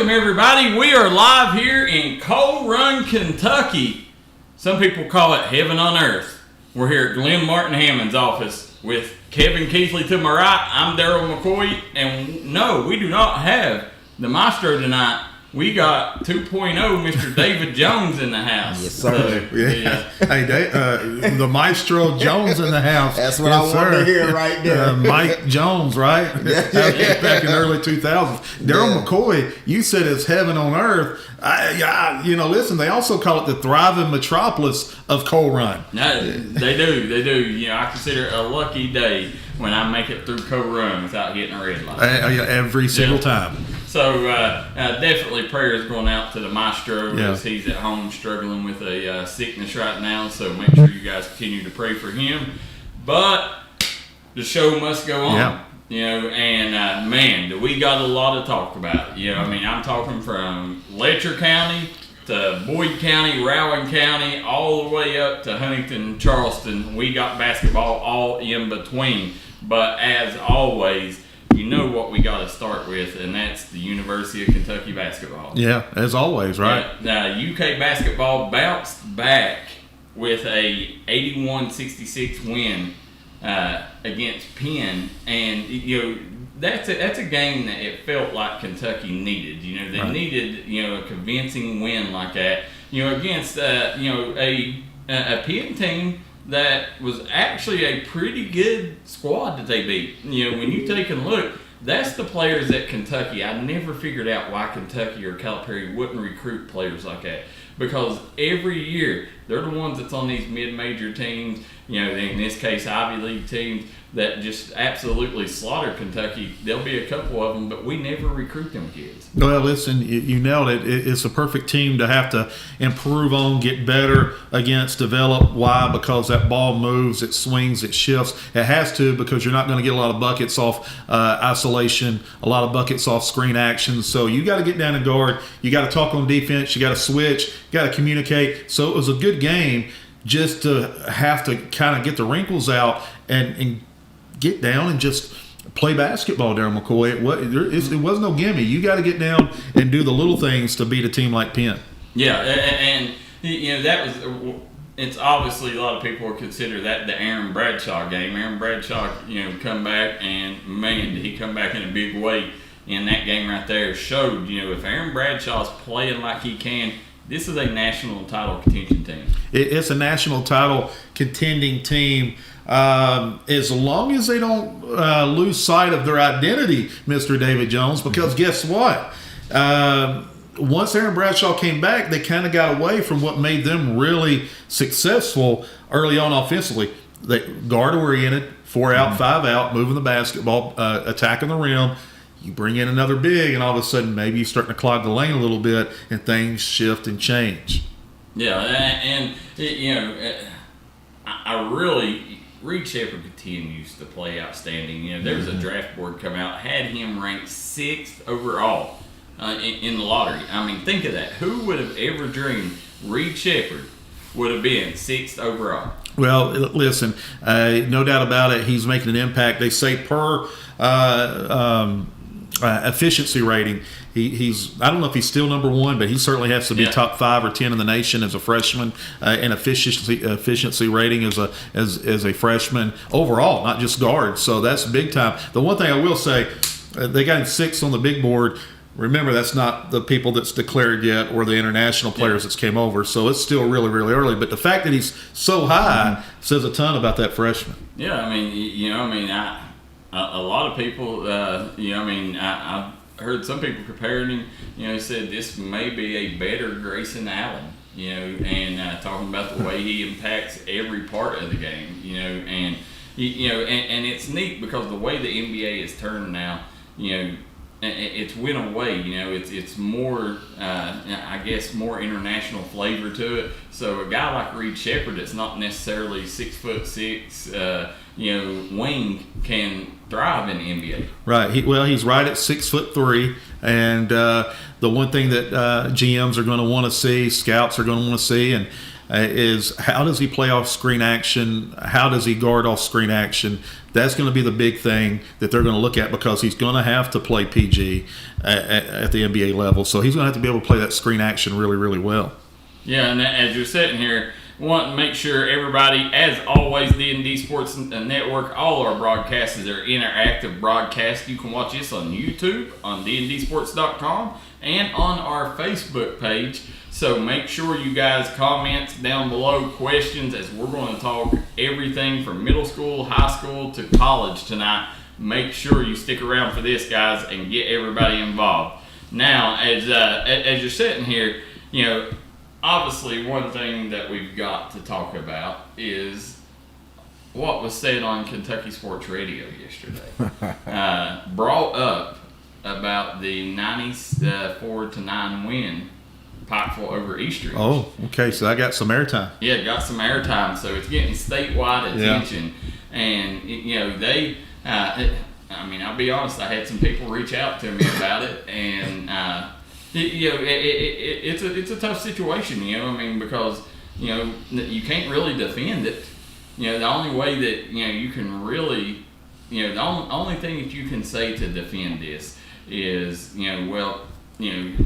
Welcome, everybody. We are live here in Coal Run, Kentucky. Some people call it heaven on earth. We're here at Glenn Martin Hammond's office with Kevin Keathley to my right. I'm Darryl McCoy, and no, we do not have the maestro tonight. We got 2.0 Mr. David Jones in the house. Yes, sir. So, yeah. Hey, the Maestro Jones in the house. That's what I want to hear right there. Mike Jones, right? Yeah. Back in the early 2000s. Darryl McCoy, you said it's heaven on earth. Listen, they also call it the thriving metropolis of Coal Run. No, they do. I consider it a lucky day when I make it through Coal Run without hitting a red light. Every single time. So definitely prayers going out to the maestro as he's at home struggling with a sickness right now. So make sure you guys continue to pray for him. But the show must go on. Yeah. And man, do we got a lot to talk about. I'm talking from Letcher County to Boyd County, Rowan County, all the way up to Huntington, Charleston. We got basketball all in between. But as always, you know what we got to start with, and that's the University of Kentucky basketball. Yeah, as always, right? UK basketball bounced back with a 81-66 win against Penn, and that's a game that it felt like Kentucky needed. They needed a convincing win like that. Against a Penn team that was actually a pretty good squad that they beat. When you take a look, that's the players at Kentucky. I never figured out why Kentucky or Calipari wouldn't recruit players like that. Because every year, they're the ones that's on these mid-major teams, in this case, Ivy League teams, that just absolutely slaughter Kentucky. There'll be a couple of them, but we never recruit them kids. Well, listen, you nailed it. It's a perfect team to have to improve on, get better against, develop. Why? Because that ball moves, it swings, it shifts. It has to, because you're not going to get a lot of buckets off isolation, a lot of buckets off screen action. So you got to get down and guard. You got to talk on defense. You got to switch. You got to communicate. So it was a good game just to have to kind of get the wrinkles out and get down and just play basketball, Darryl McCoy. It was no gimme. You got to get down and do the little things to beat a team like Penn. Yeah, and that was. It's obviously a lot of people consider that the Aaron Bradshaw game. Aaron Bradshaw, come back, and man, did he come back in a big way in that game right there. Showed, if Aaron Bradshaw's playing like he can, this is a national title contention team. It's a national title contending team. As long as they don't lose sight of their identity, Mr. David Jones, because guess what? Once Aaron Bradshaw came back, they kind of got away from what made them really successful early on offensively. They guard-oriented, 4 out, 5 out, moving the basketball, attacking the rim. You bring in another big, and all of a sudden maybe you're starting to clog the lane a little bit, and things shift and change. Yeah, and I really... Reed Sheppard continues to play outstanding. There was a draft board come out, had him ranked 6th overall in the lottery. I mean, think of that. Who would have ever dreamed Reed Sheppard would have been 6th overall? Well, listen, no doubt about it, he's making an impact. They say per efficiency rating, he's I don't know if he's still number 1, but he certainly has to be top 5 or 10 in the nation as a freshman in efficiency rating as a freshman overall, not just guard. So that's big time. The one thing I will say, they got him 6th on the big board. Remember, that's not the people that's declared yet or the international players that's came over. So it's still really, really early. But the fact that he's so high says a ton about that freshman. Yeah, a lot of people, I've heard some people comparing him, said this may be a better Grayson Allen, and talking about the way he impacts every part of the game, and it's neat because the way the NBA is turned now, it's went away, it's more, I guess, more international flavor to it. So a guy like Reed Sheppard that's not necessarily 6'6", wing can thrive in the NBA. Right. He's right at 6'3", and the one thing that GMs are going to want to see, scouts are going to want to see, and is how does he play off screen action? How does he guard off screen action? That's going to be the big thing that they're going to look at, because he's going to have to play PG at the NBA level. So he's going to have to be able to play that screen action really, really well. Yeah, and as you're sitting here, want to make sure everybody, as always, D&D Sports Network, all our broadcasts are interactive broadcasts. You can watch us on YouTube, on dndsports.com, and on our Facebook page. So make sure you guys comment down below questions, as we're going to talk everything from middle school, high school, to college tonight. Make sure you stick around for this, guys, and get everybody involved. Now, as you're sitting here, obviously one thing that we've got to talk about is what was said on Kentucky Sports Radio yesterday. Brought up about the 94-9 win, Pikeville over Eastridge. Oh, okay. So I got some airtime. Yeah, got some airtime. So it's getting statewide attention. Yeah. And, I'll be honest, I had some people reach out to me about it. And, it's a tough situation, because, you can't really defend it. The only way that, you can really, the only thing that you can say to defend this is,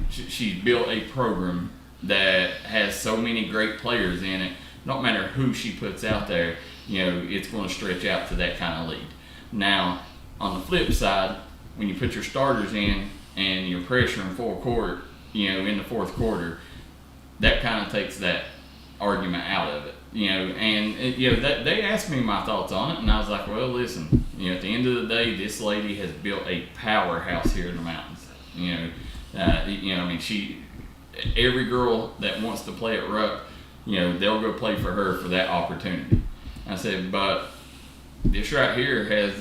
she's built a program that has so many great players in it. No matter who she puts out there, it's going to stretch out to that kind of lead. Now, on the flip side, when you put your starters in and you're pressuring full court, in the fourth quarter, that kind of takes that argument out of it. They asked me my thoughts on it, and I was like, well, listen, at the end of the day, this lady has built a powerhouse here in the mountains. Every girl that wants to play at Rupp, they'll go play for her for that opportunity. I said, but this right here has,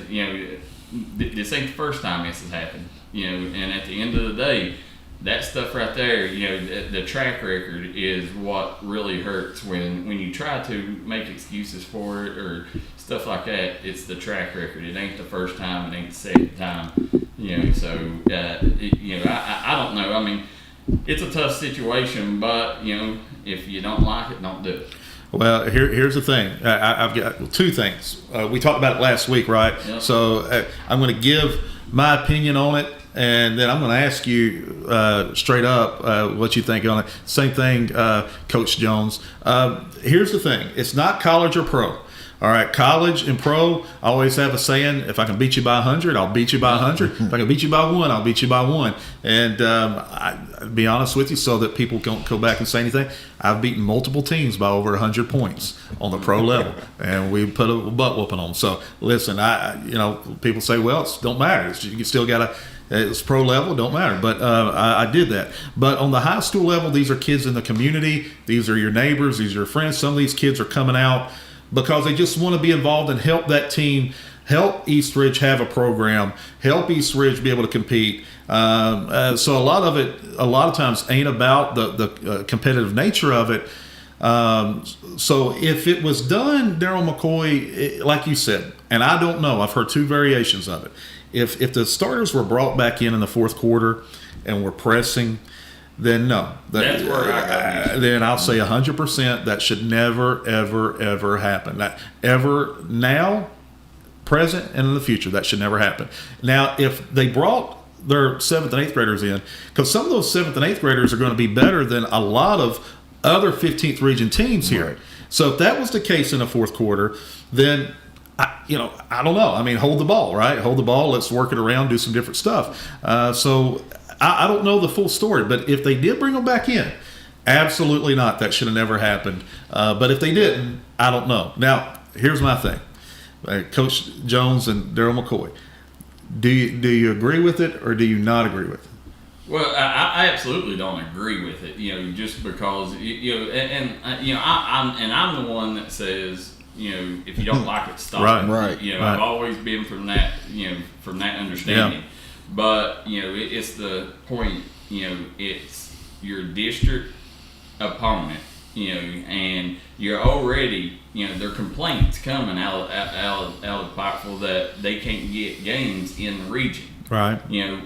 this ain't the first time this has happened, and at the end of the day, that stuff right there, the track record is what really hurts when you try to make excuses for it or stuff like that. It's the track record. It ain't the first time. It ain't the second time. I don't know. It's a tough situation, but, if you don't like it, don't do it. Well, here's the thing. I've got two things. We talked about it last week, right? Yep. So I'm going to give my opinion on it, and then I'm going to ask you straight up what you think on it. Same thing, Coach Jones. Here's the thing. It's not college or pro. All right, college and pro, I always have a saying, if I can beat you by 100, I'll beat you by 100. If I can beat you by 1, I'll beat you by 1. And I'll be honest with you, so that people don't go back and say anything, I've beaten multiple teams by over 100 points on the pro level, and we put a butt whooping on them. So listen, people say, well, it don't matter. You still got to. It's pro level, don't matter. But I did that. But on the high school level, these are kids in the community. These are your neighbors. These are your friends. Some of these kids are coming out because they just want to be involved and help that team, help Eastridge have a program, help Eastridge be able to compete. So a lot of times ain't about the competitive nature of it. So if it was done, Darryl McCoy, like you said, and I don't know, I've heard two variations of it. If the starters were brought back in the fourth quarter and were pressing, then no. That's where I got then I'll say 100% that should never, ever, ever happen. That ever now, present, and in the future, that should never happen. Now, if they brought their 7th and 8th graders in, because some of those 7th and 8th graders are going to be better than a lot of other 15th region teams here. Right. So if that was the case in the fourth quarter, then I don't know. Hold the ball, right? Hold the ball. Let's work it around, do some different stuff. So I don't know the full story, but if they did bring them back in, absolutely not. That should have never happened. But if they didn't, I don't know. Now, here's my thing. Coach Jones and Darryl McCoy, do you agree with it or do you not agree with it? Well, I absolutely don't agree with it. Just because I'm the one that says, if you don't like it, stop. Right. Right. I've always been from that understanding. Yeah. But it's the point. It's your district opponent. And you're already. There are complaints coming out of Pikeville that they can't get games in the region. Right.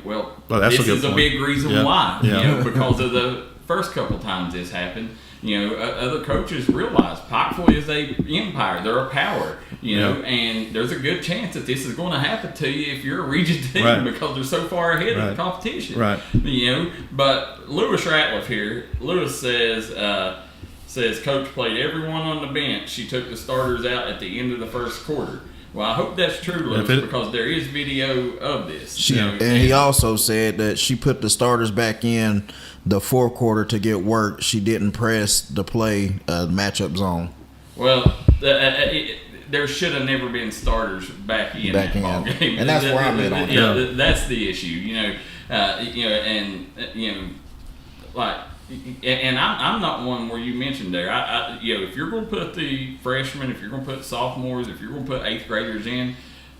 Well, that's this is a big reason why. Yeah. Because of the first couple times this happened. Other coaches realize Pikeville is a empire. They're a power, and there's a good chance that this is going to happen to you if you're a region team because they're so far ahead of the competition. Right. But Lewis Ratliff here, Lewis says Coach played everyone on the bench. She took the starters out at the end of the first quarter. Well, I hope that's true, Lewis, because there is video of this. And he also said that she put the starters back in the fourth quarter to get work. She didn't press the play matchup zone. Well, there should have never been starters back in that ball game, and that's where I'm at on it. That's the issue, And I'm not one where you mentioned there. If you're going to put the freshmen, if you're going to put sophomores, if you're going to put eighth graders in,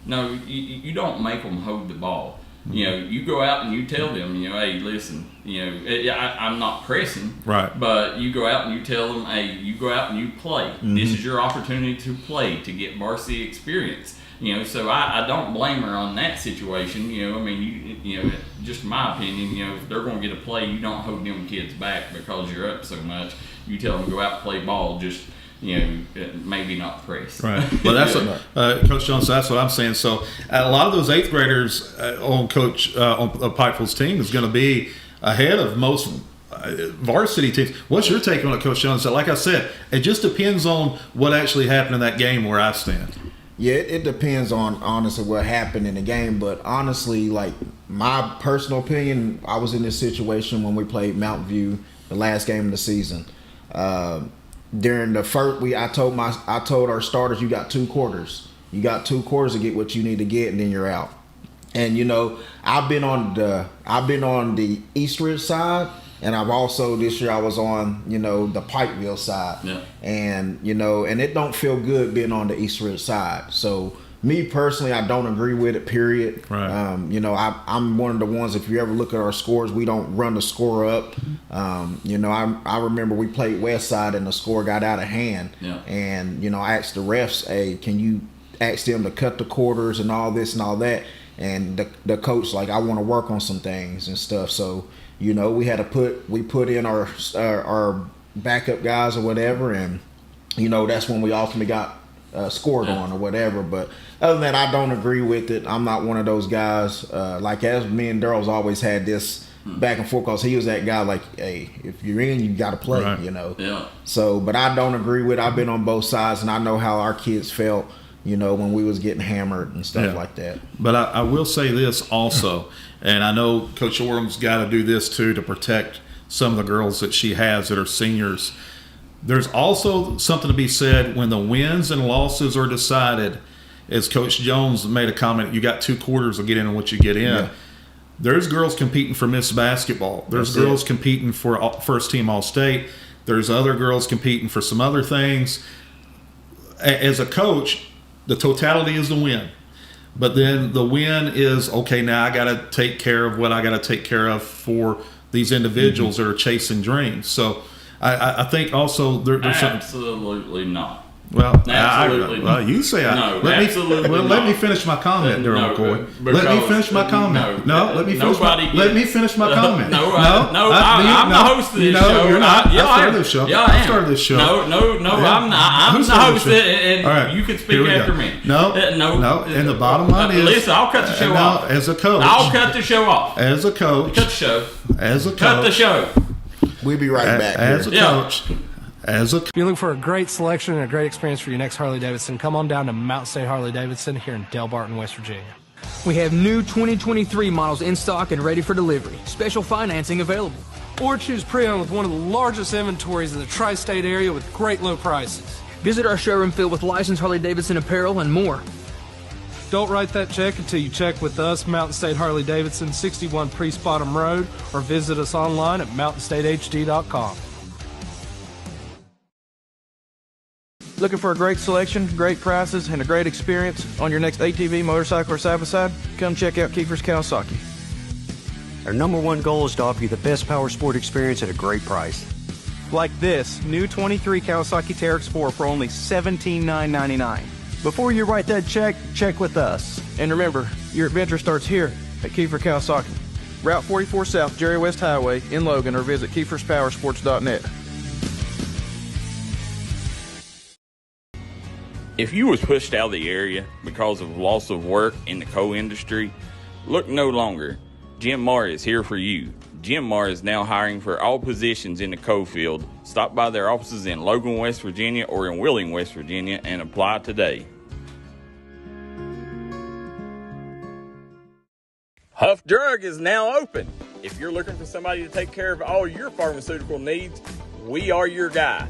no, you don't make them hold the ball. You go out and you tell them, hey, listen, I'm not pressing, right? But you go out and you tell them, hey, you go out and you play. Mm-hmm. This is your opportunity to play, to get varsity experience. So I don't blame her on that situation. Just my opinion, if they're going to get a play, you don't hold them kids back because you're up so much. You tell them to go out and play ball, just maybe not press. Right. Well, that's what Coach Jones. That's what I'm saying. So a lot of those eighth graders on Pikeville's team is going to be ahead of most varsity teams. What's your take on it, Coach Jones? So, like I said, it just depends on what actually happened in that game where I stand. Yeah, it depends on honestly what happened in the game, but honestly, like my personal opinion, I was in this situation when we played Mountain View, the last game of the season. During the first, I told our starters, you got 2 quarters. You got 2 quarters to get what you need to get, and then you're out. And I've been on the Eastridge side. And I've also, this year I was on, the Pikeville side. Yeah. And, and it don't feel good being on the Eastridge side. So, me personally, I don't agree with it, period. Right. I'm one of the ones, if you ever look at our scores, we don't run the score up. I remember we played West Side and the score got out of hand. Yeah. And, I asked the refs, hey, can you ask them to cut the quarters and all this and all that? And the coach, I want to work on some things and stuff. So, we had to put in our backup guys or whatever, and that's when we ultimately got scored on or whatever. But other than that, I don't agree with it. I'm not one of those guys. As me and Darryl's always had this back and forth, because he was that guy hey, if you're in, you got to play. Right. Yeah. So, but I don't agree with it. I've been on both sides, and I know how our kids felt. When we was getting hammered and stuff like that. But I will say this also, and I know Coach Orham's got to do this too to protect some of the girls that she has that are seniors. There's also something to be said when the wins and losses are decided. As Coach Jones made a comment, you got 2 quarters of getting in what you get in. Yeah. There's girls competing for Miss Basketball. There's girls competing for first team All-State. There's other girls competing for some other things. As a coach, the totality is the win. But then the win is, okay, now I got to take care of what I got to take care of for these individuals that are chasing dreams. So I think also there's something. Absolutely not. Well, absolutely. Well, you say let me finish my comment, Darryl McCoy. Let me finish my comment. Let me finish my comment. I'm the host of this show. You're not. I started this show. I started this show. No, I'm not. I'm the host, and you can speak after me. No. And the bottom line is, listen, I'll cut the show off. As a coach, I'll cut the show off. As a coach, cut the show. As a coach, cut the show. We'll be right back. As a coach. If you're looking for a great selection and a great experience for your next Harley-Davidson, come on down to Mountain State Harley-Davidson here in Del Barton, West Virginia. We have new 2023 models in stock and ready for delivery. Special financing available. Or choose pre-owned with one of the largest inventories in the tri-state area with great low prices. Visit our showroom filled with licensed Harley-Davidson apparel and more. Don't write that check until you check with us, Mountain State Harley-Davidson, 61 Priest Bottom Road, or visit us online at mountainstatehd.com. Looking for a great selection, great prices, and a great experience on your next ATV, motorcycle, or side-by-side? Come check out Keefer's Kawasaki. Our #1 goal is to offer you the best power sport experience at a great price. Like this new 23 Kawasaki Teryx 4 for only $17,999. Before you write that check, check with us. And remember, your adventure starts here at Keefer Kawasaki. Route 44 South, Jerry West Highway in Logan, or visit KeefersPowersports.net. If you was pushed out of the area because of loss of work in the coal industry, look no longer. Jim Marr is here for you. Jim Marr is now hiring for all positions in the coal field. Stop by their offices in Logan, West Virginia or in Wheeling, West Virginia and apply today. Huff Drug is now open. If you're looking for somebody to take care of all your pharmaceutical needs, we are your guy.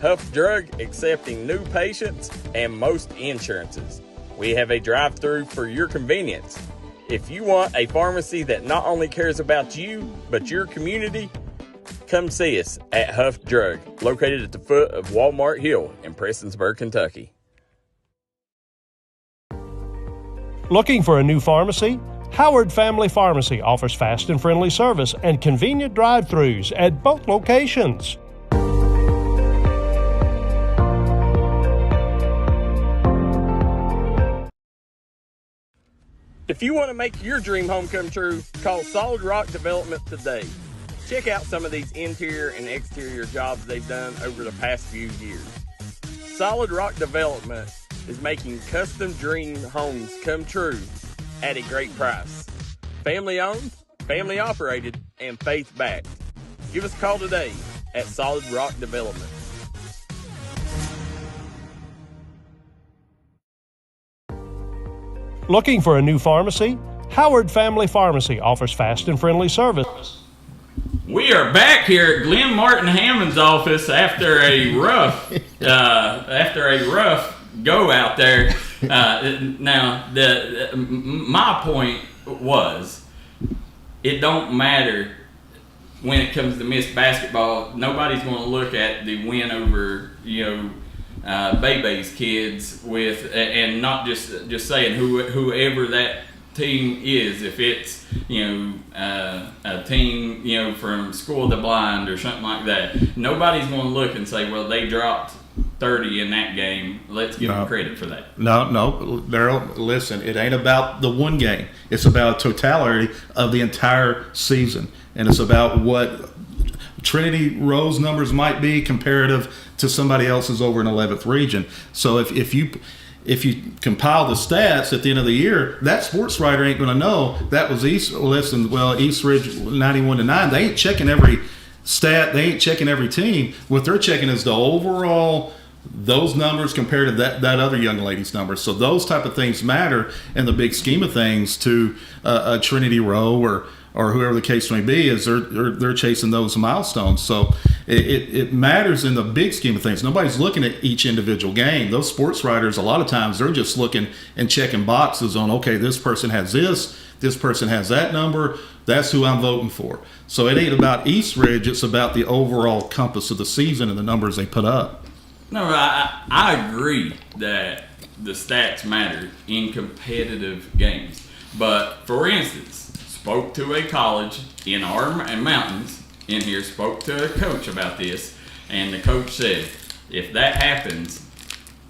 Huff Drug accepting new patients and most insurances. We have a drive-through for your convenience. If you want a pharmacy that not only cares about you, but your community, come see us at Huff Drug, located at the foot of Walmart Hill in Prestonsburg, Kentucky. Looking for a new pharmacy? Howard Family Pharmacy offers fast and friendly service and convenient drive-thrus at both locations. If you want to make your dream home come true, call Solid Rock Development today. Check out some of these interior and exterior jobs they've done over the past few years. Solid Rock Development is making custom dream homes come true at a great price. Family owned, family operated, and faith backed. Give us a call today at Solid Rock Development. Looking for a new pharmacy? Howard Family Pharmacy offers fast and friendly service. We are back here at Glenn Martin Hammond's office after a rough go out there. Now, my point was, it don't matter when it comes to Miss Basketball. Nobody's going to look at the win over Bebe's kids with, and not just saying whoever that team is. If it's a team from School of the Blind or something like that, nobody's going to look and say, well, they dropped 30 in that game. Let's give them credit for that. No, Darryl, listen, it ain't about the one game. It's about totality of the entire season, and it's about what Trinity Rose numbers might be comparative to somebody else's over in 11th region. So if you compile the stats at the end of the year, that sports writer ain't going to know that was East Ridge 91-9. They ain't checking every stat. They ain't checking every team. What they're checking is the overall, those numbers compared to that other young lady's numbers. So those type of things matter in the big scheme of things to a Trinity Rowe or whoever the case may be, is they're chasing those milestones. So it matters in the big scheme of things. Nobody's looking at each individual game. Those sports writers, a lot of times, they're just looking and checking boxes on, okay, this person has this person has that number, that's who I'm voting for. So it ain't about East Ridge, it's about the overall compass of the season and the numbers they put up. No, I agree that the stats matter in competitive games. But, for instance, spoke to a college in our mountains in here, spoke to a coach about this, and the coach said, if that happens,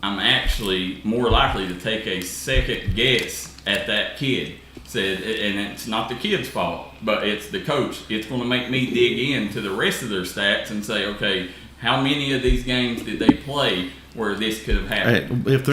I'm actually more likely to take a second guess at that kid. Said, and it's not the kid's fault, but it's the coach. It's going to make me dig into the rest of their stats and say, okay, how many of these games did they play where this could have happened? Hey, if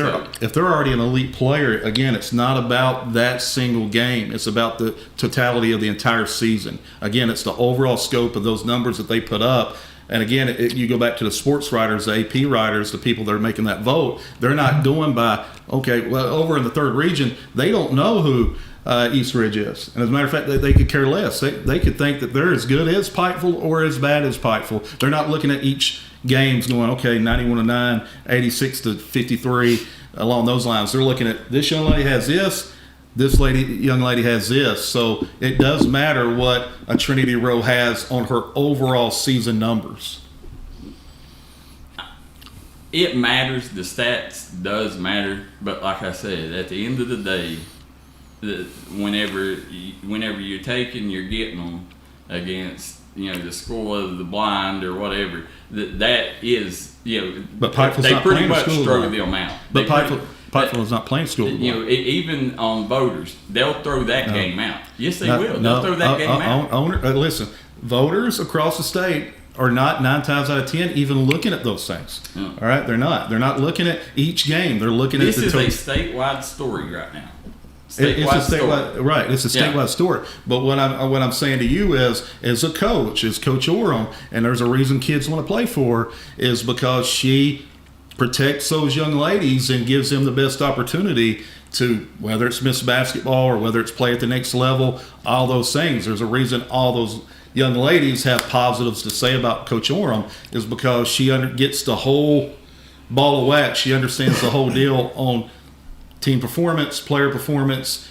they're already an elite player, again, it's not about that single game. It's about the totality of the entire season. Again, it's the overall scope of those numbers that they put up. And again, you go back to the sports writers, the AP writers, the people that are making that vote. They're not going by, okay, well, over in the third region, they don't know who East Ridge is. And as a matter of fact, they could care less. They could think that they're as good as Pikeville or as bad as Pikeville. They're not looking at each games going, okay, 91-9, 86-53, along those lines. They're looking at, this young lady has this young lady has this. So it does matter what a Trinity Rowe has on her overall season numbers. It matters. The stats does matter. But like I said, at the end of the day, whenever you're taking, you're getting them against, the School of the Blind or whatever, that is, but Pikeville's they not pretty playing much school throw them out. But Pikeville is not playing school. Even on voters, they'll throw that game out. Yes, they will. They'll throw that game out. Listen, voters across the state are not 9 times out of 10 even looking at those things. Yeah. All right, they're not. They're not looking at each game. They're looking at the This is a statewide story right now. It's a statewide, right? It's a statewide story. But what I'm saying to you is, as a coach, as Coach Oram, and there's a reason kids want to play for her, is because she protects those young ladies and gives them the best opportunity to, whether it's miss basketball or whether it's play at the next level, all those things. There's a reason all those young ladies have positives to say about Coach Oram, is because she gets the whole ball of wax. She understands the whole deal on team performance, player performance,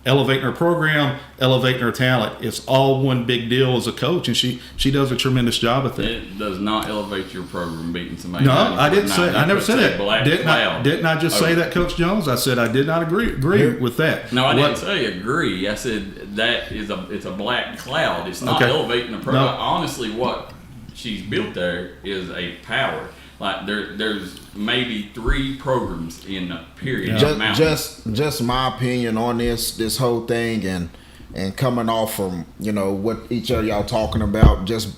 elevating her program, elevating her talent. It's all one big deal as a coach, and she does a tremendous job at that. It does not elevate your program beating somebody. No, I didn't say. I never said that. Didn't I just say that, Coach Jones? I said I did not agree with that. No, I didn't say agree. I said that it's a black cloud. It's not elevating the program. No. Honestly, what she's built there is a power. Like there's maybe 3 programs in a period. Yeah. Just my opinion on this whole thing, and coming off from what each of y'all talking about, just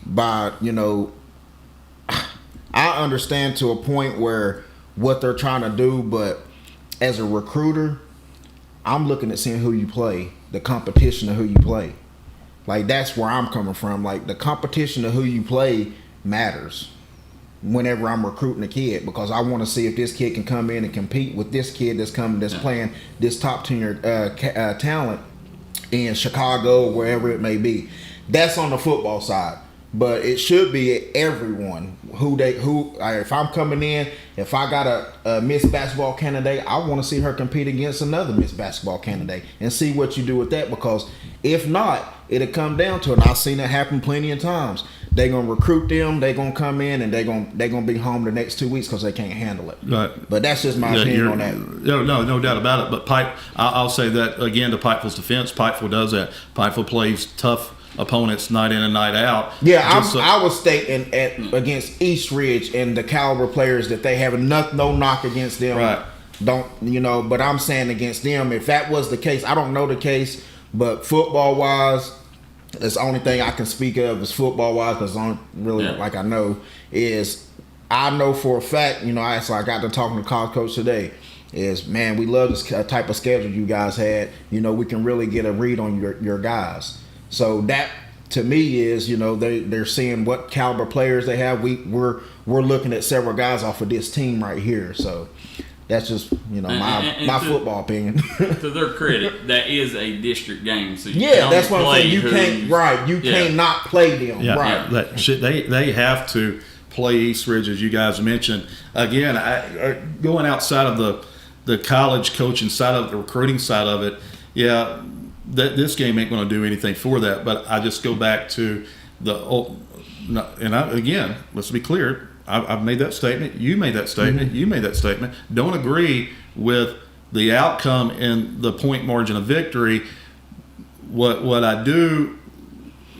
by I understand to a point where what they're trying to do, but as a recruiter, I'm looking at seeing who you play, the competition of who you play. Like, that's where I'm coming from. Like, the competition of who you play matters whenever I'm recruiting a kid, because I want to see if this kid can come in and compete with this kid that's playing this top tier talent in Chicago, wherever it may be. That's on the football side, but it should be everyone if I'm coming in, if I got a Miss Basketball candidate, I want to see her compete against another Miss Basketball candidate and see what you do with that, because if not, it'll come down to it. And I've seen it happen plenty of times. They're gonna recruit them. They're gonna come in and they're gonna be home the next 2 weeks because they can't handle it. Right. But that's just my opinion on that. No doubt about it. But I'll say that again to Pikeville's defense. Pikeville does that. Pikeville plays tough opponents night in and night out. Yeah, I was stating against East Ridge and the caliber players that they have no knock against them. Right. But I'm saying against them, if that was the case, I don't know the case, but football wise, that's the only thing I can speak of is football wise, because I know for a fact, I got to talking to college coach today, is, man, we love this type of schedule you guys had. We can really get a read on your guys. So that to me is, they're seeing what caliber players they have. We're looking at several guys off of this team right here. So that's just my football opinion. To their credit, that is a district game. So that's what I'm saying. You can't not play them. Yeah, right. They have to play East Ridge, as you guys mentioned. Again, going outside of the college coaching side of the recruiting side of it, this game ain't going to do anything for that. But I just go back to again, let's be clear. I've made that statement. You made that statement. Mm-hmm. You made that statement. Don't agree with the outcome and the point margin of victory. What I do,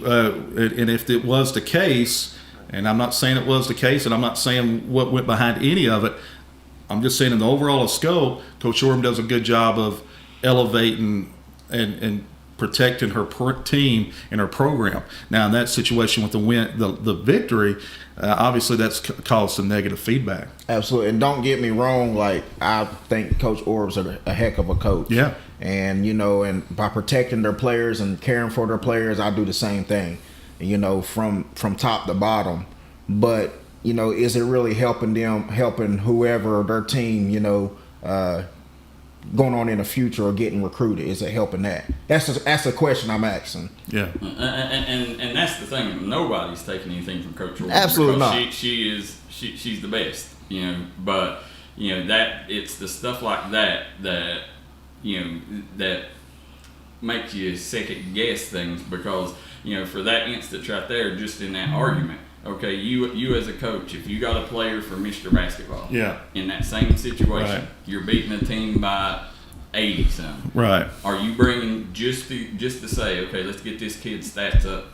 and if it was the case, and I'm not saying it was the case, and I'm not saying what went behind any of it, I'm just saying in the overall scope, Coach Oram does a good job of elevating and protecting her team and her program. Now, in that situation with the victory, obviously that's caused some negative feedback. Absolutely. And don't get me wrong, like, I think Coach Orb's a heck of a coach. Yeah. And, and by protecting their players and caring for their players, I do the same thing, from top to bottom. But, is it really helping whoever their team, going on in the future or getting recruited? Is it helping that? That's a question I'm asking. Yeah. And that's the thing. Nobody's taking anything from Coach Orr. Absolutely not. She's the best. But that it's the stuff like that that makes you second guess things, because for that instance right there, just in that argument. Okay, you as a coach, if you got a player for Mr. Basketball, in that same situation, you're beating a team by 80-something. Right. Are you bringing just to say, okay, let's get this kid's stats up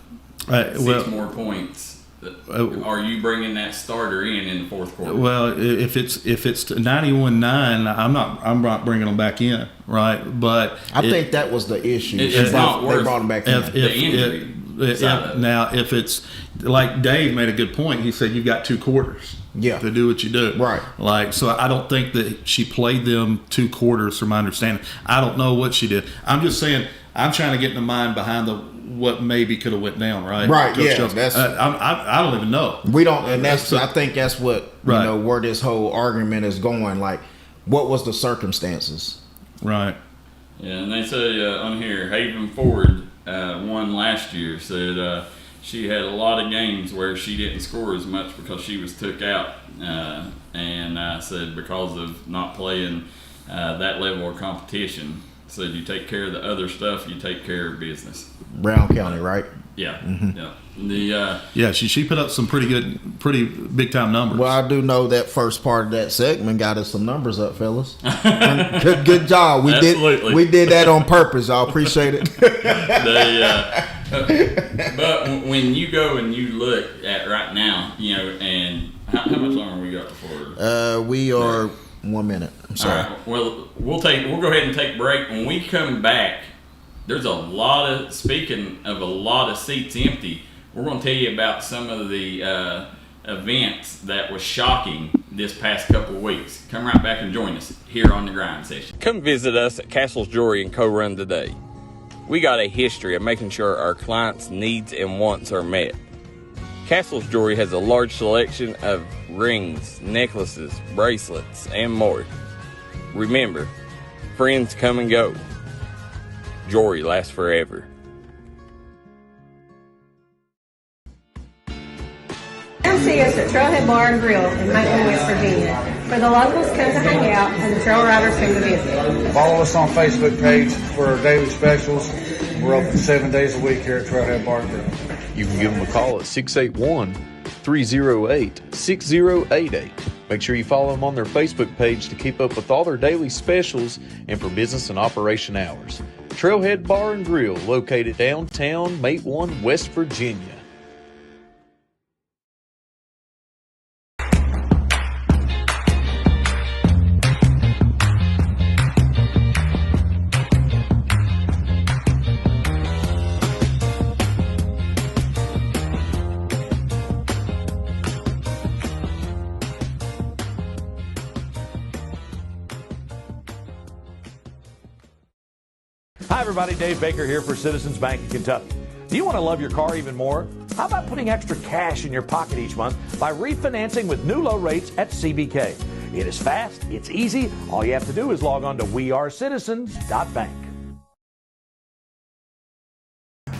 6 more points? Are you bringing that starter in the fourth quarter? Well, if it's 91-9, I'm not bringing them back in, right? But I think that was the issue. It's not worth they brought him back in. the injury. Now, if it's like Dave made a good point, he said you've got 2 quarters. Yeah. To do what you do. Right. Like, so I don't think that she played them 2 quarters from my understanding. I don't know what she did. I'm just saying, I'm trying to get in the mind behind what maybe could have went down, right? Right, Coach yeah. Jones. I don't even know. We don't, and I think that's what, right. you know, where this whole argument is going. Like, what was the circumstances? Right. Yeah, and they say on here, Haven Ford won last year. Said she had a lot of games where she didn't score as much because she was took out, and said because of not playing that level of competition. Said you take care of the other stuff, you take care of business. Brown County, right? Yeah, Mm-hmm. yeah. She put up some pretty big time numbers. Well, I do know that first part of that segment got us some numbers up, fellas. good job. We did that on purpose. I appreciate it. But when you go and you look at right now, you know, and how much longer we got before? We are 1 minute. I'm sorry. All right. Well, we'll go ahead and take a break. When we come back, there's speaking of a lot of seats empty, we're going to tell you about some of the events that was shocking this past couple of weeks. Come right back and join us here on the Grind Session. Come visit us at Castle's Jewelry and Co-Run today. We got a history of making sure our clients' needs and wants are met. Castle's Jewelry has a large selection of rings, necklaces, bracelets, and more. Remember, friends come and go. Jewelry lasts forever. Come see us at Trailhead Bar and Grill in Maitland, West Virginia, where the locals come to hang out and the trail riders come to visit. Follow us on Facebook page for our daily specials. We're open 7 days a week here at Trailhead Bar and Grill. You can give them a call at 681-308-6088. Make sure you follow them on their Facebook page to keep up with all their daily specials and for business and operation hours. Trailhead Bar and Grill, located downtown Maitland, West Virginia. Hi everybody, Dave Baker here for Citizens Bank of Kentucky. Do you want to love your car even more? How about putting extra cash in your pocket each month by refinancing with new low rates at CBK? It is fast, it's easy. All you have to do is log on to wearecitizens.bank.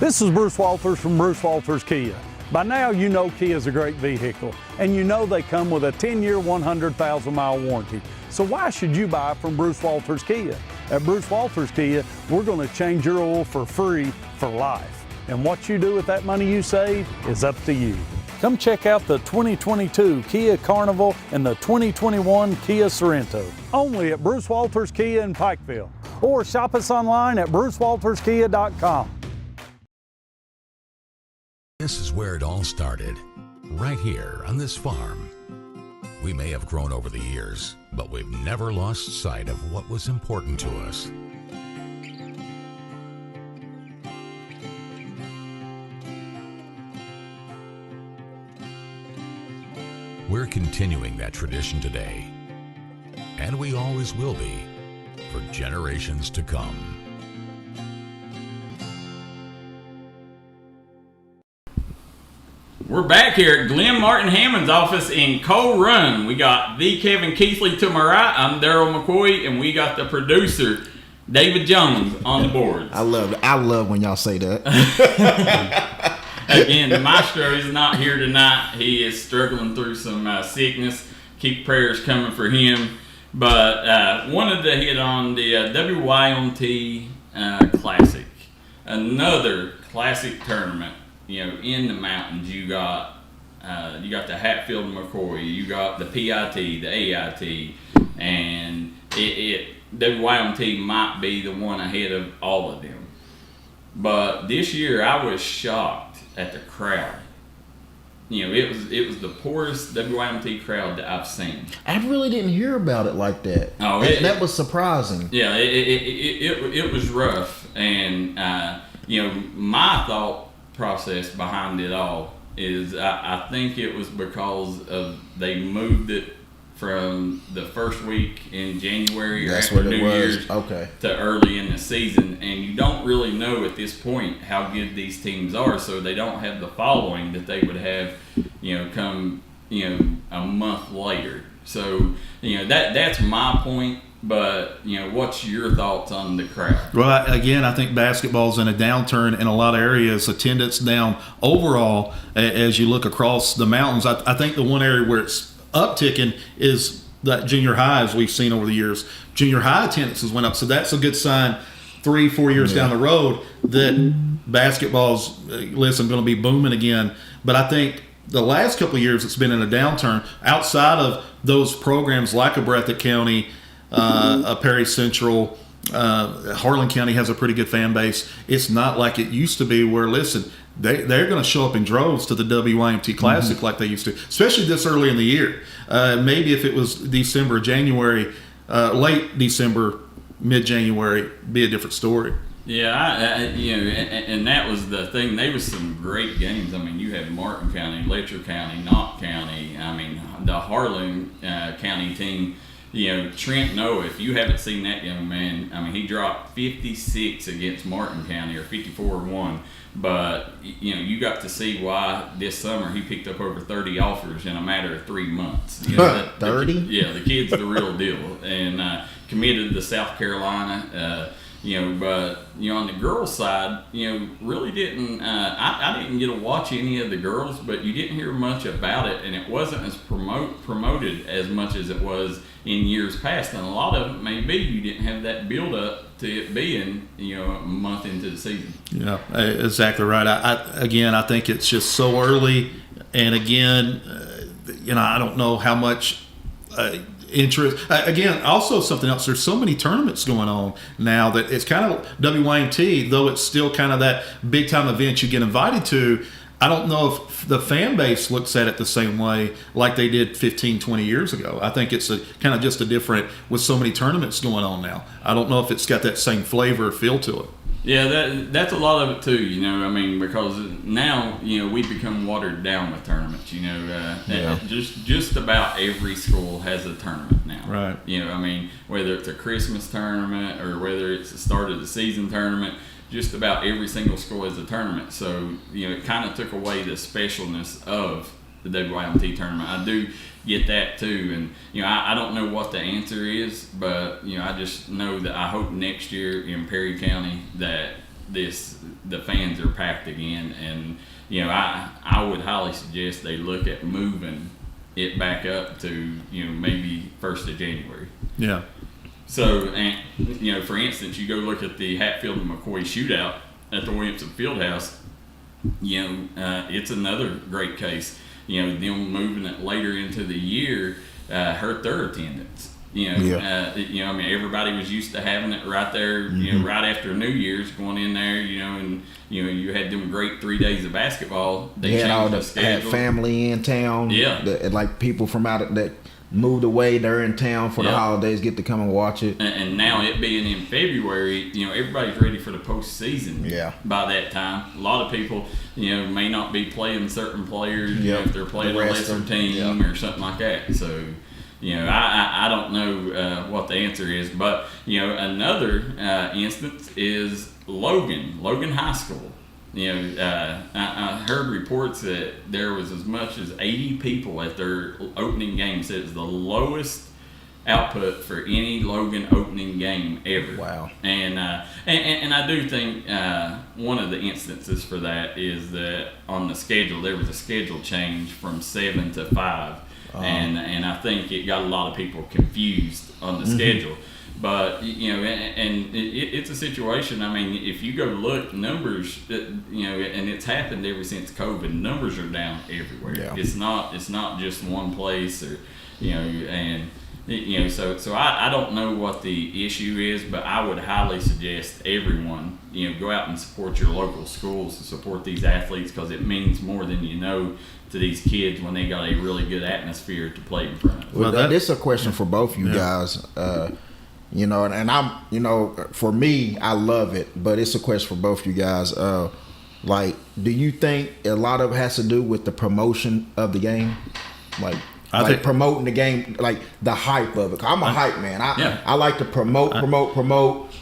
This is Bruce Walters from Bruce Walters Kia. By now you know Kia is a great vehicle, and you know they come with a 10-year, 100,000-mile warranty. So why should you buy from Bruce Walters Kia? At Bruce Walters Kia, we're going to change your oil for free for life. And what you do with that money you save is up to you. Come check out the 2022 Kia Carnival and the 2021 Kia Sorento. Only at Bruce Walters Kia in Pikeville. Or shop us online at brucewalterskia.com. This is where it all started, right here on this farm. We may have grown over the years, but we've never lost sight of what was important to us. We're continuing that tradition today, and we always will be, for generations to come. We're back here at Glenn Martin Hammond's office in Coal Run. We got the Kevin Keathley to my right. I'm Darryl McCoy, and we got the producer, David Jones, on the board. I love when y'all say that. Again, the maestro is not here tonight. He is struggling through some sickness. Keep prayers coming for him. But wanted to hit on the WYMT Classic. Another classic tournament. You know, in the mountains, you got the Hatfield and McCoy, you got the PIT, the AIT, and WYMT might be the one ahead of all of them. But this year, I was shocked at the crowd. You know, it was the poorest WYMT crowd that I've seen. I really didn't hear about it like that. Oh, that was surprising. Yeah, it was rough, and you know, my thought process behind it all is I think it was because of they moved it from the first week in January or after New Year's to early in the season, and you don't really know at this point how good these teams are, so they don't have the following that they would have, come, a month later. So, that's my point. But, what's your thoughts on the crowd? Well, again, I think basketball's in a downturn in a lot of areas. Attendance down overall as you look across the mountains. I think the one area where it's upticking is that junior high, as we've seen over the years. Junior high attendances went up, so that's a good sign 3-4 years down the road that basketball's, going to be booming again. But I think the last couple of years it's been in a downturn. Outside of those programs like a Breathitt County, a Perry Central, Harlan County has a pretty good fan base. It's not like it used to be where, they're going to show up in droves to the WYMT Classic like they used to, especially this early in the year. Maybe if it was December, January, late December, mid-January, be a different story. Yeah, and that was the thing. There was some great games. I mean, you had Martin County, Letcher County, Knott County. I mean, the Harlan County team. Trent Noah, if you haven't seen that young man, I mean, he dropped 56 against Martin County, or 54-1. But, you got to see why this summer he picked up over 30 offers in a matter of 3 months. 30? The kid's the real deal. And committed to South Carolina. But on the girls' side, really didn't. I didn't get to watch any of the girls, but you didn't hear much about it, and it wasn't as promoted as much as it was in years past. And a lot of it may be you didn't have that build up to it being a month into the season. Yeah, exactly right. I think it's just so early, and again, I don't know how much. Interest again. Also, something else. There's so many tournaments going on now that it's kind of WYMT, though it's still kind of that big time event you get invited to. I don't know if the fan base looks at it the same way like they did 15, 20 years ago. I think it's kind of just a different with so many tournaments going on now. I don't know if it's got that same flavor or feel to it. Yeah, that's a lot of it too. I mean, because now we become watered down with tournaments. Just about every school has a tournament now. Right. I mean, whether it's a Christmas tournament or whether it's the start of the season tournament, just about every single school has a tournament. So it kind of took away the specialness of the WYMT tournament. I do get that too, and I don't know what the answer is, but I just know that I hope next year in Perry County that the fans are packed again, and I would highly suggest they look at moving it back up to maybe 1st of January. Yeah. So, and for instance, you go look at the Hatfield and McCoy shootout at the Williamson Fieldhouse. It's another great case. Them moving it later into the year hurt their attendance. I mean, everybody was used to having it right there, right after New Year's, going in there, and you had them great 3 days of basketball. They had all the schedule. Had family in town. Yeah, like people from out that moved away, they're in town for the holidays, get to come and watch it. And now it being in February, everybody's ready for the postseason. Yeah. By that time, a lot of people, may not be playing certain players. If they're playing a lesser team or something like that. So, I don't know what the answer is, but another instance is Logan High School. I heard reports that there was as much as 80 people at their opening game. So it was the lowest output for any Logan opening game ever. Wow. And I do think one of the instances for that is that on the schedule, there was a schedule change from 7 to 5. And I think it got a lot of people confused on the schedule. But, it's a situation. I mean, if you go look, numbers, and it's happened ever since COVID, numbers are down everywhere. Yeah. It's not just one place or, so I don't know what the issue is, but I would highly suggest everyone, go out and support your local schools, to support these athletes, because it means more than to these kids when they got a really good atmosphere to play in front of. Well, this is a question for both you guys. And I'm, for me, I love it, but it's a question for both you guys. like, do you think a lot of it has to do with the promotion of the game? Like promoting the game, like the hype of it. I'm a hype man. I like to promote,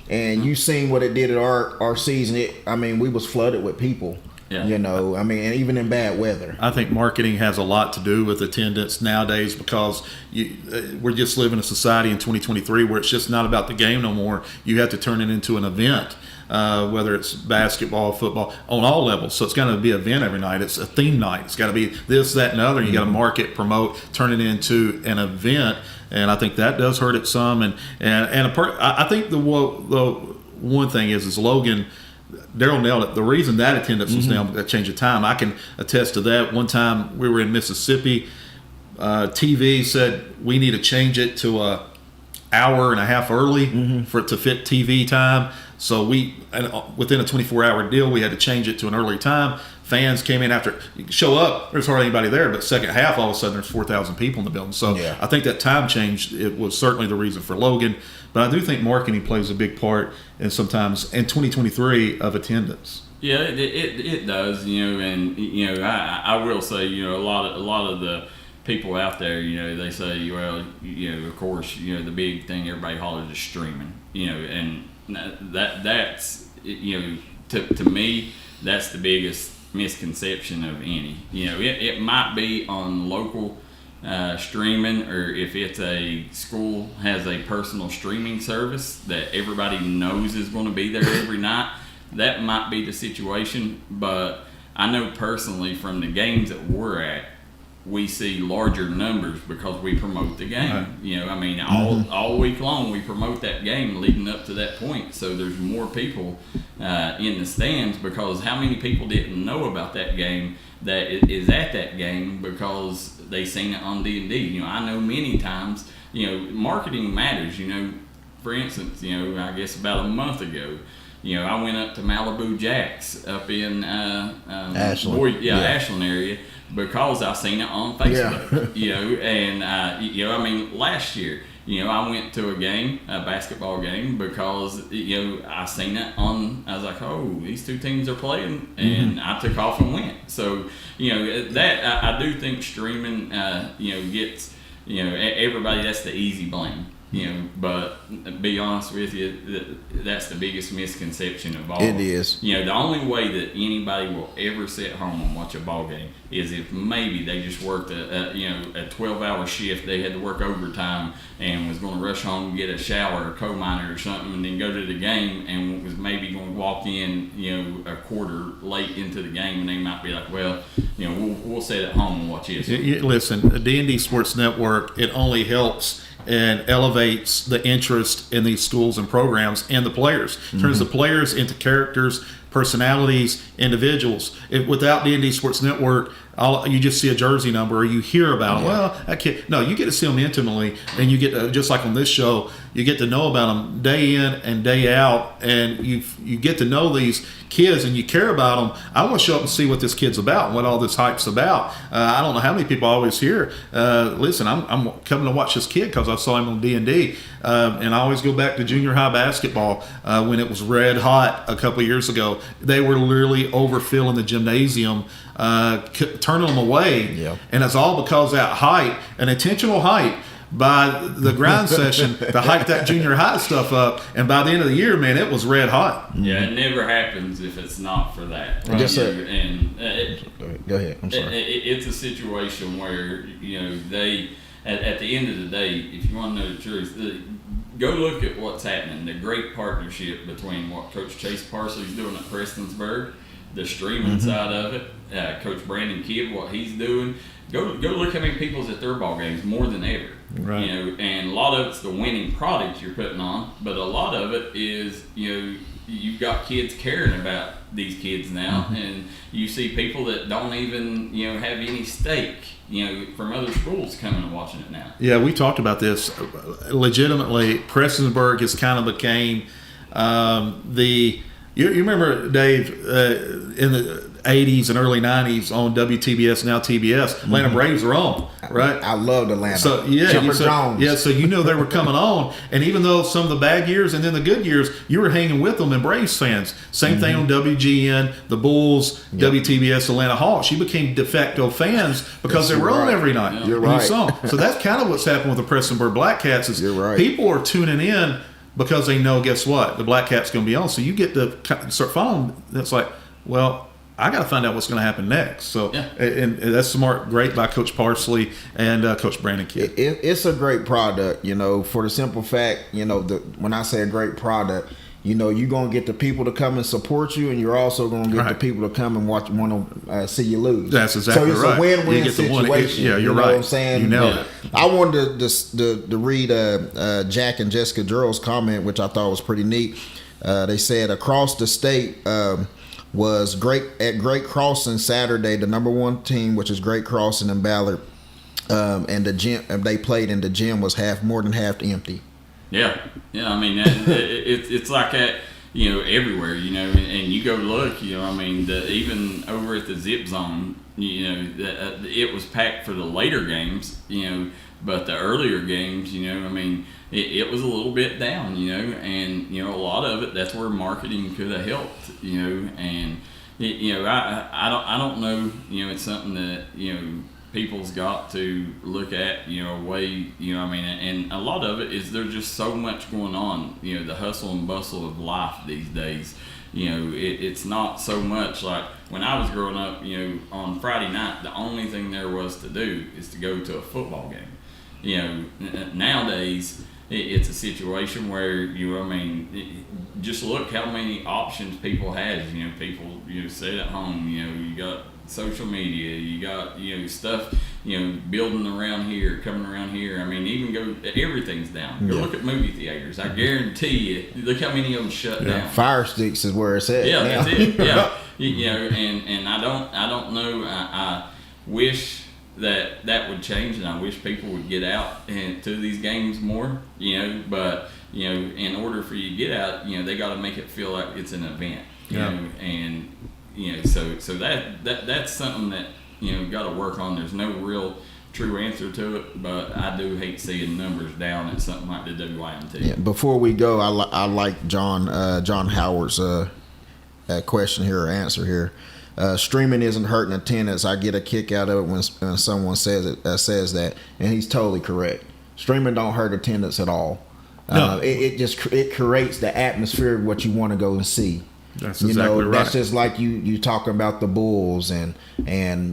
and you seen what it did at our season. We was flooded with people. Yeah. And even in bad weather. I think marketing has a lot to do with attendance nowadays because we're just living in a society in 2023 where it's just not about the game no more. You have to turn it into an event, whether it's basketball, football, on all levels. So it's got to be an event every night. It's a theme night. It's got to be this, that, and other. You got to market, promote, turn it into an event. And I think that does hurt it some. I think the one thing is Logan. Darryl nailed it. The reason that attendance was down, that change of time, I can attest to that. One time we were in Mississippi, TV said we need to change it to an hour and a half early for it to fit TV time. So within a 24-hour deal, we had to change it to an early time. Fans came in after show up. There's hardly anybody there, but second half, all of a sudden, there's 4,000 people in the building. So I think that time change, it was certainly the reason for Logan. But I do think marketing plays a big part in 2023 of attendance. Yeah, it does. I will say, a lot of the people out there, they say, well, of course, the big thing everybody hollers is streaming, and that's to me, that's the biggest misconception of any. It might be on local streaming, or if it's a school has a personal streaming service that everybody knows is going to be there every night, that might be the situation. But I know personally from the games that we're at, we see larger numbers because we promote the game. All week long we promote that game leading up to that point. So there's more people in the stands, because how many people didn't know about that game that is at that game because they seen it on D&D. I know many times, marketing matters. For instance, I guess about a month ago, I went up to Malibu Jacks up in Ashland. Ashland area, because I seen it on Facebook. Last year, I went to a basketball game, because I seen it on. I was like, oh, these two teams are playing, and I took off and went. So that I do think streaming gets everybody. That's the easy blame. But to be honest with you, that's the biggest misconception of all. It is. The only way that anybody will ever sit home and watch a ball game is if maybe they just worked a 12-hour shift. They had to work overtime and was going to rush home and get a shower or co-minor or something, and then go to the game, and was maybe going to walk in, a quarter late into the game, and they might be like, well, we'll sit at home and watch this. Listen, D&D Sports Network, it only helps and elevates the interest in these schools and programs and the players. Turns the players into characters, personalities, individuals. Without D&D Sports Network, you just see a jersey number, or you hear about them. Well, that kid. No, you get to see them intimately, and you get to, just like on this show, you get to know about them day in and day out, and you get to know these kids, and you care about them. I want to show up and see what this kid's about and what all this hype's about. I don't know how many people always hear, listen, I'm coming to watch this kid because I saw him on D&D. And I always go back to junior high basketball when it was red hot a couple of years ago. They were literally overfilling the gymnasium, turning them away. And it's all because of that hype, an intentional hype by the grind session to hype that junior high stuff up. And by the end of the year, man, it was red hot. Yeah, it never happens if it's not for that. Right. Yes, sir. Go ahead. I'm sorry. It's a situation where, they, at the end of the day, if you want to know the truth, go look at what's happening. The great partnership between what Coach Chase Parsley's doing at Prestonsburg, the streaming side of it, Coach Brandon Kidd, what he's doing. Go look how many people's at their ball games, more than ever. Right. And a lot of it's the winning product you're putting on, but a lot of it is, you've got kids caring about these kids now, and you see people that don't even, have any stake, from other schools coming and watching it now. Yeah, we talked about this. Legitimately, Prestonsburg has kind of became you remember, Dave, 80s and early 90s on WTBS, now TBS. Atlanta Braves are on, right? I loved Atlanta. So Jones. So you know they were coming on, and even though some of the bad years and then the good years, you were hanging with them and Braves fans. Same thing on WGN, the Bulls, WTBS, Atlanta Hawks. You became de facto fans because they were on every night. You're right. You saw them. So that's kind of what's happened with the Prestonburg Black Cats. Is people are tuning in because they know, guess what, the Black Cat's going to be on. So you get to start following. That's like, well, I got to find out what's going to happen next. So, and that's smart, great by Coach Parsley and Coach Brandon Kidd. It's a great product, for the simple fact, when I say a great product, you're going to get the people to come and support you, and you're also going to get the people to come and want to see you lose. That's exactly right. So it's a win-win situation. You're you know right. What I'm saying? You nailed it. I wanted to read Jack and Jessica Durrell's comment, which I thought was pretty neat. They said, across the state was great at Great Crossing Saturday, the number one team, which is Great Crossing and Ballard, and the gym they played in the gym was more than half empty. Yeah. I mean, it's like that, everywhere, and you go look, even over at the Zip Zone, it was packed for the later games, but the earlier games, it was a little bit down, and, a lot of it, that's where marketing could have helped, and, I don't know, it's something that, people's got to look at, a way, and a lot of it is there's just so much going on, the hustle and bustle of life these days. It's not so much like when I was growing up, on Friday night, the only thing there was to do is to go to a football game. Nowadays, it's a situation where, just look how many options people have. People, sit at home, you got social media, you got, stuff, building around here, coming around here. Even everything's down. Go look at movie theaters. I guarantee you, look how many of them shut down. Fire Sticks is where it's at. Yeah, now. That's it. And I don't know. I wish that would change, and I wish people would get out and to these games more. But in order for you to get out, they got to make it feel like it's an event. And so that's something that got to work on. There's no real true answer to it, but I do hate seeing numbers down at something like the WIMT. Yeah, before we go, I like John Howard's question here or answer here. Streaming isn't hurting attendance. I get a kick out of it when someone says that, and he's totally correct. Streaming don't hurt attendance at all. No. It creates the atmosphere of what you want to go and see. That's exactly right. That's just like you talk about the Bulls and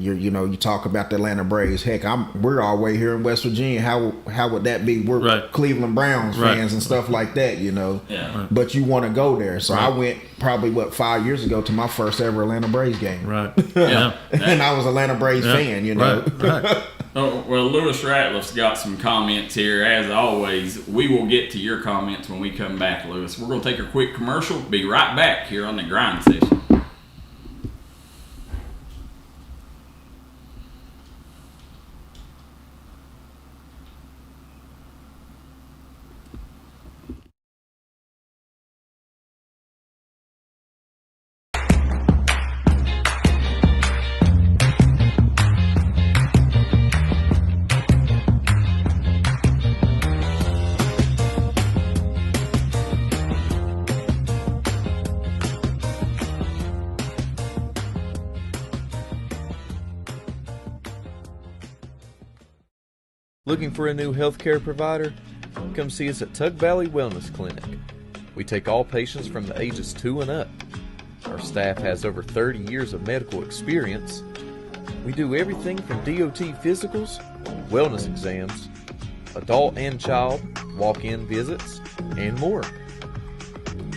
you talk about the Atlanta Braves. Heck, we're all way here in West Virginia. How would that be? We're Cleveland Browns fans and stuff like that, Yeah. But you want to go there. So I went probably 5 years ago to my first ever Atlanta Braves game. Right. Yeah. And I was an Atlanta Braves fan, Right. Oh, well, Lewis Ratliff's got some comments here. As always, we will get to your comments when we come back, Lewis. We're going to take a quick commercial. Be right back here on the Grind Session. Looking for a new healthcare provider? Come see us at Tug Valley Wellness Clinic. We take all patients from the ages 2 and up. Our staff has over 30 years of medical experience. We do everything from DOT physicals, wellness exams, adult and child, walk-in visits, and more.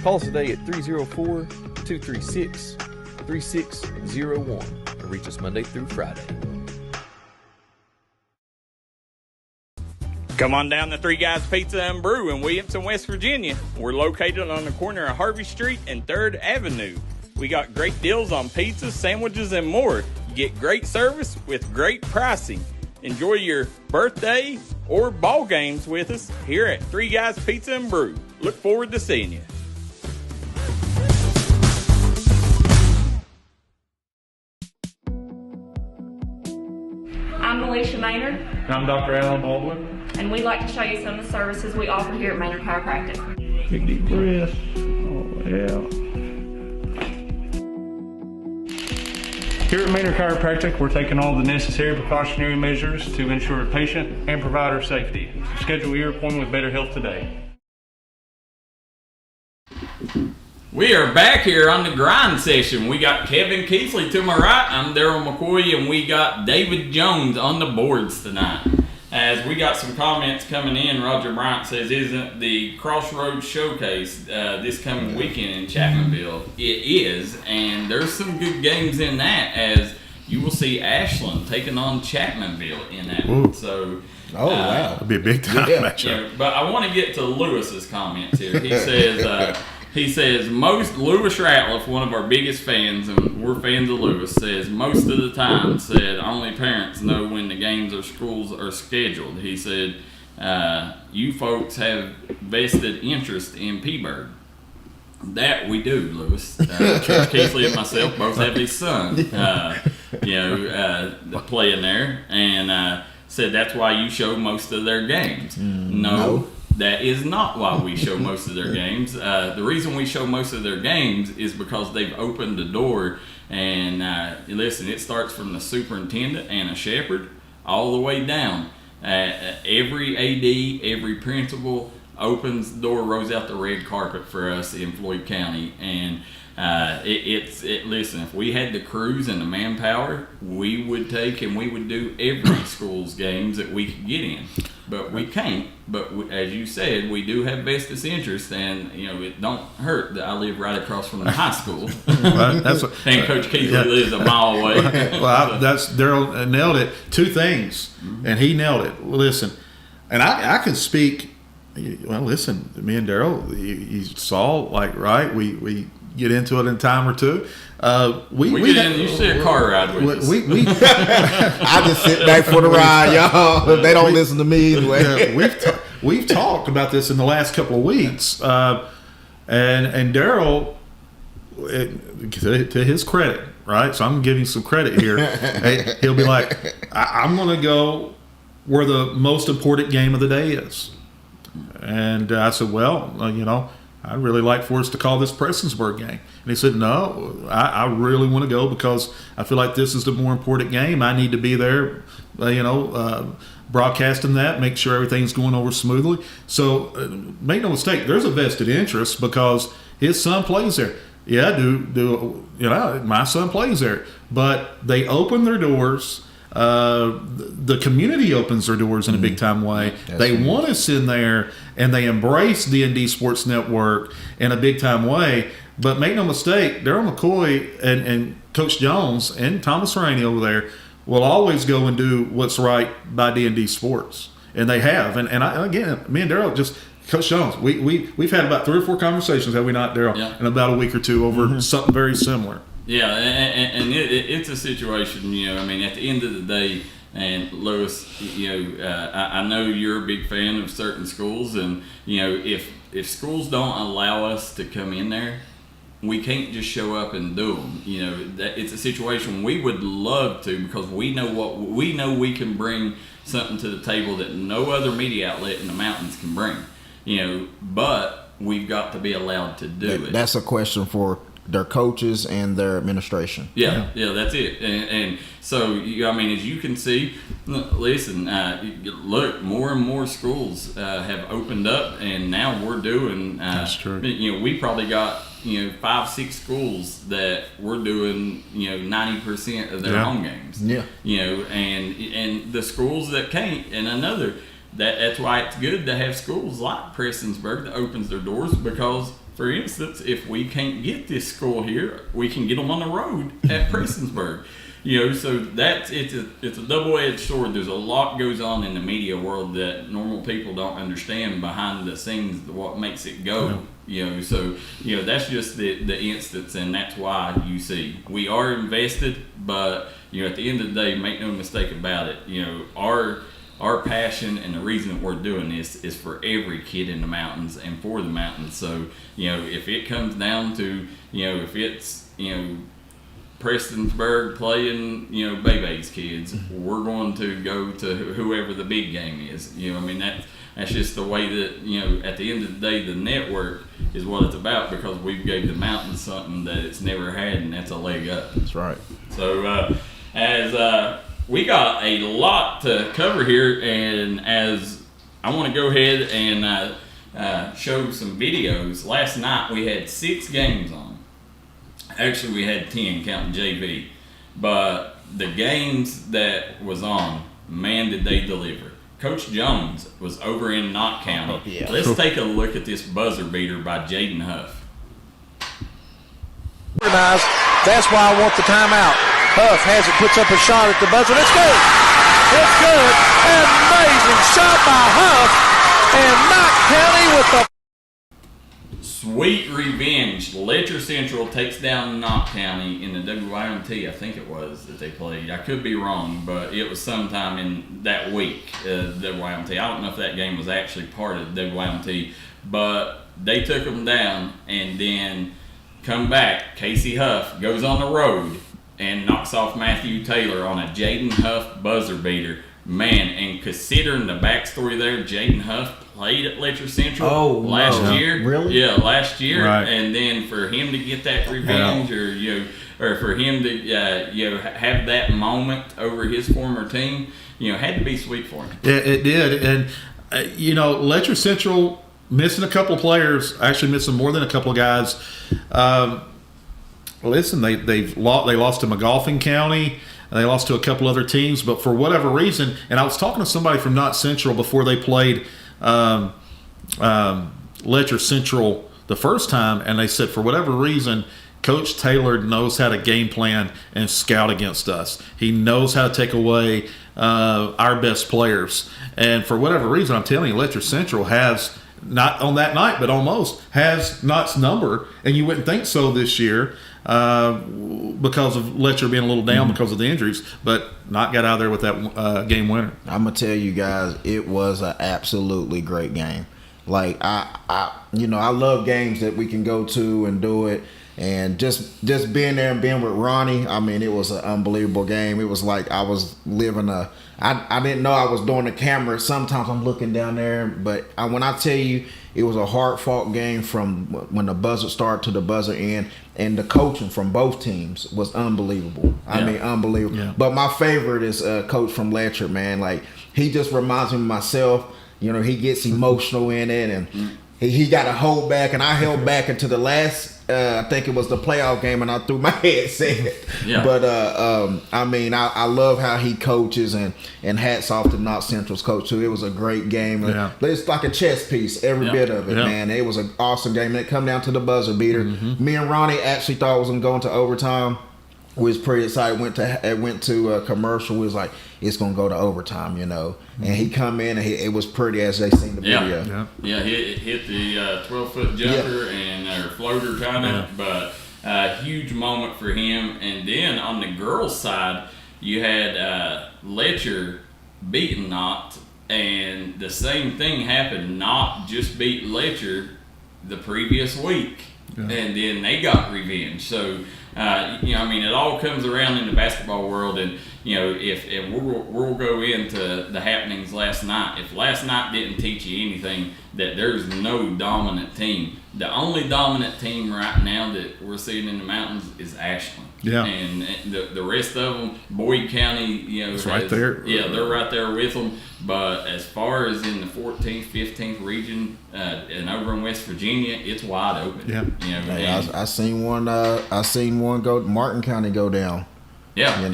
Call us today at 304-236-3601 or reach us Monday through Friday. Come on down to Three Guys Pizza and Brew in Williamson, West Virginia. We're located on the corner of Harvey Street and 3rd Avenue. We got great deals on pizzas, sandwiches, and more. You get great service with great pricing. Enjoy your birthday or ball games with us here at Three Guys Pizza and Brew. Look forward to seeing you. Alicia Maynard. And I'm Dr. Alan Baldwin. And we'd like to show you some of the services we offer here at Maynard Chiropractic. Big deep breath. Oh, yeah. Here at Maynard Chiropractic, we're taking all the necessary precautionary measures to ensure patient and provider safety. Schedule your appointment with Better Health today. We are back here on the grind session. We got Kevin Keathley to my right. I'm Darryl McCoy, and we got David Jones on the boards tonight. As we got some comments coming in, Roger Bryant says, isn't the Crossroads Showcase this coming weekend in Chapmanville? It is, and there's some good games in that, as you will see Ashland taking on Chapmanville in that one. So, wow. It'll be a big time matchup. Yeah, but I want to get to Lewis's comments here. He says, most Lewis Ratliff, one of our biggest fans, and we're fans of Lewis, says most of the time only parents know when the games or schools are scheduled. He said, you folks have vested interest in Peaburg. That we do, Lewis. Church Keathley and myself both have his son, playing there, and said that's why you show most of their games. No. That is not why we show most of their games. The reason we show most of their games is because they've opened the door. And listen, it starts from the superintendent and a shepherd all the way down. Every AD, every principal opens the door, rolls out the red carpet for us in Floyd County. And listen, if we had the crews and the manpower, we would take and we would do every school's games that we could get in. But we can't. But as you said, we do have vested interest, and it don't hurt that I live right across from the high school. And Coach Keathley lives a mile away. Darryl nailed it. Two things, and he nailed it. Listen, and I can speak. Well, listen, me and Darryl, you saw we get into it in a time or two. You sit a car ride with us. I just sit back for the ride, y'all. They don't listen to me anyway. We've talked about this in the last couple of weeks, and Darryl, to his credit, right? So I'm giving some credit here. He'll be like, I'm going to go where the most important game of the day is. And I said, well, I'd really like for us to call this Prestonsburg game. And he said, no, I really want to go because I feel like this is the more important game. I need to be there, broadcasting that, make sure everything's going over smoothly. So make no mistake, there's a vested interest because his son plays there. Yeah, my son plays there. But they open their doors. The community opens their doors in a big time way. They want us in there, and they embrace D&D Sports Network in a big time way. But make no mistake, Darryl McCoy and Coach Jones and Thomas Rainey over there will always go and do what's right by D&D Sports, and they have. And again, me and Darryl Coach Jones, we've had about 3 or 4 conversations, have we not, Darryl? Yeah. In about a week or two over something very similar. Yeah, and it's a situation, at the end of the day, and Lewis, I know you're a big fan of certain schools, and, if schools don't allow us to come in there, we can't just show up and do them. It's a situation we would love to, because we know we can bring something to the table that no other media outlet in the mountains can bring, but we've got to be allowed to do it. That's a question for their coaches and their administration. Yeah, that's it. And so, as you can see, listen, look, more and more schools have opened up, and now we're doing. That's true. We probably got 5-6 schools that we're doing 90% of their home games. Yeah. And the schools that can't, and another. That's why it's good to have schools like Prestonsburg that opens their doors, because, for instance, if we can't get this school here, we can get them on the road at Prestonsburg. So it's a double-edged sword. There's a lot goes on in the media world that normal people don't understand behind the scenes, what makes it go. So that's just the instance, and that's why you see we are invested, but at the end of the day, make no mistake about it. Our passion and the reason that we're doing this is for every kid in the mountains and for the mountains. So, if it comes down to, if it's, Prestonsburg playing, Bebe's kids. We're going to go to whoever the big game is. That's just the way that, at the end of the day, the network is what it's about, because we've gave the Mountains something that it's never had, and that's a leg up. That's right. So as we got a lot to cover here, and as I want to go ahead and show some videos. Last night we had 6 games on. Actually, we had 10, counting JV. But the games that was on, man, did they deliver. Coach Jones was over in Knott County. Yeah. Let's take a look at this buzzer beater by Jaden Huff. That's why I want the timeout. Huff has it, puts up a shot at the buzzer. It's good. It's good. Amazing shot by Huff. And Knott County with the Sweet revenge. Letcher Central takes down Knott County in the WYMT, I think it was, that they played. I could be wrong, but it was sometime in that week, WYMT. I don't know if that game was actually part of the WYMT, but they took them down, and then come back. Casey Huff goes on the road and knocks off Matthew Taylor on a Jaden Huff buzzer beater. Man, and considering the backstory there, Jaden Huff played at Letcher Central last year. Really? Yeah, last year. Right. And then for him to get that revenge, or for him to have that moment over his former team, had to be sweet for him. It did, and Letcher Central missing a couple of players, actually missing more than a couple of guys. Listen, they lost to McGolfin County. They lost to a couple other teams, but for whatever reason, and I was talking to somebody from Knott Central before they played Letcher Central the first time, and they said for whatever reason, Coach Taylor knows how to game plan and scout against us. He knows how to take away our best players, and for whatever reason, I'm telling you, Letcher Central has, not on that night, but almost, has Knott's number, and you wouldn't think so this year. Because of Letcher being a little down because of the injuries, but Knott got out of there with that game winner. I'm gonna tell you guys, it was an absolutely great game. Like I love games that we can go to and do it, and just being there and being with Ronnie. I mean, it was an unbelievable game. It was like I was living I didn't know I was doing the camera. Sometimes I'm looking down there, but when I tell you, it was a hard-fought game from when the buzzer started to the buzzer end, and the coaching from both teams was unbelievable. I mean, unbelievable. Yeah. But my favorite is coach from Letcher, man. Like, he just reminds me of myself. He gets emotional in it, and he got to hold back, and I held back into the last. I think it was the playoff game, and I threw my headset. Yeah. But I mean, I love how he coaches, and hats off to Knott Central's coach too. It was a great game. Yeah. It's like a chess piece, every bit of it, man. It was an awesome game. And it come down to the buzzer beater. Me and Ronnie actually thought it was gonna go into overtime. We was pretty excited. Went to a commercial. We was like, it's gonna go to overtime, And he come in, and it was pretty as they seen the video. Yeah, hit the 12-foot jumper or floater kind of, but huge moment for him. And then on the girls' side, you had Letcher beating Knott, and the same thing happened. Knott just beat Letcher the previous week, and then they got revenge. So. It all comes around in the basketball world, and if we'll go into the happenings last night. If last night didn't teach you anything, that there's no dominant team. The only dominant team right now that we're seeing in the Mountains is Ashland. Yeah, and the rest of them, Boyd County, it's right there. Yeah, they're right there with them. But as far as in the 14th, 15th region, and over in West Virginia, it's wide open. Yeah, I seen one. I seen one go. Martin County go down. Yeah,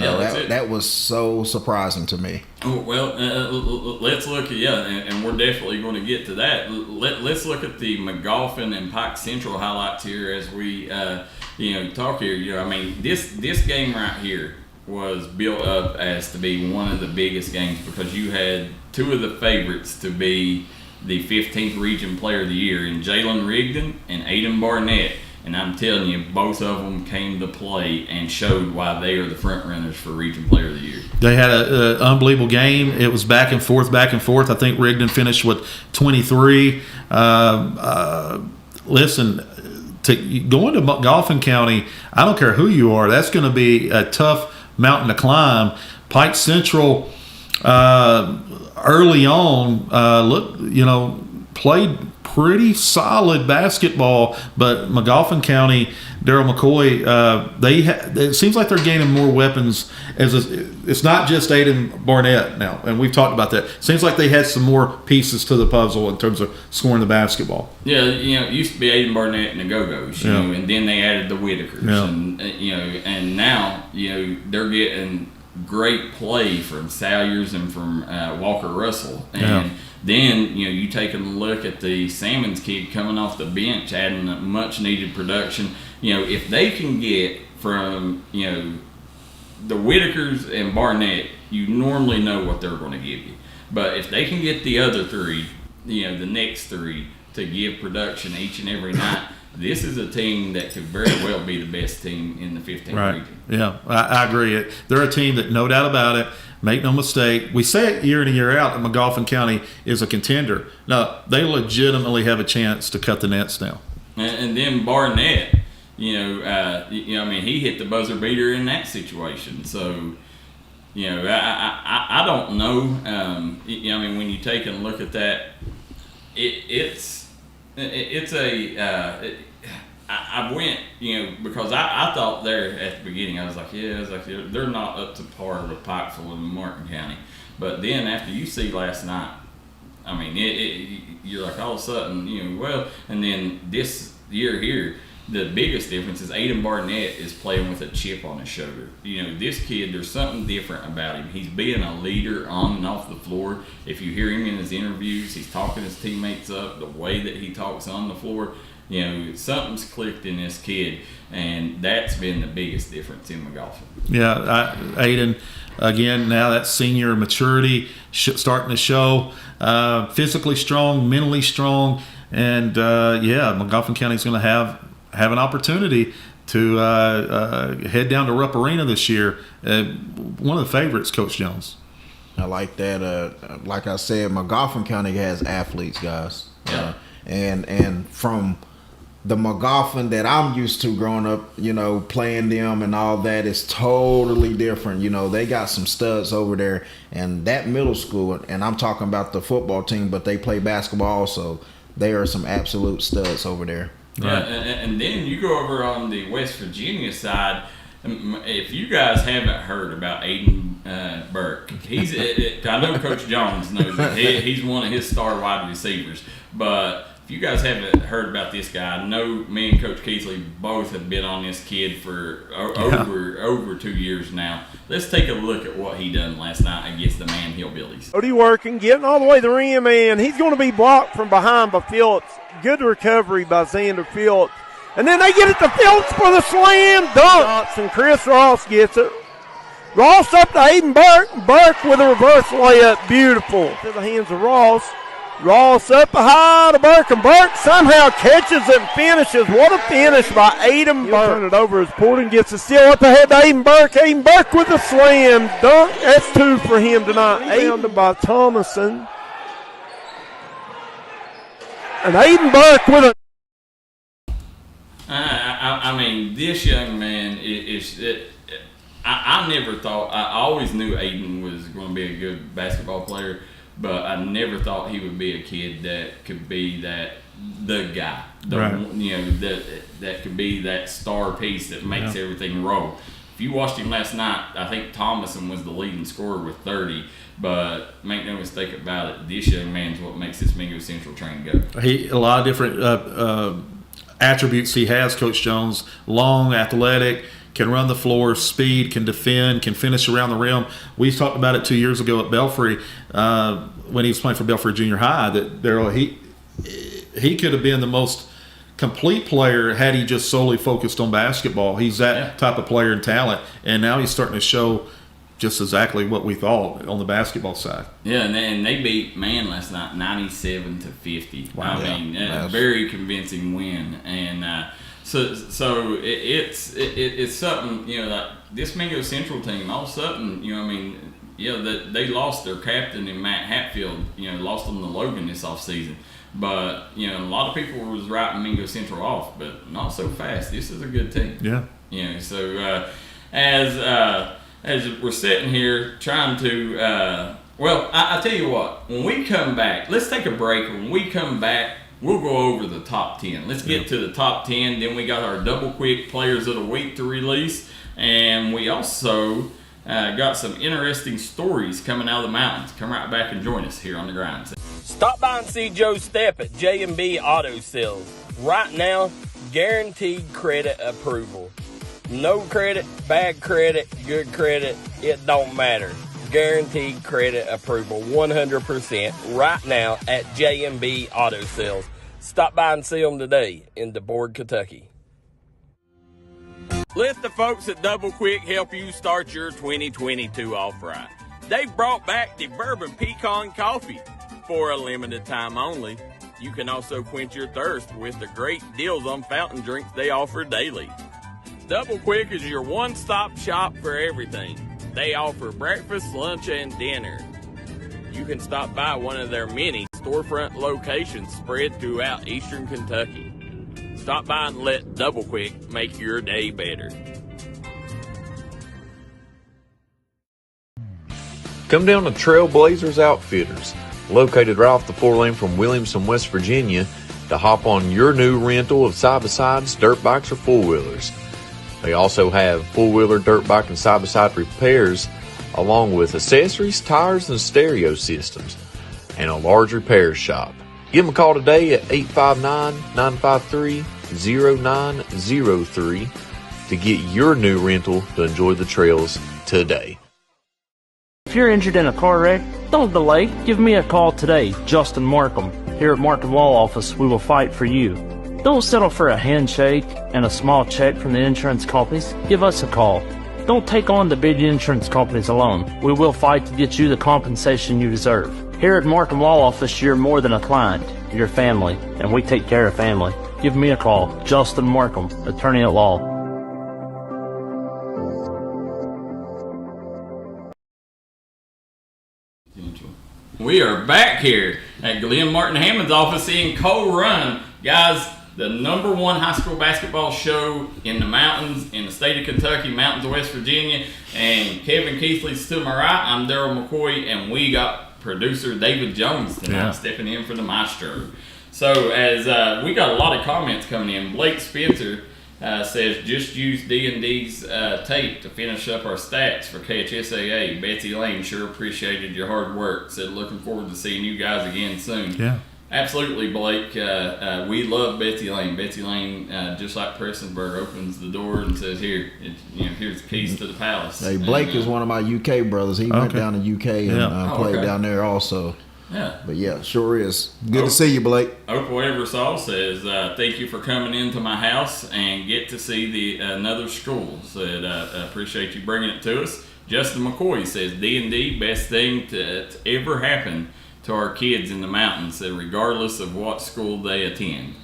that was so surprising to me. Well, let's look at and we're definitely going to get to that. Let's look at the McGolfin and Pike Central highlights here as we talk here. This game right here was built up as to be one of the biggest games because you had two of the favorites to be the 15th Region Player of the Year in Jalen Rigdon and Aiden Barnett. And I'm telling you, both of them came to play and showed why they are the front runners for Region Player of the Year. They had an unbelievable game. It was back and forth. I think Rigdon finished with 23. Listen, going to Golfing County, I don't care who you are, that's going to be a tough mountain to climb. Pike Central early on, played pretty solid basketball, but McGoffin County, Darryl McCoy, it seems like they're gaining more weapons. It's not just Aiden Barnett now, and we've talked about that. Seems like they had some more pieces to the puzzle in terms of scoring the basketball. Yeah, it used to be Aiden Barnett and the Go-Go's, and then they added the Whitakers, and now they're getting great play from Salyers and from Walker Russell, and then you take a look at the Salmons kid coming off the bench, adding much needed production. If they can get from the Whitakers and Barnett, you normally know what they're going to give you. But if they can get the other three, the next three, to give production each and every night, this is a team that could very well be the best team in the 15th region. Yeah, I agree. They're a team that, no doubt about it, make no mistake, we say it year in and year out that McGoffin County is a contender. No, they legitimately have a chance to cut the nets now. And then Barnett, he hit the buzzer beater in that situation. So, I don't know. When you take a look at that, I went, because I thought there at the beginning, I was like, they're not up to par with Pikeville and Martin County. But then after you see last night, you're like all of a sudden, and then this year here, the biggest difference is Aiden Barnett is playing with a chip on his shoulder. This kid, there's something different about him. He's being a leader on and off the floor. If you hear him in his interviews, he's talking his teammates up, the way that he talks on the floor. Something's clicked in this kid, and that's been the biggest difference in McGoffin. Yeah, Aiden, again, now that senior maturity starting to show, physically strong, mentally strong, and McGoffin County's going to have an opportunity to head down to Rupp Arena this year. One of the favorites, Coach Jones. I like that. Like I said, McGoffin County has athletes, guys. Yeah. And from the McGoffin that I'm used to growing up, playing them and all that is totally different. They got some studs over there, and that middle school, and I'm talking about the football team, but they play basketball also. They are some absolute studs over there. Yeah, and then you go over on the West Virginia side. If you guys haven't heard about Aiden Burke, I know Coach Jones knows that he's one of his star wide receivers. But if you guys haven't heard about this guy, I know me and Coach Keathley both have been on this kid for over 2 years now. Let's take a look at what he done last night against the Man Hillbillies. Cody working, getting all the way to the rim, and he's going to be blocked from behind by Phillips. Good recovery by Xander Phillips. And then they get it to Phillips for the slam dunk. And Chris Ross gets it. Ross up to Aiden Burke. Burke with a reverse layup. Beautiful. To the hands of Ross. Ross up high to Burke, and Burke somehow catches it and finishes. What a finish by Aiden Burke. Turn it over as Porton gets a steal up ahead to Aiden Burke. Aiden Burke with a slam dunk. That's 2 for him tonight. Rebounded by Thomason. And Aiden Burke with a... This young man I never thought, I always knew Aiden was going to be a good basketball player, but I never thought he would be a kid that could be the guy, that could be that star piece that makes everything roll. If you watched him last night, I think Thomason was the leading scorer with 30, but make no mistake about it, this young man's what makes this Mingo Central train go. A lot of different attributes he has, Coach Jones. Long, athletic, can run the floor, speed, can defend, can finish around the rim. We talked about it 2 years ago at Belfry when he was playing for Belfry Junior High, that Darryl, he could have been the most complete player had he just solely focused on basketball. He's that type of player and talent, and now he's starting to show just exactly what we thought on the basketball side. Yeah, and they beat Man last night 97-50. Wow. A very convincing win, and so it's something, like this Mingo Central team. All of a sudden, they lost their captain in Matt Hatfield. Lost them to Logan this offseason. But, you know, a lot of people was writing Mingo Central off, but not so fast. This is a good team. Yeah. You know, so as we're sitting here trying to, I tell you what, when we come back, let's take a break. When we come back, we'll go over the top 10. Let's get to the top 10. Then we got our double quick players of the week to release. And we also got some interesting stories coming out of the mountains. Come right back and join us here on The Grind. Stop by and see Joe Stepp at J&B Auto Sales. Right now, guaranteed credit approval. No credit, bad credit, good credit, it don't matter. Guaranteed credit approval 100% right now at J&B Auto Sales. Stop by and see them today in DeBoard, Kentucky. Let the folks at Double Quick help you start your 2022 off right. They've brought back the Bourbon Pecan Coffee for a limited time only. You can also quench your thirst with the great deals on fountain drinks they offer daily. Double Quick is your one-stop shop for everything. They offer breakfast, lunch, and dinner. You can stop by one of their many storefront locations spread throughout eastern Kentucky. Stop by and let Double Quick make your day better. Come down to Trailblazers Outfitters, located right off the 4-lane from Williamson, West Virginia, to hop on your new rental of side-by-sides, dirt bikes, or four-wheelers. They also have four-wheeler, dirt bike, and side-by-side repairs, along with accessories, tires, and stereo systems, and a large repair shop. Give them a call today at 859-953-0903 to get your new rental to enjoy the trails today. If you're injured in a car wreck, don't delay. Give me a call today, Justin Markham. Here at Markham Law Office, we will fight for you. Don't settle for a handshake and a small check from the insurance companies. Give us a call. Don't take on the big insurance companies alone. We will fight to get you the compensation you deserve. Here at Markham Law Office, you're more than a client. You're family, and we take care of family. Give me a call, Justin Markham, attorney at law. We are back here at Glenn Martin Hammond's office in Coal Run. Guys, the #1 high school basketball show in the mountains, in the state of Kentucky, mountains of West Virginia. And Kevin Keathley's to my right. I'm Darryl McCoy, and we got producer David Jones tonight stepping in for the maestro. So as we got a lot of comments coming in, Blake Spencer says, just use D&D's tape to finish up our stats for KHSAA. Betsy Lane sure appreciated your hard work. Said, looking forward to seeing you guys again soon. Yeah. Absolutely, Blake. We love Betsy Lane. Betsy Lane, just like Prestonburg, opens the door and says, "Here, here's the keys to the palace." Hey, Blake is one of my UK brothers. He went down to UK and played down there also. Yeah. But yeah, sure is. Good to see you, Blake. Oakwood Eversole says, thank you for coming into my house and get to see the another school. Said, appreciate you bringing it to us. Justin McCoy says, D&D, best thing to ever happen to our kids in the mountains, regardless of what school they attend.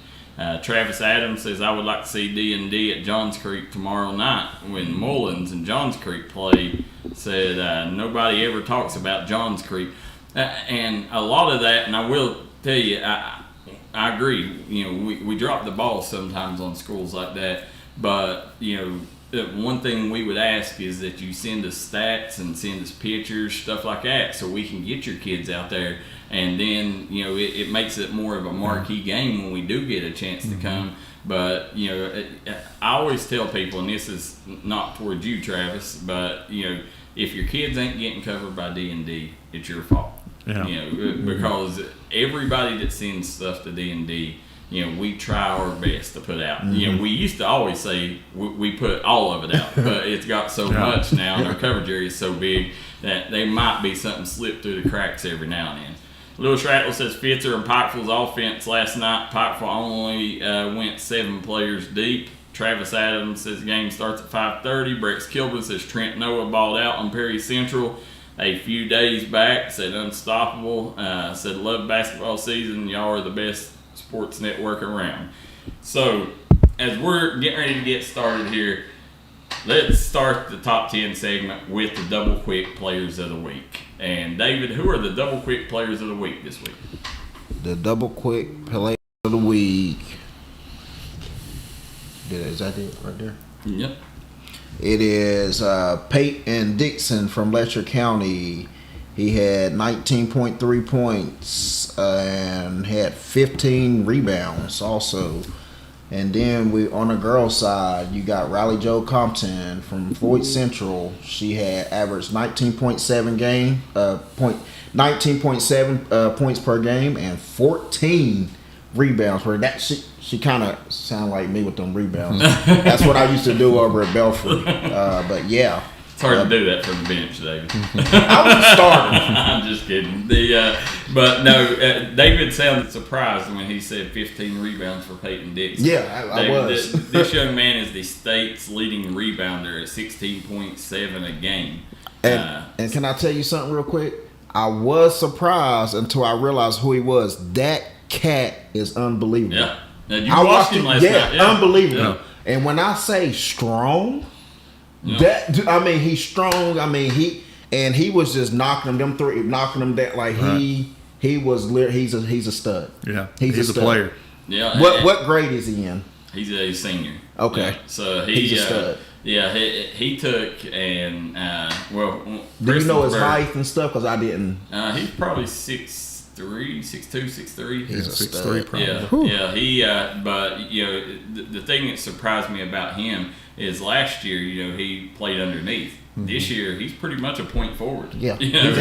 Travis Adams says, I would like to see D&D at Johns Creek tomorrow night when Mullins and Johns Creek play. Said, nobody ever talks about Johns Creek. And a lot of that, and I will tell you, I agree. We drop the ball sometimes on schools like that. But, one thing we would ask is that you send us stats and send us pictures, stuff like that, so we can get your kids out there. And then, it makes it more of a marquee game when we do get a chance to come. But, I always tell people, and this is not towards you, Travis, but, if your kids ain't getting covered by D&D, it's your fault. Yeah. Because everybody that sends stuff to D&D, we try our best to put out. We used to always say we put all of it out, but it's got so much now, and our coverage area is so big that there might be something slip through the cracks every now and then. Lewis Rattle says Fitzer and Pikeville's offense last night, Pikeville only went 7 players deep. Travis Adams says the game starts at 5:30. Brex Kilburn says Trent Noah balled out on Perry Central a few days back. Said unstoppable. Said love basketball season. Y'all are the best sports network around. So as we're getting ready to get started here, let's start the top 10 segment with the Double Quick Players of the Week. And David, who are the Double Quick Players of the Week this week? the double quick play of the week. Is that it right there? Yep. It is Peyton Dixon from Letcher County. He had 19.3 points and had 15 rebounds also. And then on the girls' side, you got Riley Jo Compton from Floyd Central. She had averaged 19.7 points per game and 14 rebounds. Where that she kind of sound like me with them rebounds. That's what I used to do over at Belfry. But yeah. It's hard to do that from the bench, David. I was starting. I'm just kidding. But no, David sounded surprised when he said 15 rebounds for Peyton Dixon. Yeah, I was. This young man is the state's leading rebounder at 16.7 a game. And can I tell you something real quick? I was surprised until I realized who he was. That cat is unbelievable. Yeah. Now, you watched him last night. Yeah, unbelievable. Yeah. And when I say strong, he's strong. He was just knocking them down like he's a stud. Yeah, he's a player. Yeah. What grade is he in? He's a senior. Okay. Yeah, so he's a stud. Yeah, he took and do you know his height and stuff? Because I didn't. He's probably 6'3", 6'2", 6'3". He's a 6'3", probably. Yeah. He but the thing that surprised me about him is last year he played underneath. Mm-hmm. This year he's pretty much a point forward. Yeah, he was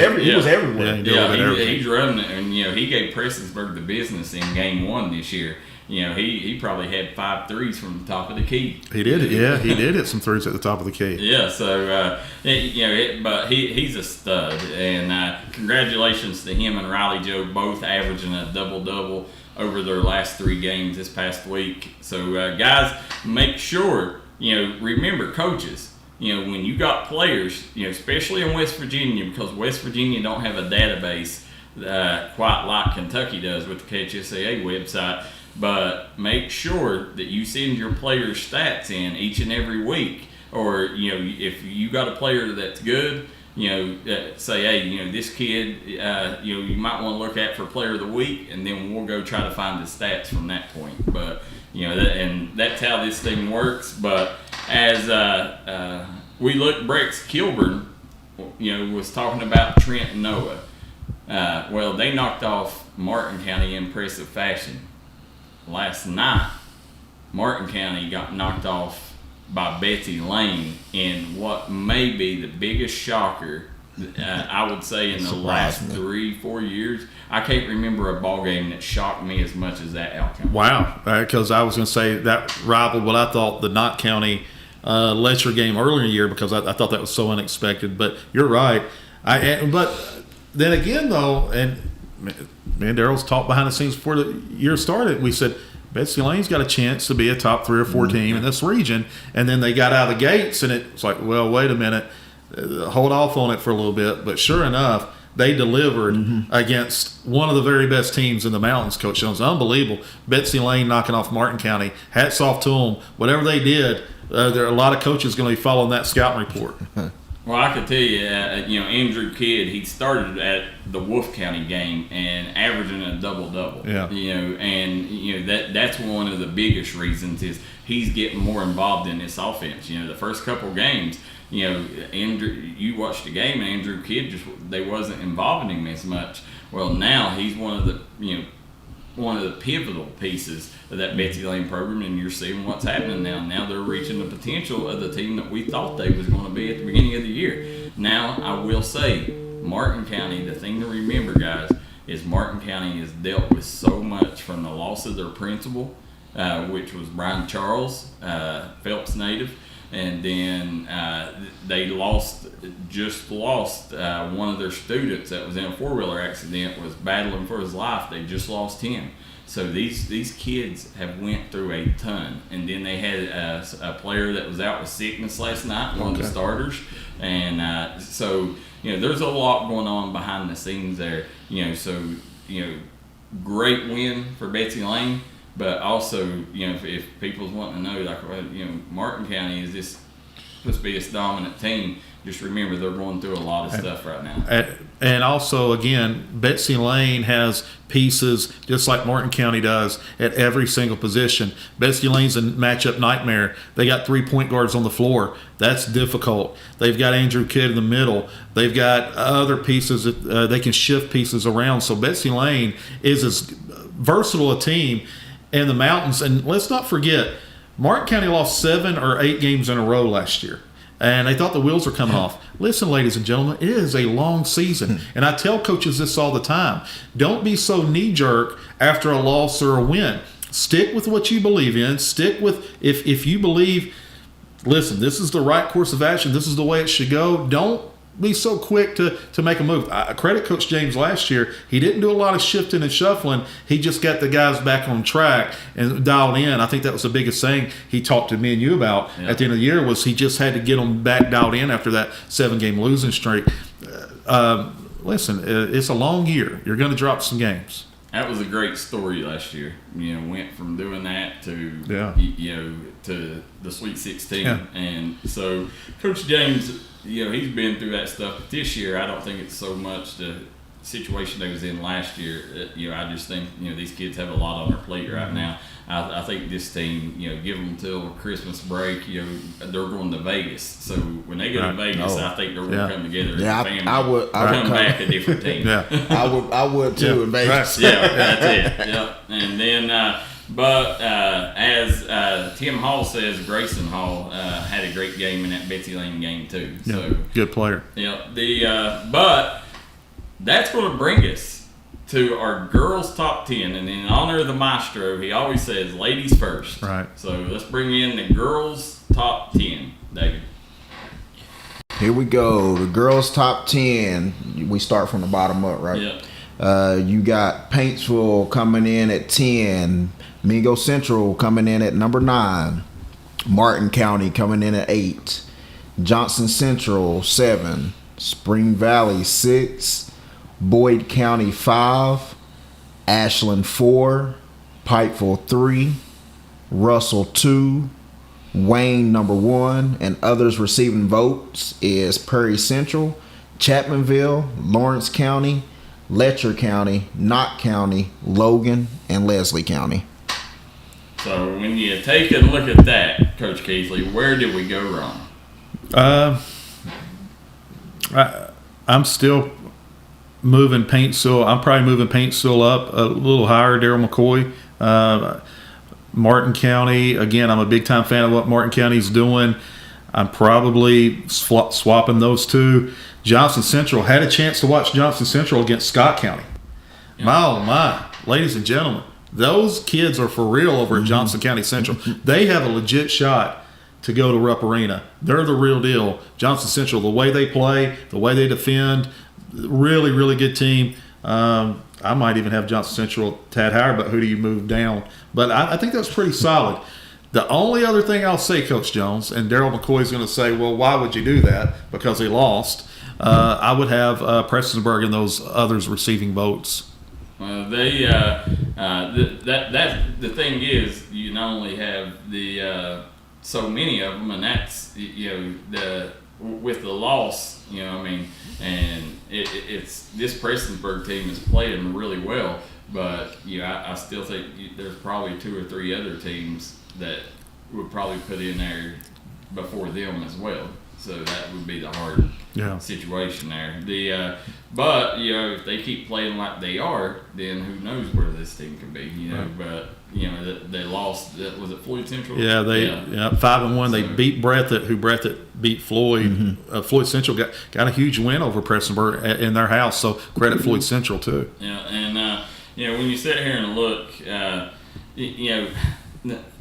everywhere. He's running, and he gave Prestonsburg the business in game 1 this year. He probably had 5 threes from the top of the key. He did, yeah. He did hit some threes at the top of the key. Yeah, so but he's a stud, and congratulations to him and Riley Jo, both averaging a double over their last 3 games this past week. So guys, make sure remember, coaches. When you got players, especially in West Virginia, because West Virginia don't have a database quite like Kentucky does with the KHSAA website. But make sure that you send your players' stats in each and every week. Or, if you got a player that's good, say, hey, this kid, you might want to look at for player of the week, and then we'll go try to find the stats from that point. But, and that's how this thing works. But as we look, Brex Kilburn, was talking about Trent and Noah. Well, they knocked off Martin County in impressive fashion. Last night, Martin County got knocked off by Betsy Lane in what may be the biggest shocker, I would say, in the last 3-4 years. I can't remember a ball game that shocked me as much as that outcome. Wow, because I was going to say that rivaled what I thought the Knott County Letcher game earlier in the year, because I thought that was so unexpected. But you're right. But then again, though, and me and Darryl's talked behind the scenes before the year started. We said Betsy Lane's got a chance to be a top 3 or 4 team in this region, and then they got out of the gates, and it's like, well, wait a minute, hold off on it for a little bit. But sure enough, they delivered against one of the very best teams in the mountains. Coach Jones, unbelievable. Betsy Lane knocking off Martin County. Hats off to them. Whatever they did, there are a lot of coaches going to be following that scouting report. Well, I could tell you, Andrew Kidd, he started at the Wolf County game and averaging a double-double. Yeah. That's one of the biggest reasons is he's getting more involved in this offense. The first couple games, Andrew, you watched the game, and Andrew Kidd they wasn't involving him as much. Well, now he's one of the pivotal pieces of that Betsy Lane program, and you're seeing what's happening now. Now they're reaching the potential of the team that we thought they was going to be at the beginning of the year. Now, I will say, Martin County, the thing to remember, guys, is Martin County has dealt with so much from the loss of their principal, which was Brian Charles, Phelps native, and then they lost one of their students that was in a 4-wheeler accident, was battling for his life. They just lost him. So these kids have went through a ton, and then they had a player that was out with sickness last night, one of the starters, and so there's a lot going on behind the scenes there. Great win for Betsy Lane, but also if people's wanting to know, Martin County is this supposed to be this dominant team. Just remember, they're going through a lot of stuff right now. And also, again, Betsy Lane has pieces, just like Martin County does, at every single position. Betsy Lane's a matchup nightmare. They got 3 point guards on the floor. That's difficult. They've got Andrew Kidd in the middle. They've got other pieces that they can shift pieces around. So Betsy Lane is as versatile a team in the mountains. And let's not forget, Martin County lost 7 or 8 games in a row last year. And they thought the wheels were coming off. Listen, ladies and gentlemen, it is a long season. And I tell coaches this all the time. Don't be so knee-jerk after a loss or a win. Stick with what you believe in. Stick with, if you believe, listen, this is the right course of action. This is the way it should go. Don't be so quick to make a move. I credit Coach James last year. He didn't do a lot of shifting and shuffling. He just got the guys back on track and dialed in. I think that was the biggest thing he talked to me and you about at the end of the year was he just had to get them back dialed in after that 7-game losing streak. Listen, it's a long year. You're going to drop some games. That was a great story last year. Went from doing that to to the Sweet 16, and so Coach James, he's been through that stuff. But this year, I don't think it's so much the situation they was in last year. I just think these kids have a lot on their plate right now. I think this team, give them till Christmas break. They're going to Vegas. So when they go to Vegas, I think they're going to come together as a family. I would come back a different team. I would too in Vegas. Yeah, that's it. Yeah, and then, as Tim Hall says, Grayson Hall had a great game in that Betsy Lane game too. So good player. Yeah. But that's going to bring us to our girls' top 10, and in honor of the maestro, he always says ladies first. Right. So let's bring in the girls' top 10, David. Here we go. The girls' top 10. We start from the bottom up, right? Yeah. You got Paintsville coming in at 10. Mingo Central coming in at number 9. Martin County coming in at 8. Johnson Central 7. Spring Valley 6. Boyd County 5, Ashland 4, Pikeville 3, Russell 2, Wayne number 1, and others receiving votes is Prairie Central, Chapmanville, Lawrence County, Letcher County, Knott County, Logan, and Leslie County. So when you take a look at that, Coach Keathley, where did we go wrong? I'm still moving Paintsville. I'm probably moving Paintsville up a little higher. Darryl McCoy, Martin County. Again, I'm a big time fan of what Martin County's doing. I'm probably swapping those two. Johnson Central, had a chance to watch Johnson Central against Scott County. Yeah. Oh my, ladies and gentlemen, those kids are for real over at Johnson County Central. They have a legit shot to go to Rupp Arena. They're the real deal. Johnson Central, the way they play, the way they defend, really, really good team. I might even have Johnson Central tad higher, but who do you move down? But I think that's pretty solid. The only other thing I'll say, Coach Jones, and Darryl McCoy is going to say, well, why would you do that? Because they lost. I would have Prestonsburg and those others receiving votes. The thing is, you not only have the so many of them, and that's with the loss, and it's this Prestonsburg team is playing really well, but I still think there's probably 2 or 3 other teams that would probably put in there before them as well. So that would be the hard situation there. But if they keep playing like they are, then who knows where this team can be? Right. But they lost. Was it Floyd Central? Yeah, 5-1. They beat Breathitt, who Breathitt beat Floyd. Floyd Central got a huge win over Prestonsburg in their house. So credit Floyd Central too. Yeah, and when you sit here and look,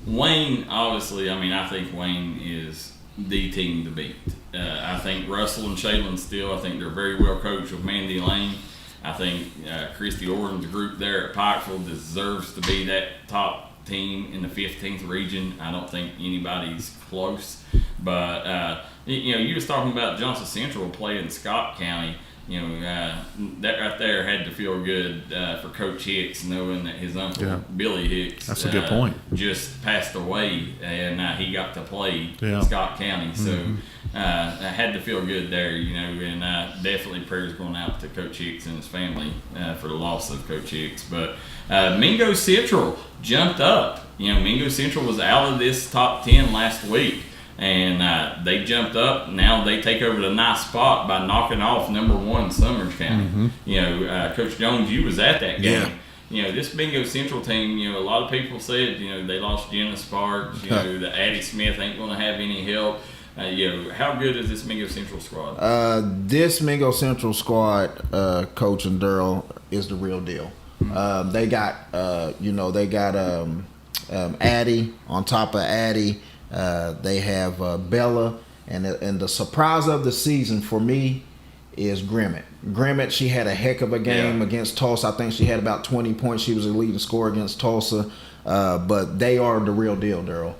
Wayne, obviously, I think Wayne is the team to beat. I think Russell and Shaylin still, I think they're very well coached with Mandy Lane. I think Christy Orton's group there at Pikeville deserves to be that top team in the 15th region. I don't think anybody's close. But, you was talking about Johnson Central playing Scott County. that right there had to feel good for Coach Hicks, knowing that his uncle Billy Hicks, that's a good point, just passed away, and he got to play Scott County. So I had to feel good there, and definitely prayers going out to Coach Hicks and his family for the loss of Coach Hicks. But Mingo Central jumped up. Mingo Central was out of this top 10 last week. And they jumped up. Now they take over the nice spot by knocking off number 1 Summers County. Coach Jones, you was at that game. This Bingo Central team, a lot of people said, they lost Jenna Sparks. The Addie Smith ain't going to have any help. How good is this Mingo Central squad? This Mingo Central squad, Coach and Darryl, is the real deal. They got, Addie on top of Addie. They have Bella, and the surprise of the season for me is Grimmett. Grimmett, she had a heck of a game against Tulsa. I think she had about 20 points. She was the leading scorer against Tulsa. But they are the real deal, Darryl.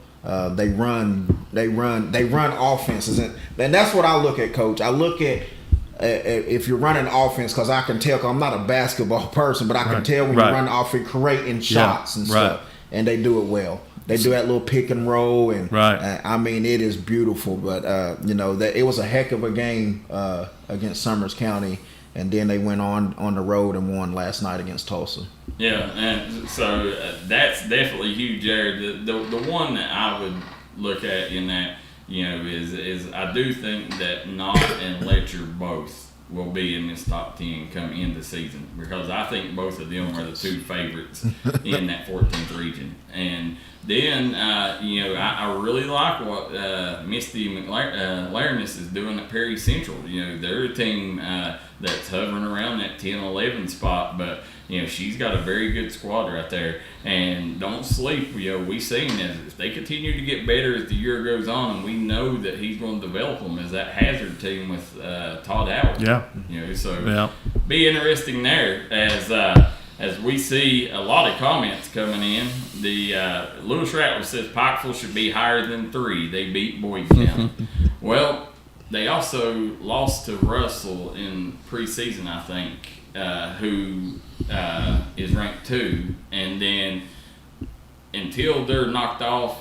They run offenses, and that's what I look at, Coach. I look at if you're running offense, because I can tell. Cause I'm not a basketball person, but I can tell when you run offense, creating shots and stuff, and they do it well. They do that little pick and roll, and I mean, it is beautiful. But that it was a heck of a game against Summers County, and then they went on the road and won last night against Tulsa. Yeah, and so that's definitely huge, Jared. The one that I would look at in that, is I do think that Knott and Letcher both will be in this top 10 come into season, because I think both of them are the 2 favorites in that 14th region. And then, I really like what Misty McLareness is doing at Perry Central. They're a team that's hovering around that 10-11 spot, but she's got a very good squad right there. And don't sleep. We've seen that if they continue to get better as the year goes on, and we know that he's going to develop them as that Hazard team with Todd Howard. Be interesting there as we see a lot of comments coming in. The Lewis Rattler says Pikeville should be higher than 3. They beat Boyd County. Well, they also lost to Russell in preseason, I think, who is ranked 2. And then until they're knocked off,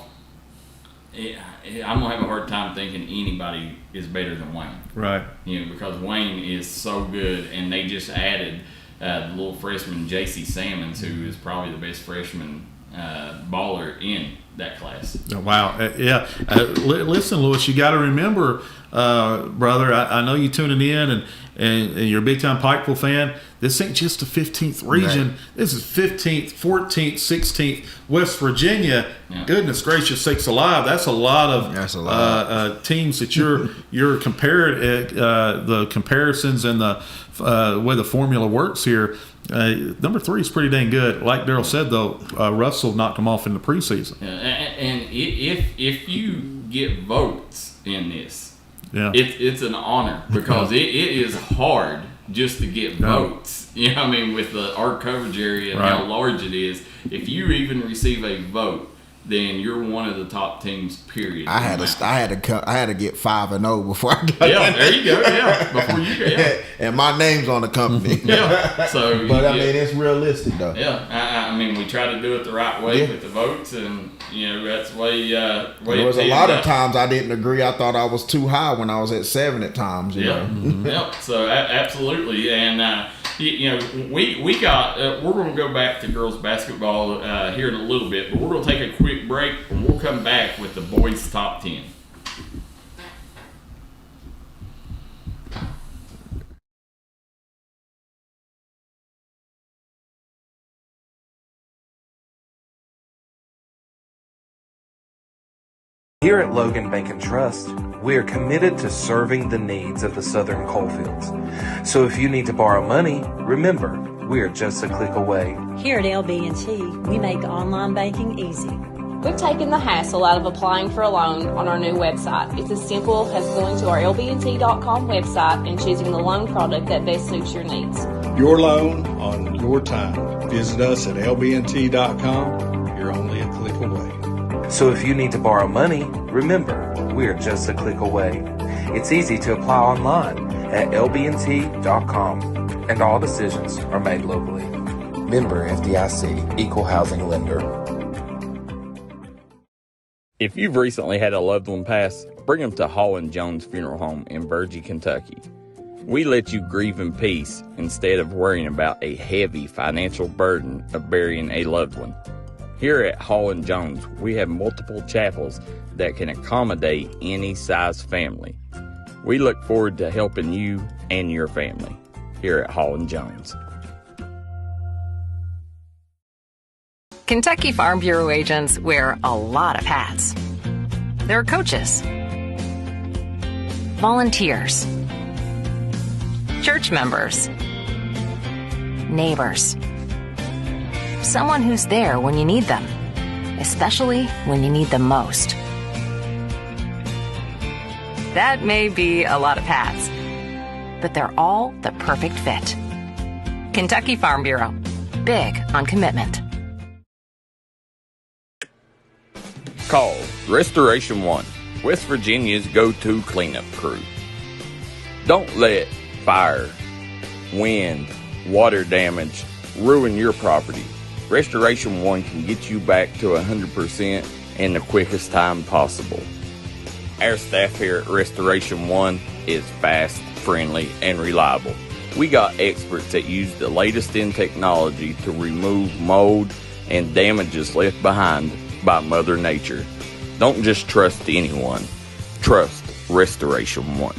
I'm going to have a hard time thinking anybody is better than Wayne. Right. Because Wayne is so good, and they just added the little freshman J.C. Sammons, who is probably the best freshman baller in that class. Wow. Listen, Lewis, you got to remember, brother, I know you're tuning in and you're a big-time Pikeville fan. This ain't just the 15th region. Right. This is 15th, 14th, 16th. West Virginia, goodness gracious sakes alive, that's a lot of teams that you're compared the comparisons and the way the formula works here. Number 3 is pretty dang good. Like Darryl said, though, Russell knocked them off in the preseason. And if you get votes in this, it's an honor, because it is hard just to get votes. With our coverage area and how large it is, if you even receive a vote, then you're one of the top teams. Period. I had to get 5-0 before I got. There you go. Before you go. And my name's on the company. So, but I mean, it's realistic though. I mean, we try to do it the right way with the votes, and that's the way. There was a lot of times I didn't agree. I thought I was too high when I was at 7 at times. So absolutely, and. We got. We're going to go back to girls basketball here in a little bit, but we're going to take a quick break, and we'll come back with the boys' top 10. Here at Logan Bank & Trust, we are committed to serving the needs of the Southern coalfields. So if you need to borrow money, remember, we are just a click away. Here at LB&T, we make online banking easy. We've taken the hassle out of applying for a loan on our new website. It's as simple as going to our lbnt.com website and choosing the loan product that best suits your needs. Your loan on your time. Visit us at lbnt.com. You're only a click away. So if you need to borrow money, remember, we are just a click away. It's easy to apply online at lbnt.com, and all decisions are made locally. Member FDIC, Equal Housing Lender. If you've recently had a loved one pass, bring them to Hall & Jones Funeral Home in Virgie, Kentucky. We let you grieve in peace instead of worrying about a heavy financial burden of burying a loved one. Here at Hall & Jones, we have multiple chapels that can accommodate any size family. We look forward to helping you and your family here at Hall & Jones. Kentucky Farm Bureau agents wear a lot of hats. They're coaches, volunteers, church members, neighbors, someone who's there when you need them, especially when you need them most. That may be a lot of hats, but they're all the perfect fit. Kentucky Farm Bureau, big on commitment. Call Restoration One, West Virginia's go-to cleanup crew. Don't let fire, wind, water damage ruin your property. Restoration One can get you back to 100% in the quickest time possible. Our staff here at Restoration One is fast, friendly, and reliable. We got experts that use the latest in technology to remove mold and damages left behind by Mother Nature. Don't just trust anyone. Trust Restoration One.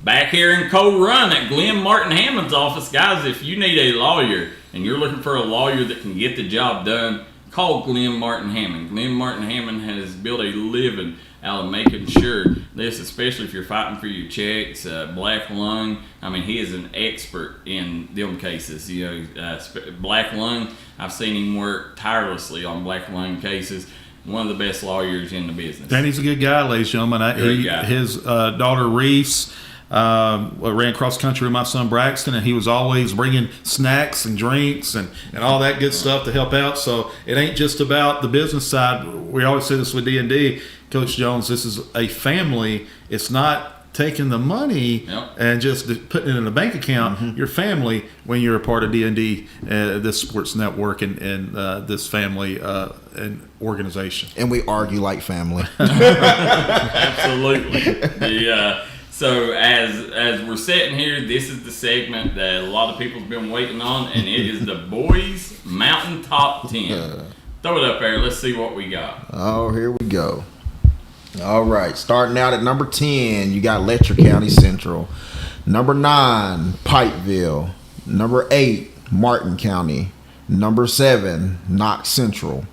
Back here in Cold Run at Glenn Martin Hammond's office, guys, if you need a lawyer and you're looking for a lawyer that can get the job done, call Glenn Martin Hammond. Glenn Martin Hammond has built a living out of making sure this, especially if you're fighting for your checks, black lung. I mean, he is an expert in them cases. You know, black lung, I've seen him work tirelessly on black lung cases. One of the best lawyers in the business. Danny's a good guy, ladies and gentlemen. His daughter Reese ran cross country with my son Braxton, and he was always bringing snacks and drinks and all that good stuff to help out. So it ain't just about the business side. We always say this with D&D, Coach Jones, this is a family. It's not taking the money and just putting it in a bank account. Your family, when you're a part of D&D, this sports network and this family and organization. And we argue like family. Absolutely. So as we're sitting here, this is the segment that a lot of people have been waiting on, and it is the Boys Mountain Top 10. Throw it up there. Let's see what we got. Oh, here we go. All right. Starting out at number 10, you got Letcher County Central. Number 9, Pikeville. Number 8, Martin County. Number 7, Knox Central.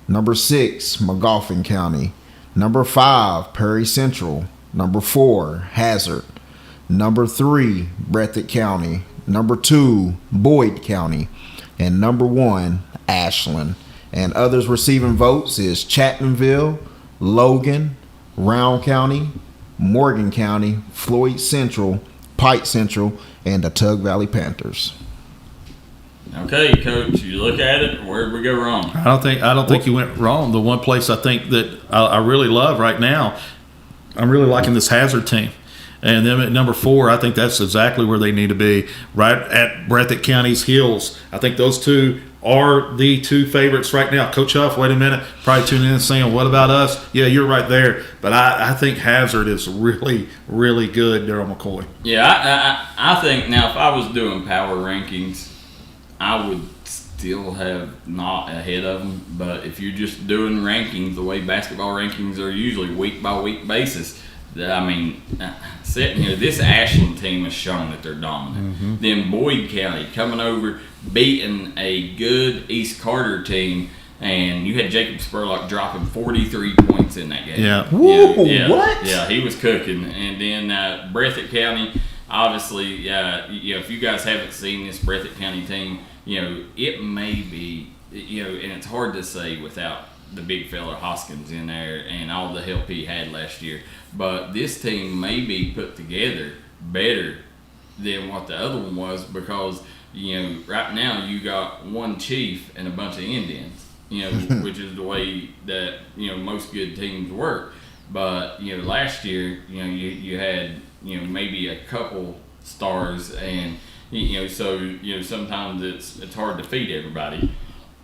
Number 6, Magoffin County. Number 5, Perry Central. Number 4, Hazard. Number 3, Breathitt County. Number 2, Boyd County. And number 1, Ashland. And others receiving votes is Chapmanville, Logan, Round County, Morgan County, Floyd Central, Pike Central, and the Tug Valley Panthers. Okay, Coach, you look at it, where'd we go wrong? I don't think you went wrong. The one place I think that I really love right now, I'm really liking this Hazard team. And them at number 4, I think that's exactly where they need to be, right at Breathitt County's heels. I think those two are the two favorites right now. Coach Huff, wait a minute, probably tuning in and saying, what about us? Yeah, you're right there. But I think Hazard is really, really good, Darryl McCoy. Yeah, I think now if I was doing power rankings, I would still have not ahead of them. But if you're just doing rankings the way basketball rankings are usually week by week basis, I mean, sitting here, this Ashland team has shown that they're dominant. Then Boyd County coming over, beating a good East Carter team, and you had Jacob Spurlock dropping 43 points in that game. Yeah. What? Yeah, he was cooking. And then Breathitt County, obviously, if you guys haven't seen this Breathitt County team, it may be, and it's hard to say without the big fella Hoskins in there and all the help he had last year. But this team may be put together better than what the other one was because, right now you got one chief and a bunch of Indians. which is the way that most good teams work. But last year, you had maybe a couple stars, and so sometimes it's hard to feed everybody.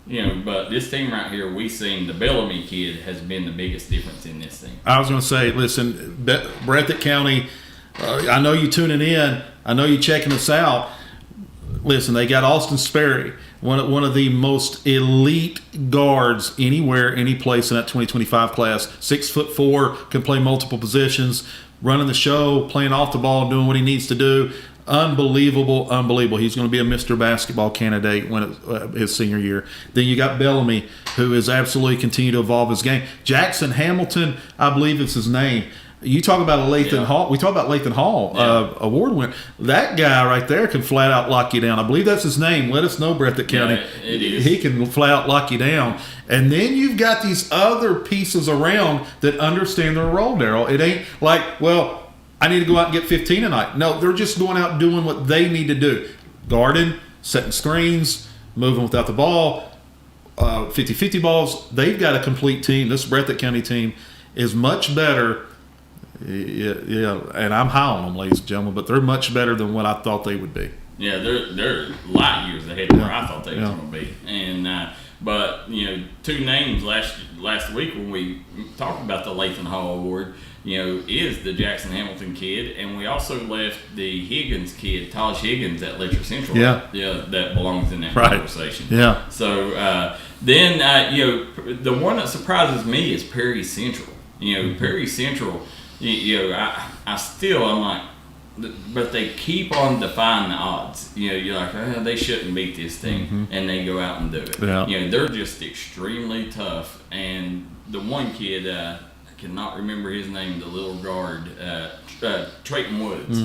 But this team right here, we seen the Bellamy kid has been the biggest difference in this team. I was going to say, listen, Breathitt County, I know you tuning in. I know you checking us out. Listen, they got Austin Sperry, one of the most elite guards anywhere, any place in that 2025 class. 6'4", can play multiple positions, running the show, playing off the ball, doing what he needs to do. Unbelievable. He's going to be a Mr. Basketball candidate when his senior year. Then you got Bellamy, who is absolutely continued to evolve his game. Jackson Hamilton, I believe it's his name. You talk about a Lathan Hall. We talk about Lathan Hall award winner. That guy right there can flat out lock you down. I believe that's his name. Let us know, Breathitt County. Yeah, it is. He can flat out lock you down. And then you've got these other pieces around that understand their role, Darryl. It ain't like, well, I need to go out and get 15 tonight. No, they're just going out doing what they need to do. Guarding, setting screens, moving without the ball, 50-50 balls. They've got a complete team. This Breathitt County team is much better. Yeah, and I'm high on them, ladies and gentlemen, but they're much better than what I thought they would be. Yeah, they're light years ahead of where I thought they was going to be. And but two names last week when we talked about the Lathan Hall Award, is the Jackson Hamilton kid, and we also left the Higgins kid, Taj Higgins at Letcher Central. Yeah, that belongs in that conversation. Yeah. So then the one that surprises me is Perry Central. Perry Central. I'm like, but they keep on defying the odds. You're like, they shouldn't beat this team, and they go out and do it. Yeah. They're just extremely tough. And the one kid, I cannot remember his name, the little guard, Trayton Woods.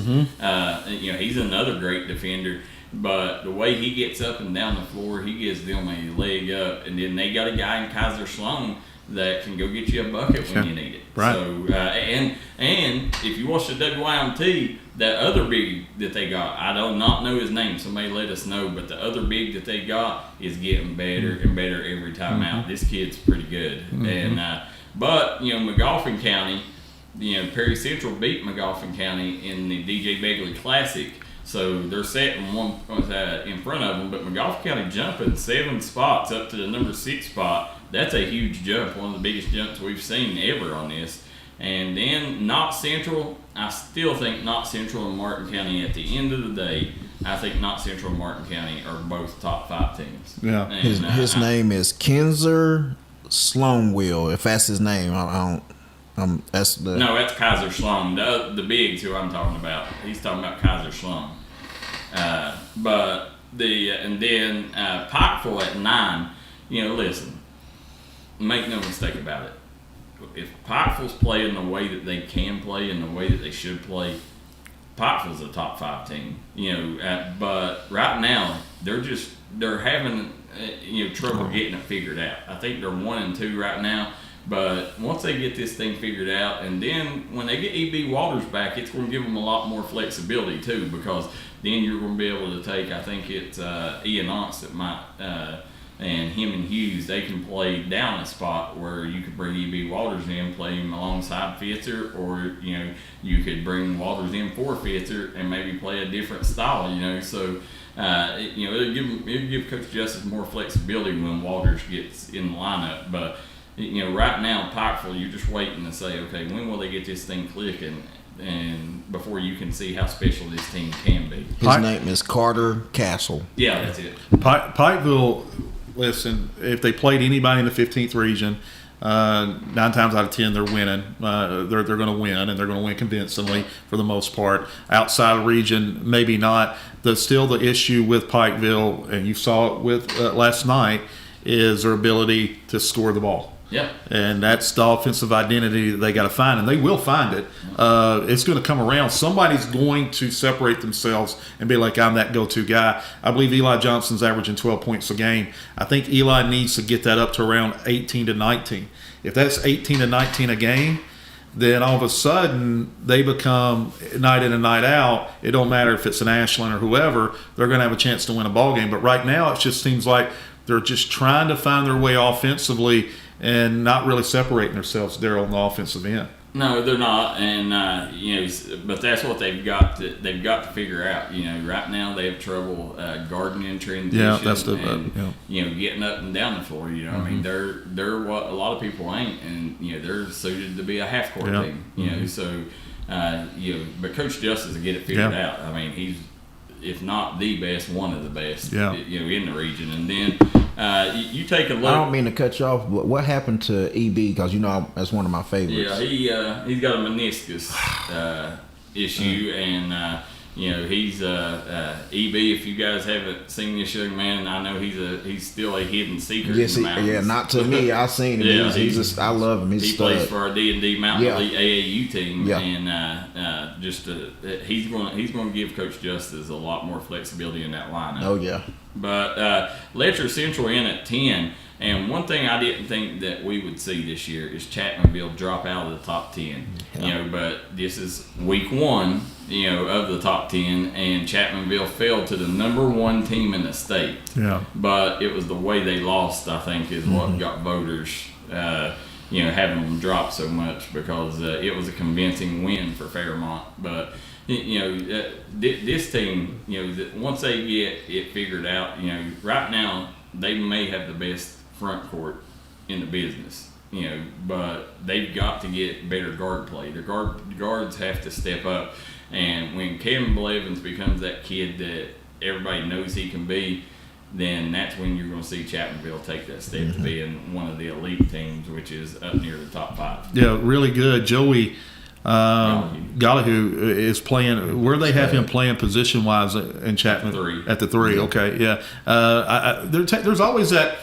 He's another great defender. But the way he gets up and down the floor, he gives them a leg up. And then they got a guy in Kaiser Sloan that can go get you a bucket when you need it. Right. So and if you watch the WYMT, that other big that they got, I do not know his name. Somebody let us know. But the other big that they got is getting better and better every time out. This kid's pretty good. And but McGoffin County, Perry Central beat McGoffin County in the DJ Begley Classic. So they're setting one in front of them, but McGoffin County jumping 7 spots up to the number 6 spot. That's a huge jump, one of the biggest jumps we've seen ever on this. And then Knott Central, I still think Knott Central and Martin County, at the end of the day, I think Knott Central and Martin County are both top 5 teams. Yeah. And, his name is Kinzer Sloanwill, if that's his name. That's Kaiser Sloan. The bigs who I'm talking about. He's talking about Kaiser Sloan. But and then Pikeville at 9. Listen, make no mistake about it. If Pikeville's playing the way that they can play and the way that they should play, Pikeville's a top 5 team. But right now they're having trouble getting it figured out. I think they're 1-2 right now. But once they get this thing figured out, and then when they get E.B. Waters back, it's going to give them a lot more flexibility too, because then you're going to be able to take, I think it's Ian Ontz that might, and him and Hughes, they can play down a spot where you could bring E.B. Waters in, play him alongside Fitzer, or you could bring Waters in for Fitzer and maybe play a different style. So it'll give Coach Justice more flexibility when Waters gets in the lineup, but. Right now, Pikeville, you're just waiting to say, okay, when will they get this thing clicking, and before you can see how special this team can be. His name is Carter Castle. Yeah, that's it. Pikeville, listen, if they played anybody in the 15th region, 9 times out of 10 they're winning. They're going to win, and they're going to win convincingly for the most part. Outside of region, maybe not. Still the issue with Pikeville, and you saw it with last night, is their ability to score the ball. Yeah. And that's the offensive identity that they got to find, and they will find it. It's going to come around. Somebody's going to separate themselves and be like, I'm that go-to guy. I believe Eli Johnson's averaging 12 points a game. I think Eli needs to get that up to around 18 to 19. If that's 18 to 19 a game, then all of a sudden they become night in and night out. It don't matter if it's an Ashland or whoever, they're going to have a chance to win a ball game. But right now it just seems like they're just trying to find their way offensively and not really separating themselves there on the offensive end. No, they're not, and but that's what they've got to figure out. Right now they have trouble guarding in transition. Yeah, that's getting up and down the floor. I mean, they're what a lot of people ain't, and they're suited to be a half court team. So but Coach Justice will get it figured out. I mean, he's, if not the best, one of the best. In the region, and then. You take a look. I don't mean to cut you off, but what happened to EB? Because that's one of my favorites. Yeah, he's got a meniscus issue, and he's EB. If you guys haven't seen this young man, I know he's still a hidden secret. Yes, not to me. I've seen him. I love him. He plays for our D&D Mountain Elite AAU team, and he's going to give Coach Justice a lot more flexibility in that lineup. Oh yeah. But Letcher Central in at 10, and one thing I didn't think that we would see this year is Chapmanville drop out of the top 10. But this is week 1, of the top 10, and Chapmanville fell to the number 1 team in the state. Yeah. But it was the way they lost, I think, is what got voters, having them drop so much, because it was a convincing win for Fairmont. But this team, once they get it figured out, right now they may have the best front court in the business, but they've got to get better guard play. The guards have to step up, and when Kevin Blevins becomes that kid that everybody knows he can be, then that's when you're going to see Chapmanville take that step to being one of the elite teams, which is up near the top 5. Yeah, really good. Joey Gallagher is playing. Where they have him playing position wise in Chapman? At the 3. Okay, yeah. There's always that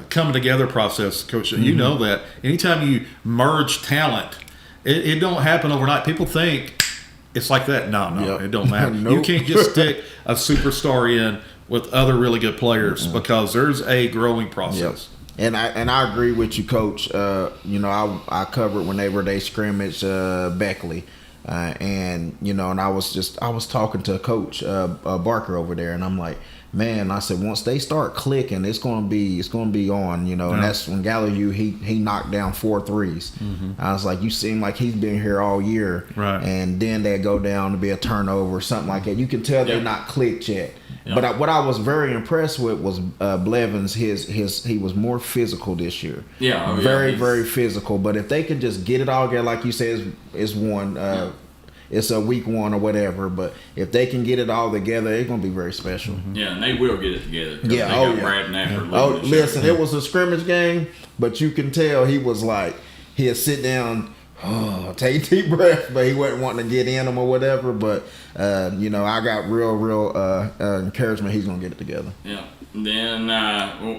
coming together process, Coach. You know that anytime you merge talent, it don't happen overnight. People think it's like that. No, it don't matter. You can't just stick a superstar in with other really good players because there's a growing process. And I agree with you, Coach. I covered whenever they scrimmage Beckley, and I was talking to Coach Barker over there, and I'm like, man, I said once they start clicking, it's gonna be on, and that's when Gallagher he knocked down 4 threes. I was like, you seem like he's been here all year, right? And then they go down to be a turnover or something like that. You can tell they're not clicked yet. But what I was very impressed with was Blevins. He was more physical this year. Very physical. But if they could just get it all together, like you said, it's one. It's a week 1 or whatever. But if they can get it all together, it's gonna be very special. Yeah, and they will get it together. Listen, it was a scrimmage game, but you can tell he was like he'd sit down. Take a deep breath, but he wasn't wanting to get in them or whatever. But I got real encouragement. He's gonna get it together. Yeah. Then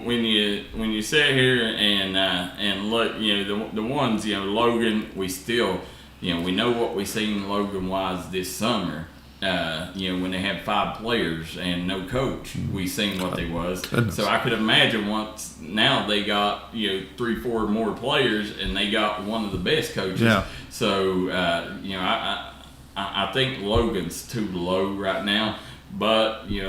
when you sit here and look, the ones, Logan, we still, we know what we seen Logan wise this summer. When they had 5 players and no coach, we seen what they was. So I could imagine once now they got 3-4 more players and they got one of the best coaches. Yeah. So I think Logan's too low right now, but they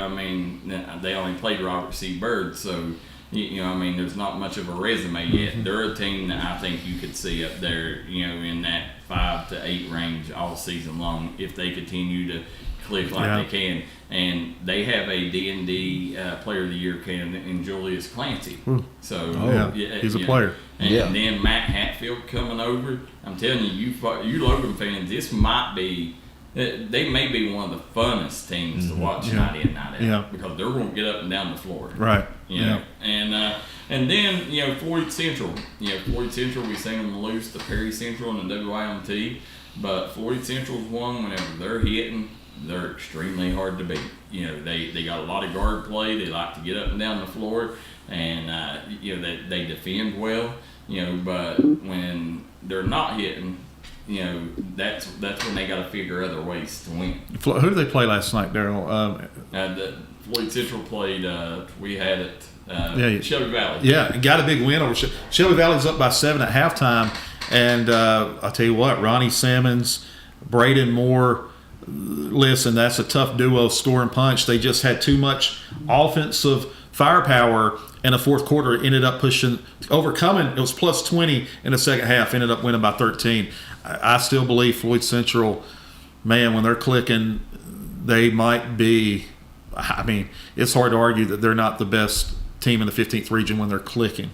only played Robert C. Byrd, so there's not much of a resume yet. They're a team that I think you could see up there, in that 5 to 8 range all season long if they continue to click like they can. And they have a D&D Player of the Year candidate in Julius Clancy. So he's a player. And then Matt Hatfield coming over. I'm telling you Logan fans, this might be. They may be one of the funnest teams to watch night in, night out because they're going to get up and down the floor. Right. And then Floyd Central. Floyd Central, we seen them lose to Perry Central in the WIMT, but Floyd Central's one whenever they're hitting, they're extremely hard to beat. They got a lot of guard play. They like to get up and down the floor, and they defend well. But when they're not hitting, that's when they got to figure other ways to win. Who did they play last night, Darryl? Floyd Central played. We had it. Shelby Valley. Yeah, got a big win over Shelby Valley's up by 7 at halftime, and I'll tell you what, Ronnie Salmons, Braden Moore. Listen, that's a tough duo, score and punch. They just had too much offensive firepower, in the fourth quarter, ended up overcoming. It was plus 20 in the second half, ended up winning by 13. I still believe Floyd Central, man, when they're clicking, they might be. I mean, it's hard to argue that they're not the best team in the 15th region when they're clicking.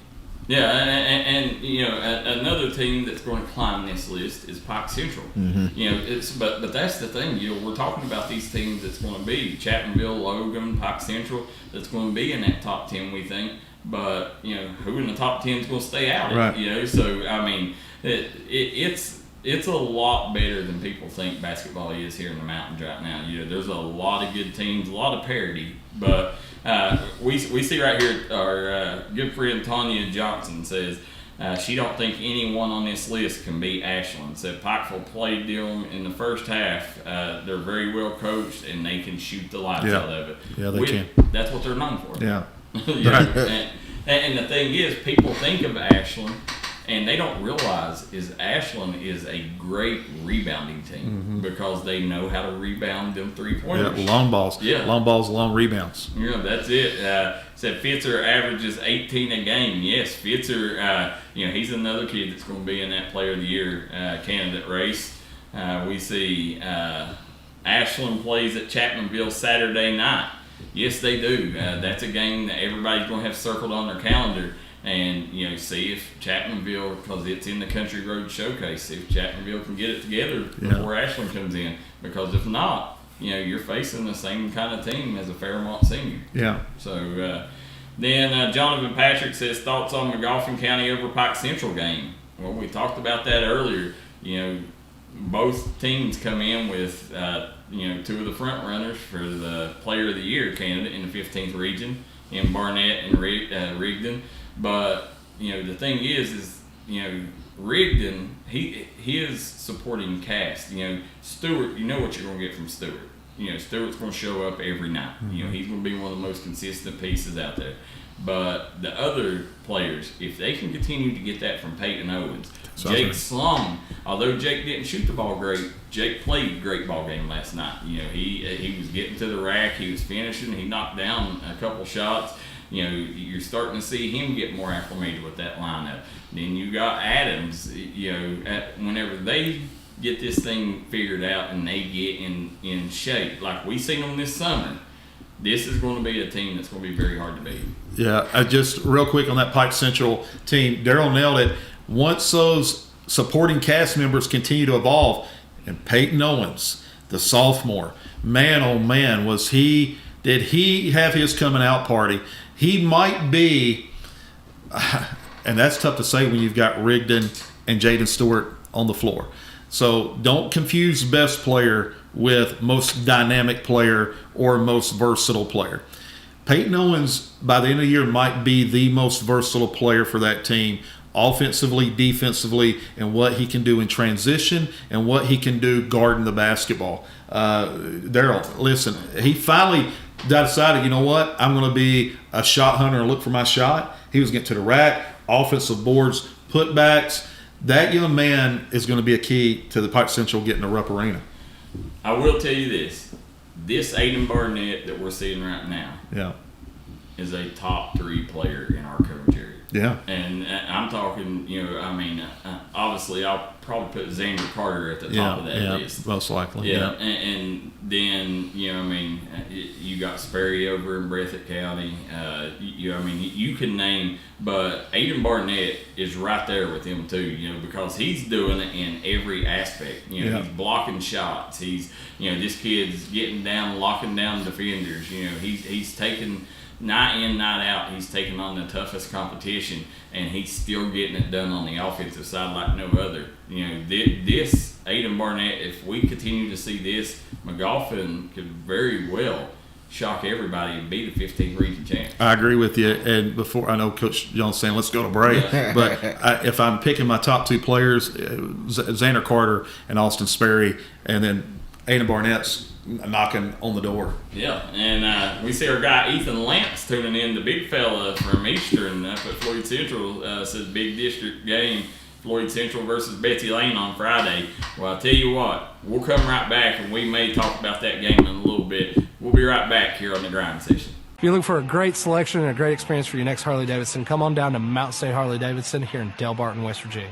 Yeah, and you know, another team that's going to climb this list is Pike Central. Mm-hmm. You know, but that's the thing. You know, we're talking about these teams that's going to be Chapmanville, Logan, Pike Central. That's going to be in that top 10, we think. But you know, who in the top 10 is going to stay out? Right. You know, so I mean, it's a lot better than people think basketball is here in the mountains right now. You know, there's a lot of good teams, a lot of parity, but we see right here our good friend Tanya Johnson says she don't think anyone on this list can beat Ashland. Said Pikeville played them in the first half. They're very well coached and they can shoot the lights out of it. Yeah, they can. That's what they're known for. Yeah. You know, and the thing is, people think of Ashland and they don't realize is Ashland is a great rebounding team because they know how to rebound them three-pointers. Yeah, long balls. Yeah. Long balls, long rebounds. Yeah, that's it. Said Fitzer averages 18 a game. Yes, Fitzer, you know, he's another kid that's going to be in that Player of the Year candidate race. We see Ashland plays at Chapmanville Saturday night. Yes, they do. That's a game that everybody's going to have circled on their calendar. And, you know, see if Chapmanville, because it's in the Country Road Showcase, see if Chapmanville can get it together before Ashland comes in. Because if not, you know, you're facing the same kind of team as a Fairmont senior. Yeah. So then Jonathan Patrick says, thoughts on McGoffin County over Pike Central game? Well, we talked about that earlier. You know, both teams come in with, you know, two of the front runners for the Player of the Year candidate in the 15th region in Barnett and Rigdon. But, you know, the thing is, you know, Rigdon, he is supporting cast. You know, Stewart, you know what you're going to get from Stewart. You know, Stewart's going to show up every night. You know, he's going to be one of the most consistent pieces out there. But the other players, if they can continue to get that from Peyton Owens, Jake Sloan, although Jake didn't shoot the ball great, Jake played a great ball game last night. You know, he was getting to the rack, he was finishing, he knocked down a couple shots. You know, you're starting to see him get more acclimated with that lineup. Then you got Adams, you know, whenever they get this thing figured out and they get in shape, like we seen them this summer, this is going to be a team that's going to be very hard to beat. Yeah, just real quick on that Pike Central team, Darryl nailed it. Once those supporting cast members continue to evolve, and Peyton Owens, the sophomore, man, oh man, did he have his coming out party? He might be, and that's tough to say when you've got Rigdon and Jaden Stewart on the floor. So don't confuse best player with most dynamic player or most versatile player. Peyton Owens, by the end of the year, might be the most versatile player for that team, offensively, defensively, and what he can do in transition and what he can do guarding the basketball. Darryl, listen, he finally decided, you know what, I'm going to be a shot hunter and look for my shot. He was getting to the rack, offensive boards, putbacks. That young man is going to be a key to the Pike Central getting to Rupp Arena. I will tell you this. This Aiden Barnett that we're seeing right now is a top 3 player in our coverage area. Yeah. And I'm talking, you know, I mean, obviously I'll probably put Xander Carter at the top of that list. Most likely. Yeah. And then, you know, I mean, you got Sperry over in Breathitt County. I mean, you can name, but Aiden Barnett is right there with him too, you know, because he's doing it in every aspect. You know, he's blocking shots. He's, you know, this kid's getting down, locking down defenders. You know, he's taking night in, night out, he's taking on the toughest competition, and he's still getting it done on the offensive side like no other. You know, this Aiden Barnett, if we continue to see this, McGoffin could very well shock everybody and be the 15th region champ. I agree with you. And before, I know Coach Jones saying let's go to break, but if I'm picking my top 2 players, Xander Carter and Austin Sperry, and then Aiden Barnett's knocking on the door. Yeah, and we see our guy Ethan Lance tuning in, the big fella from Eastern up at Floyd Central. Says big district game, Floyd Central versus Betsy Lane on Friday. Well, I'll tell you what, we'll come right back and we may talk about that game in a little bit. We'll be right back here on the Grind Session. If you're looking for a great selection and a great experience for your next Harley-Davidson, come on down to Mountain State Harley-Davidson here in Del Barton, West Virginia.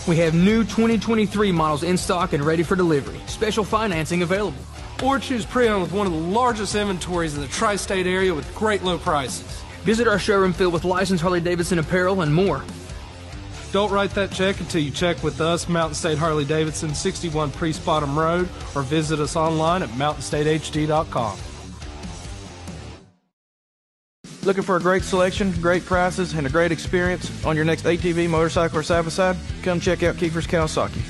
We have new 2023 models in stock and ready for delivery. Special financing available. Or choose pre-owned with one of the largest inventories in the tri-state area with great low prices. Visit our showroom filled with licensed Harley-Davidson apparel and more. Don't write that check until you check with us, Mountain State Harley-Davidson, 61 Priest Bottom Road, or visit us online at mountainstatehd.com. Looking for a great selection, great prices, and a great experience on your next ATV, motorcycle, or side-by-side? Come check out Keefer's Kawasaki.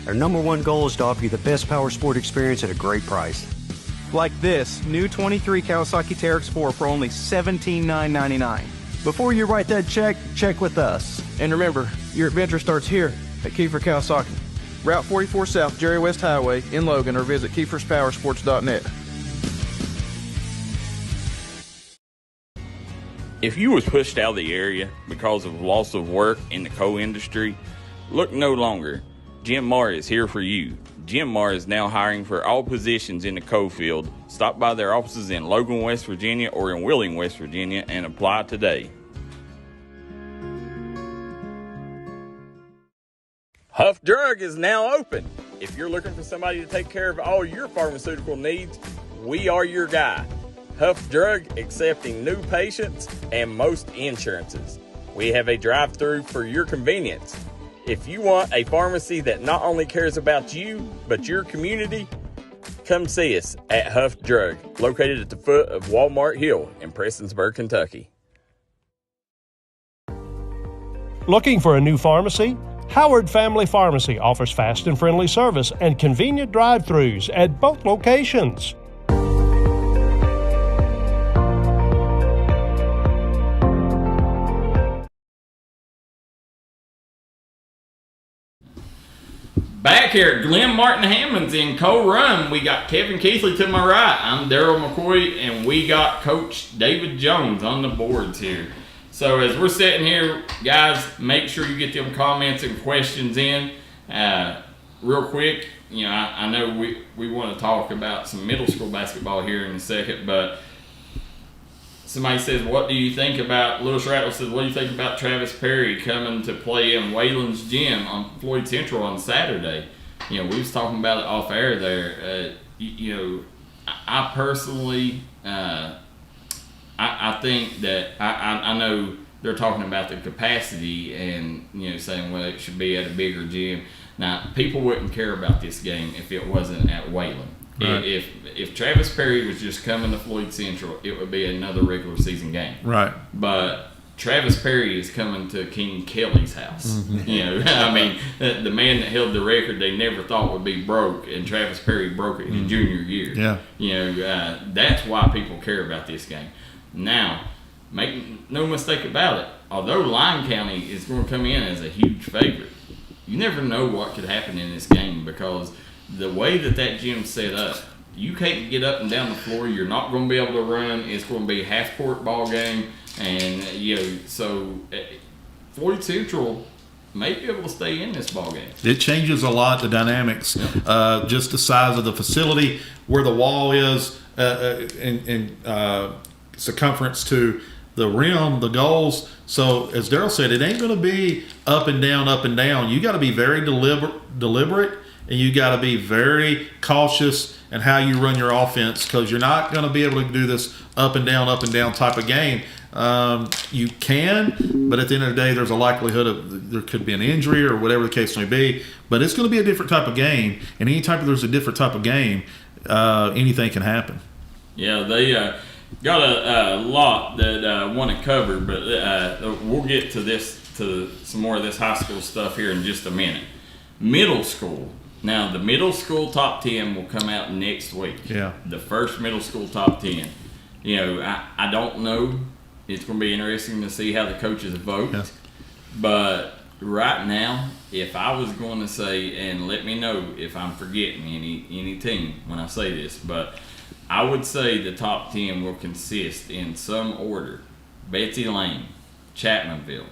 Our number one goal is to offer you the best power sport experience at a great price. Like this new 23 Kawasaki Teryx 4 for only $17,999. Before you write that check, check with us. And remember, your adventure starts here at Keefer Kawasaki. Route 44 South, Jerry West Highway in Logan, or visit KeefersPowersports.net. If you was pushed out of the area because of loss of work in the coal industry, look no longer. Jim Marr is here for you. Jim Marr is now hiring for all positions in the coal field. Stop by their offices in Logan, West Virginia or in Wheeling, West Virginia and apply today. Huff Drug is now open. If you're looking for somebody to take care of all your pharmaceutical needs, we are your guy. Huff Drug accepting new patients and most insurances. We have a drive-through for your convenience. If you want a pharmacy that not only cares about you, but your community, come see us at Huff Drug, located at the foot of Walmart Hill in Prestonsburg, Kentucky. Looking for a new pharmacy? Howard Family Pharmacy offers fast and friendly service and convenient drive-thrus at both locations. Back here at Glenn Martin Hammond's in Coal Run, we got Kevin Keathley to my right. I'm Darryl McCoy, and we got Coach David Jones on the boards here. So as we're sitting here, guys, make sure you get them comments and questions in. Real quick, you know, I know we want to talk about some middle school basketball here in a second, but somebody says, what do you think about, Lewis Rattle says, what do you think about Travis Perry coming to play in Wayland's gym on Floyd Central on Saturday? You know, we was talking about it off air there. You know, I personally, I think that, I know they're talking about the capacity and, you know, saying, well, it should be at a bigger gym. Now, people wouldn't care about this game if it wasn't at Wayland. Right. If Travis Perry was just coming to Floyd Central, it would be another regular season game. Right. But Travis Perry is coming to King Kelly's house. Mm-hmm. You know, I mean, the man that held the record they never thought would be broke, and Travis Perry broke it in junior year. Yeah. You know, that's why people care about this game. Now, make no mistake about it, although Lyon County is going to come in as a huge favorite, you never know what could happen in this game because the way that gym's set up, you can't get up and down the floor. You're not going to be able to run. It's going to be a half-court ball game. And, you know, so Floyd Central may be able to stay in this ball game. It changes a lot, the dynamics. Yeah. Just the size of the facility, where the wall is, in circumference to the rim, the goals. So, as Darryl said, it ain't going to be up and down, up and down. You got to be very deliberate. And you got to be very cautious in how you run your offense because you're not going to be able to do this up and down type of game. You can, but at the end of the day, there's a likelihood of there could be an injury or whatever the case may be. But it's going to be a different type of game, and anytime there's a different type of game, anything can happen. Yeah, they got a lot that I want to cover, but we'll get to some more of this high school stuff here in just a minute. Middle school. Now, the middle school top 10 will come out next week. Yeah. The first middle school top 10. You know, I don't know. It's going to be interesting to see how the coaches vote. Yeah. But right now, if I was going to say, and let me know if I'm forgetting any team when I say this, but I would say the top 10 will consist in some order. Betsy Lane, Chapmanville,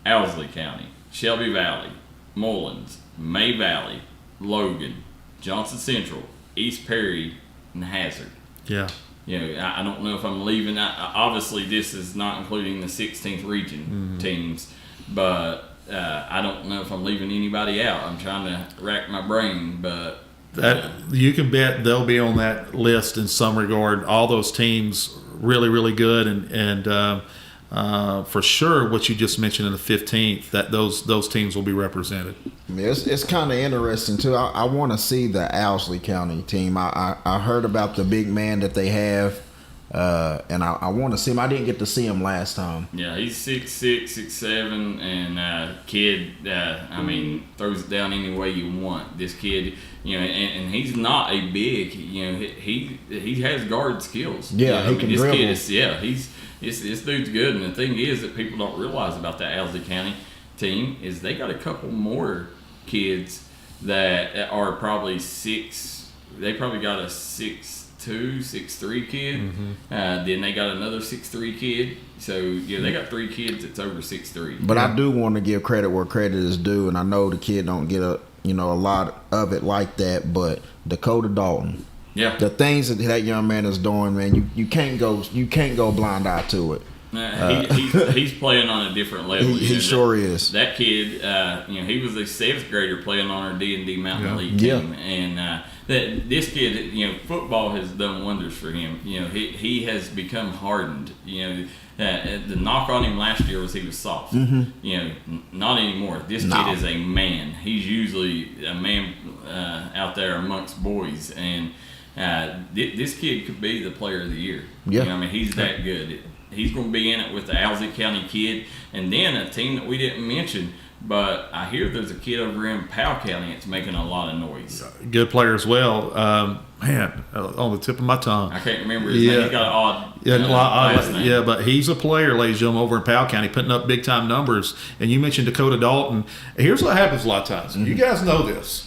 Owsley County, Shelby Valley, Mullins, May Valley, Logan, Johnson Central, East Perry, and Hazard. Yeah. I don't know if I'm leaving. Obviously, this is not including the 16th region teams, but I don't know if I'm leaving anybody out. I'm trying to rack my brain, but you can bet they'll be on that list in some regard. All those teams really, really good, and for sure, what you just mentioned in the 15th, that those teams will be represented. It's kind of interesting too. I want to see the Owsley County team. I heard about the big man that they have, and I want to see him. I didn't get to see him last time. Yeah, he's 6'6", 6'7", and kid. Throws it down any way you want. This kid, and he's not a big. He has guard skills. Yeah, he can dribble. This dude's good, and the thing is that people don't realize about the Owsley County team is they got a couple more kids that are probably six. They probably got a 6'2", 6'3" kid. Then they got another 6'3" kid. So they got 3 kids that's over 6'3". But I do want to give credit where credit is due, and I know the kid don't get a lot of it like that. But Dakota Dalton. Yeah. The things that young man is doing, man, you can't go blind eye to it. He's playing on a different level. He sure is. That kid, he was a 7th grader playing on our D&D Mountain League team, and this kid, football has done wonders for him. He has become hardened. The knock on him last year was he was soft. Not anymore. This kid is a man. He's usually a man out there amongst boys, and this kid could be the player of the year. Yeah. He's that good. He's going to be in it with the Owsley County kid, and then a team that we didn't mention, but I hear there's a kid over in Powell County that's making a lot of noise. Good player as well. On the tip of my tongue. I can't remember his name. He's got an odd last name. Yeah, but he's a player, ladies and gentlemen, over in Powell County, putting up big-time numbers. And you mentioned Dakota Dalton. Here's what happens a lot of times. You guys know this.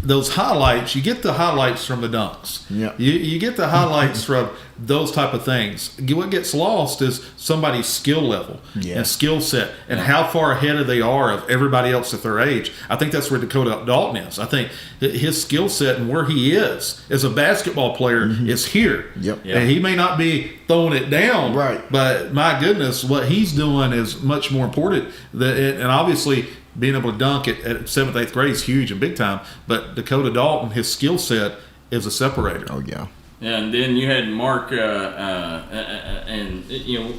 Those highlights, you get the highlights from the dunks. Yeah. You get the highlights from those type of things. What gets lost is somebody's skill level and skill set and how far ahead they are of everybody else at their age. I think that's where Dakota Dalton is. I think his skill set and where he is as a basketball player is here. Yep. And he may not be throwing it down, but my goodness, what he's doing is much more important. And obviously, being able to dunk at 7th, 8th grade is huge and big time. But Dakota Dalton, his skill set is a separator. Oh, yeah. And then you had Mark, and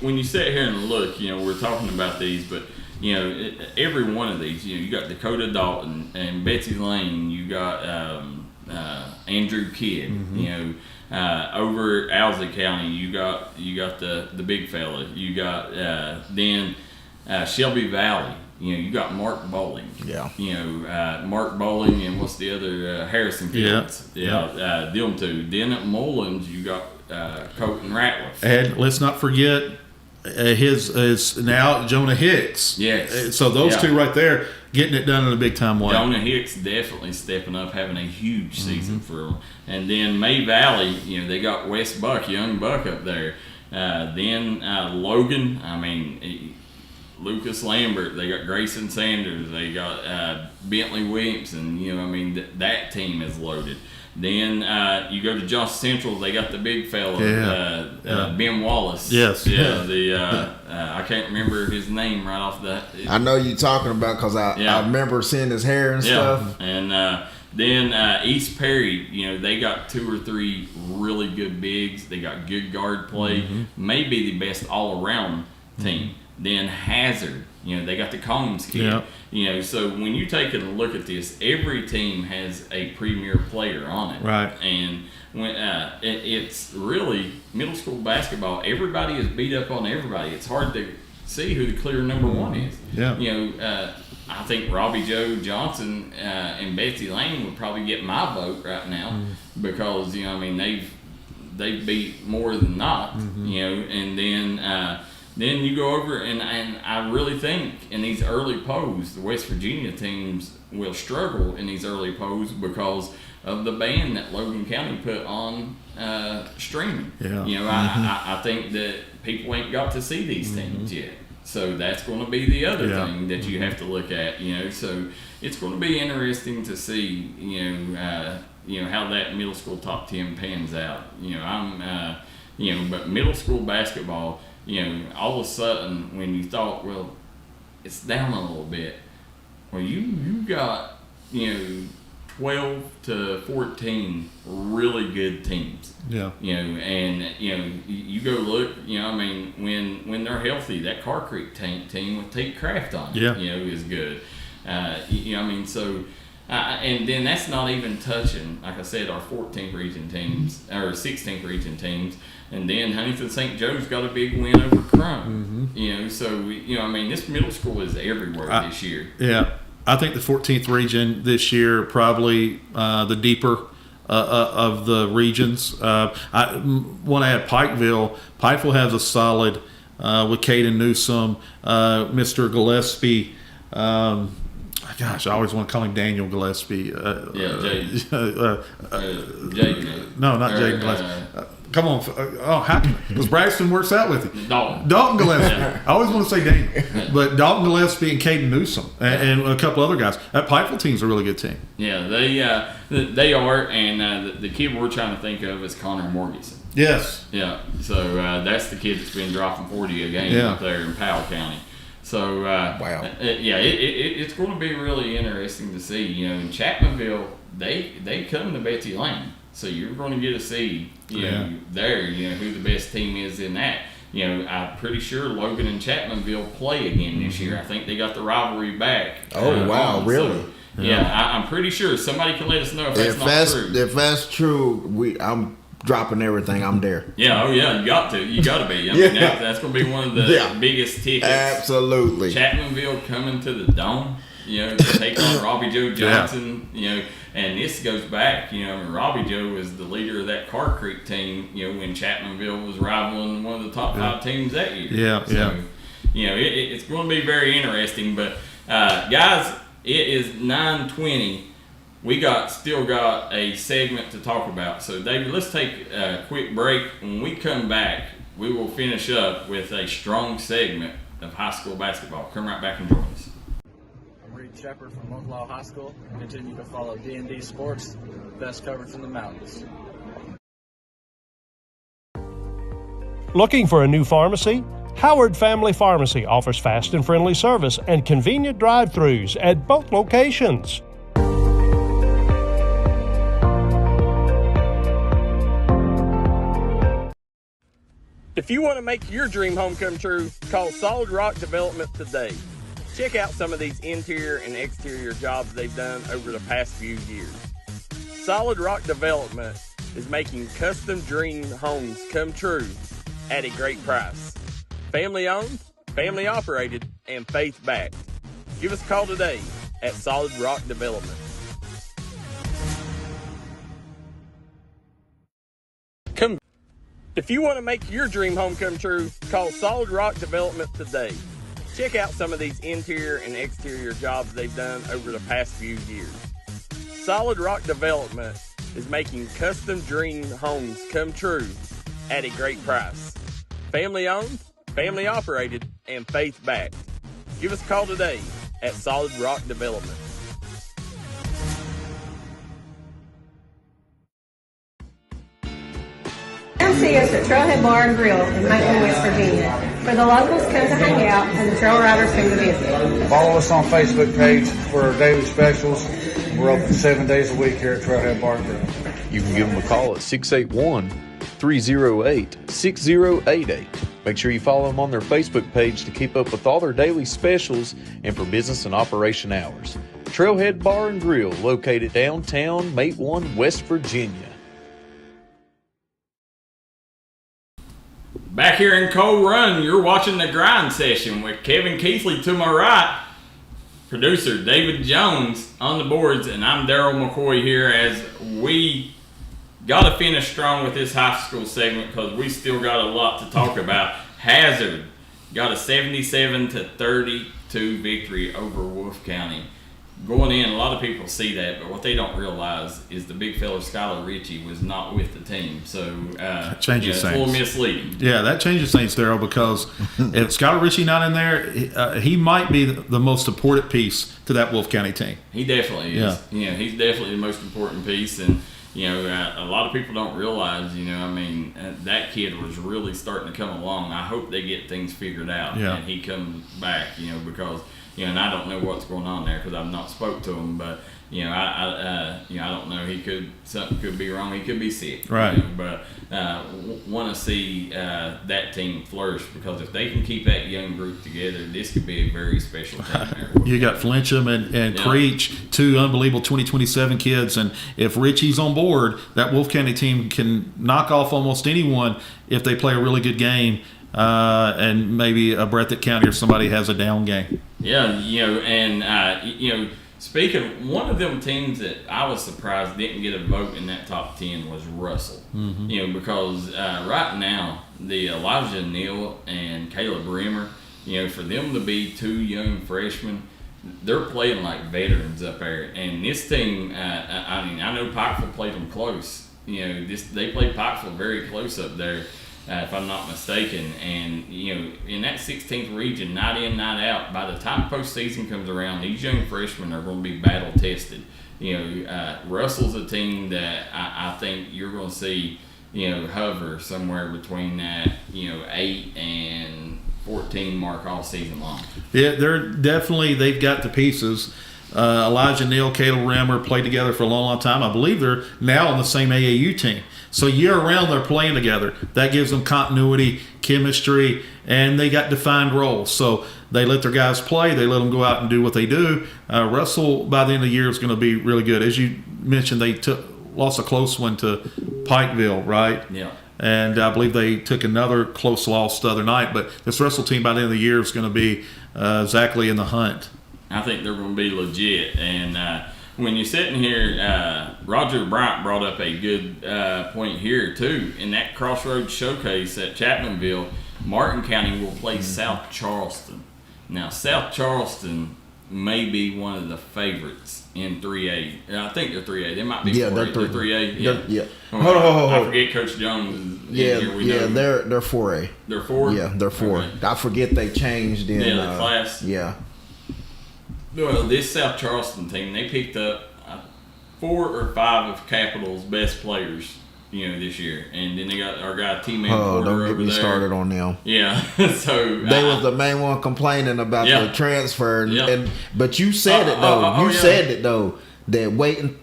when you sit here and look, we're talking about these, but every one of these, you got Dakota Dalton and Betsy Lane, you got Andrew Kidd, over Owsley County, you got the big fella, you got then Shelby Valley. You got Mark Bowling. Yeah. Mark Bowling and what's the other? Harrison Fields. Them two. Then at Mullins, you got Colton Ratliff. And let's not forget his now Jonah Hicks. Yes. So those two right there getting it done in a big time way. Jonah Hicks definitely stepping up, having a huge season for them. And then May Valley, they got Wes Buck, young Buck up there. Then Logan, Lucas Lambert, they got Grayson Sanders, they got Bentley Williamson. That team is loaded. Then you go to Johnson Central, they got the big fella, Ben Wallace. Yes. I can't remember his name right off the. I know you're talking about because I remember seeing his hair and stuff. And then East Perry, they got 2 or 3 really good bigs. They got good guard play, maybe the best all around team. Then Hazard, they got the Combs kid. So when you take a look at this, every team has a premier player on it. Right. And when it's really middle school basketball, everybody is beat up on everybody. It's hard to see who the clear number one is. Yeah. I think Robbie Joe Johnson and Betsy Lane would probably get my vote right now because they've beat more than not. And then you go over, and I really think in these early polls, the West Virginia teams will struggle in these early polls because of the ban that Logan County put on streaming. I think that people ain't got to see these teams yet. So that's going to be the other thing that you have to look at. So it's going to be interesting to see, how that middle school top 10 pans out. But middle school basketball, all of a sudden when you thought, well, it's down a little bit, well, you got 12 to 14 really good teams. Yeah. You go look. When they're healthy, that Car Creek team with Tate Craft on it, is good. And then that's not even touching, like I said, our 14th region teams or 16th region teams, and then Huntington St. Joe's got a big win over Crum. This middle school is everywhere this year. Yeah. I think the 14th region this year probably the deeper of the regions. I want to add Pikeville. Pikeville has a solid with Caden Newsom, Mr. Gillespie. Gosh, I always want to call him Daniel Gillespie. Jaden. No, not Jaden Gillespie. Come on. How can because Braxton works out with him. Dalton Gillespie. I always want to say Daniel. But Dalton Gillespie and Caden Newsom and a couple other guys. That Pikeville team's a really good team. Yeah, they are. And the kid we're trying to think of is Connor Morganson. Yes. Yeah. So that's the kid that's been dropping 40 a game up there in Powell County. So wow. It's going to be really interesting to see. In Chapmanville, they come to Betsy Lane, so you're going to get to see there who the best team is in that. I'm pretty sure Logan and Chapmanville play again this year. I think they got the rivalry back. Oh wow, really? So, I'm pretty sure. Somebody can let us know if that's not true. If that's true, I'm dropping everything. I'm there. Yeah, you got to. You got to be. That's going to be one of the biggest tickets. Absolutely. Chapmanville coming to the Dome, to take on Robbie Joe Johnson, and this goes back, Robbie Joe was the leader of that Car Creek team, when Chapmanville was rivaling one of the top 5 teams that year. It's going to be very interesting. But guys, it is 9:20. We still got a segment to talk about. So, David, let's take a quick break. When we come back, we will finish up with a strong segment of high school basketball. Come right back and join us. I'm Reed Shepard from Oklahoma High School. Continue to follow D&D Sports, best coverage in the mountains. Looking for a new pharmacy? Howard Family Pharmacy offers fast and friendly service and convenient drive-thrus at both locations. If you want to make your dream home come true, call Solid Rock Development today. Check out some of these interior and exterior jobs they've done over the past few years. Solid Rock Development is making custom dream homes come true at a great price. Family owned, family operated, and faith backed. Give us a call today at Solid Rock Development. If you want to make your dream home come true, call Solid Rock Development today. Check out some of these interior and exterior jobs they've done over the past few years. Solid Rock Development is making custom dream homes come true at a great price. Family owned, family operated, and faith backed. Give us a call today at Solid Rock Development. Come see us at Trailhead Bar and Grill in Macon, West Virginia, where the locals come to hang out and the trail riders come to visit. Follow us on Facebook page for our daily specials. We're open 7 days a week here at Trailhead Bar and Grill. You can give them a call at 681-308-6088. Make sure you follow them on their Facebook page to keep up with all their daily specials and for business and operation hours. Trailhead Bar and Grill, located downtown Matewan, West Virginia. Back here in Coal Run, you're watching The Grind Session with Kevin Keathley to my right, producer David Jones on the boards, and I'm Darryl McCoy here as we got to finish strong with this high school segment because we still got a lot to talk about. Hazard got a 77-32 victory over Wolfe County. Going in, a lot of people see that, but what they don't realize is the big fella Skylar Ritchie was not with the team. So changes it's a little misleading. Yeah, that changes things, Darryl, because if Skylar Ritchie not in there, he might be the most important piece to that Wolfe County team. He definitely is. Yeah, he's definitely the most important piece. And a lot of people don't realize, that kid was really starting to come along. I hope they get things figured out and he comes back, because, and I don't know what's going on there because I've not spoke to him, but, I don't know. Something could be wrong. He could be sick. Right. But want to see that team flourish, because if they can keep that young group together, this could be a very special team there. You got Flincham and Creech, two unbelievable 2027 kids, and if Richie's on board, that Wolf County team can knock off almost anyone if they play a really good game, and maybe a Breathitt County or somebody has a down game. Yeah, speaking, one of them teams that I was surprised didn't get a vote in that top 10 was Russell. Mm-hmm. Because right now, the Elijah Neal and Caleb Rimmer, for them to be two young freshmen, they're playing like veterans up there. And this team, I know Pikeville played them close. They played Pikeville very close up there, if I'm not mistaken. And, in that 16th region, night in, night out, by the time postseason comes around, these young freshmen are going to be battle tested. Russell's a team that I think you're going to see, hover somewhere between that, 8 and 14 mark all season long. Yeah, they've got the pieces. Elijah Neal, Caleb Rimmer played together for a long, long time. I believe they're now on the same AAU team. So year-round they're playing together. That gives them continuity, chemistry, and they got defined roles. So they let their guys play. They let them go out and do what they do. Russell, by the end of the year, is going to be really good. As you mentioned, they lost a close one to Pikeville, right? Yeah. And I believe they took another close loss the other night. But this Russell team, by the end of the year, is going to be exactly in the hunt. I think they're going to be legit. And when you're sitting here, Roger Bryant brought up a good point here, too. In that Crossroads Showcase at Chapmanville, Martin County will play South Charleston. Now, South Charleston may be one of the favorites in 3A. I think they're 3A. They might be 4A. They're 3A. Yeah. Hold on. I forget Coach Jones. They're 4A. They're 4? Yeah, they're 4. Okay. I forget they changed in the class. Yeah. Well, this South Charleston team, they picked up 4 or 5 of Capital's best players, this year, and then they got our guy T-Man Porter don't get over me there. started on them. Yeah, so they was the main one complaining about the transfer, but you said it though. You said it though. That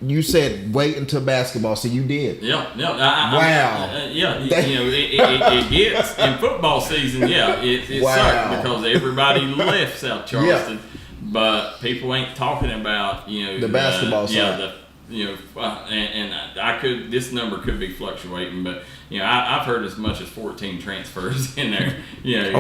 you said wait until basketball. So you did. Yeah. Wow. It gets in football season. Yeah, it sucked because everybody left South Charleston. Yeah. But people ain't talking about the basketball side. And this number could be fluctuating, but I've heard as much as 14 transfers in there. I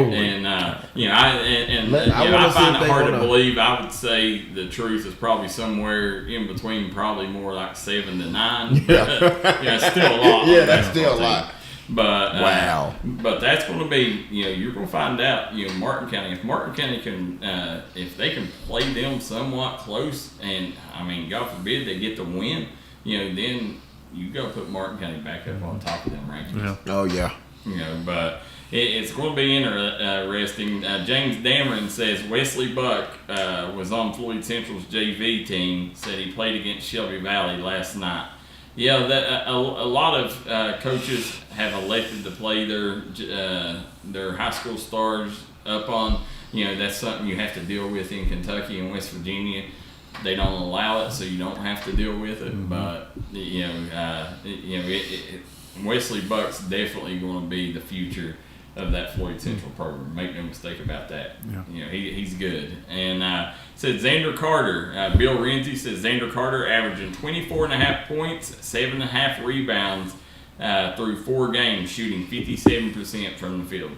find it hard to believe. I would say the truth is probably somewhere in between, probably more like 7 to 9. Yeah, it's still a lot. Yeah, that's still a lot. But wow. But that's going to be you're going to find out Martin County, if Martin County can if they can play them somewhat close, and God forbid they get the win, then you got to put Martin County back up on top of them rankings. Yeah. Oh yeah. But it's going to be interesting. James Dameron says Wesley Buck was on Floyd Central's JV team. Said he played against Shelby Valley last night. Yeah, a lot of coaches have elected to play their high school stars up on. That's something you have to deal with in Kentucky and West Virginia. They don't allow it, so you don't have to deal with it. Mm-hmm. But Wesley Buck's definitely going to be the future of that Floyd Central program. Make no mistake about that. Yeah. He's good. And said Xander Carter. Bill Renzi says Xander Carter averaging 24.5 points, 7.5 rebounds through 4 games, shooting 57% from the field.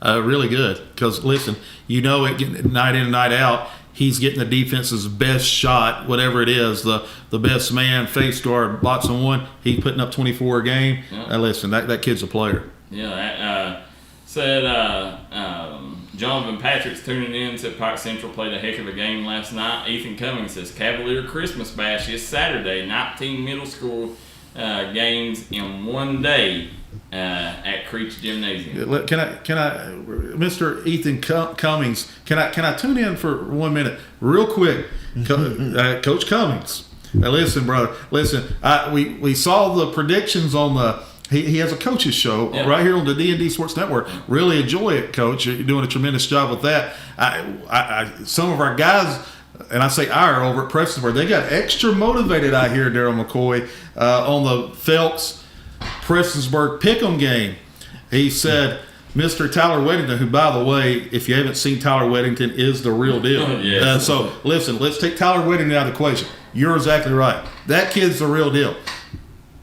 Really good. Because listen, night in and night out, he's getting the defense's best shot, whatever it is, the best man, face guard, box on one. He's putting up 24 a game. Yeah. Listen, that kid's a player. Yeah. Said Jonathan Patrick's tuning in. Said Pike Central played a heck of a game last night. Ethan Cummings says Cavalier Christmas Bash is Saturday. 19 middle school games in one day at Creech Gymnasium. Can I, Mr. Ethan Cummings? Can I tune in for 1 minute, real quick? Coach Cummings, Now listen, brother. Listen, we saw the predictions on the. He has a coach's show right here on the D&D Sports Network. Really enjoy it, Coach. You're doing a tremendous job with that. Some of our guys, and I say our, over at Prestonsburg, they got extra motivated out here, Darryl McCoy, on the Phelps Prestonsburg Pick'em game. He said, Mr. Tyler Weddington, who, by the way, if you haven't seen Tyler Weddington, is the real deal. Yes. So, listen, let's take Tyler Weddington out of the equation. You're exactly right. That kid's the real deal.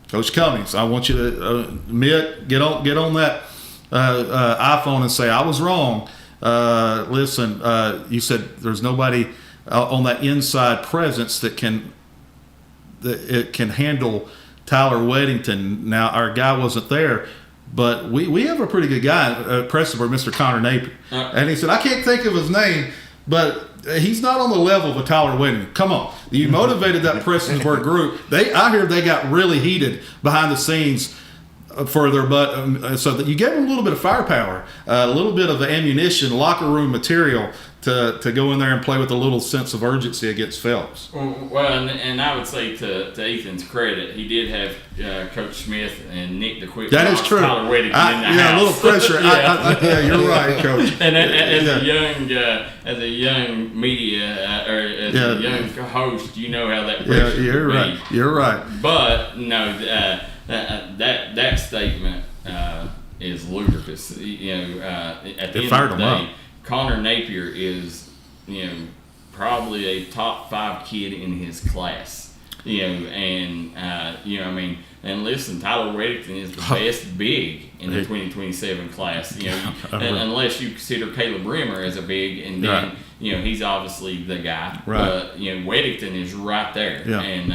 Coach Cummings, I want you to admit, get on that iPhone and say, I was wrong. Listen, you said there's nobody on that inside presence that can handle Tyler Weddington. Now, our guy wasn't there, but we have a pretty good guy at Prestonsburg, Mr. Connor Napier. And he said, I can't think of his name, but he's not on the level of a Tyler Weddington. Come on. You motivated that Prestonsburg group. I hear they got really heated behind the scenes for their butt, so that you gave them a little bit of firepower, a little bit of ammunition, locker room material to go in there and play with a little sense of urgency against Phelps. Well, and I would say to Ethan's credit, he did have Coach Smith and Nick the Quick. That is true. Tyler Weddington in the house. A little pressure. Yeah, you're right, Coach. And as a young media or as a young host, you know how that pressure you're can right. be. You're right. But no, that statement is ludicrous. At the end of the day, Connor Napier is, probably a top 5 kid in his class. And listen, Tyler Weddington is the best big in the 2027 class. Unless you consider Caleb Brimmer as a big, and then he's obviously the guy. Right. But Weddington is right there, and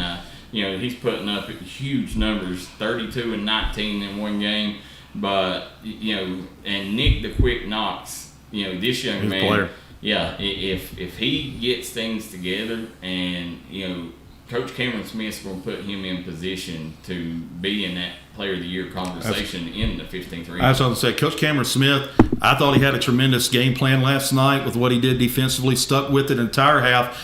he's putting up huge numbers, 32 and 19 in one game. But and Nick the Quick Knox. This young man, player. If he gets things together, and Coach Cameron Smith's going to put him in position to be in that Player of the Year conversation in the 15th round. I was going to say, Coach Cameron Smith, I thought he had a tremendous game plan last night with what he did defensively, stuck with it an entire half.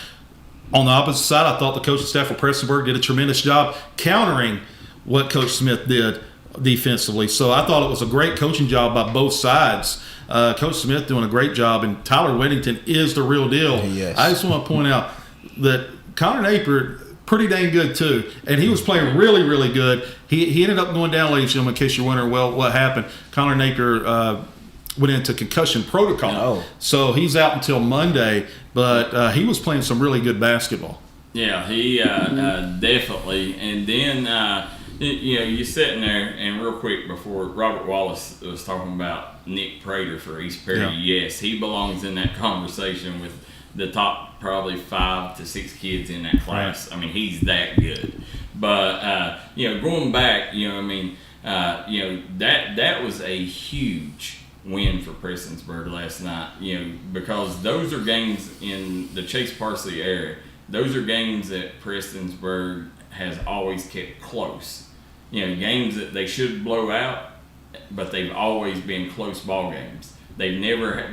On the opposite side, I thought the coaching staff of Prestonsburg did a tremendous job countering what Coach Smith did defensively. So I thought it was a great coaching job by both sides. Coach Smith doing a great job, and Tyler Weddington is the real deal. Yes. I just want to point out that Connor Napier, pretty dang good too, and he was playing really, really good. He ended up going down, ladies and gentlemen, in case you're wondering, well, what happened? Connor Napier went into concussion protocol, so he's out until Monday, but he was playing some really good basketball. Yeah, he definitely. And then you're sitting there, and real quick before Robert Wallace was talking about Nick Prater for East Perry, yes, he belongs in that conversation with the top probably 5 to 6 kids in that class. Right. I mean, he's that good. But going back, that was a huge win for Prestonsburg last night. Because those are games in the Chase Parsley area. Those are games that Prestonsburg has always kept close. Games that they should blow out, but they've always been close ball games. They've never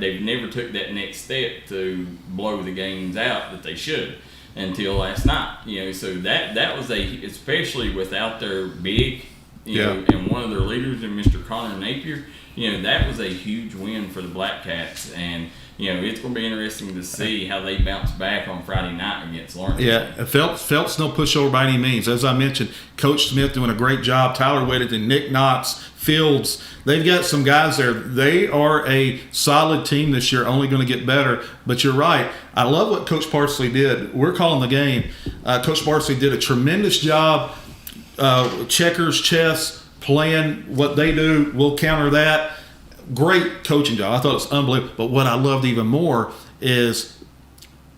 took that next step to blow the games out that they should until last night. So that was especially without their big, and one of their leaders, and Mr. Connor Napier. That was a huge win for the Black Cats, and it's going to be interesting to see how they bounce back on Friday night against Lawrence. Yeah, Phelps no pushover by any means. As I mentioned, Coach Smith doing a great job. Tyler Weddington, Nick Knox, Fields. They've got some guys there. They are a solid team this year, only going to get better. But you're right. I love what Coach Parsley did. We're calling the game. Coach Parsley did a tremendous job. Checkers, chess, playing what they do. We'll counter that. Great coaching job. I thought it was unbelievable. But what I loved even more is,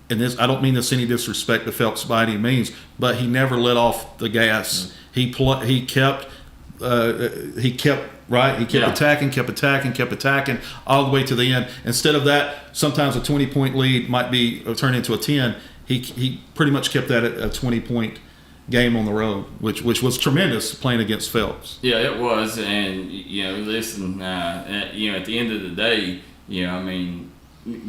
and this, I don't mean this any disrespect to Phelps by any means, but he never let off the gas. He kept attacking all the way to the end. Instead of that, sometimes a 20-point lead might be turn into a 10. He pretty much kept that at a 20-point game on the road, which was tremendous playing against Phelps. Yeah, it was. And listen, at the end of the day,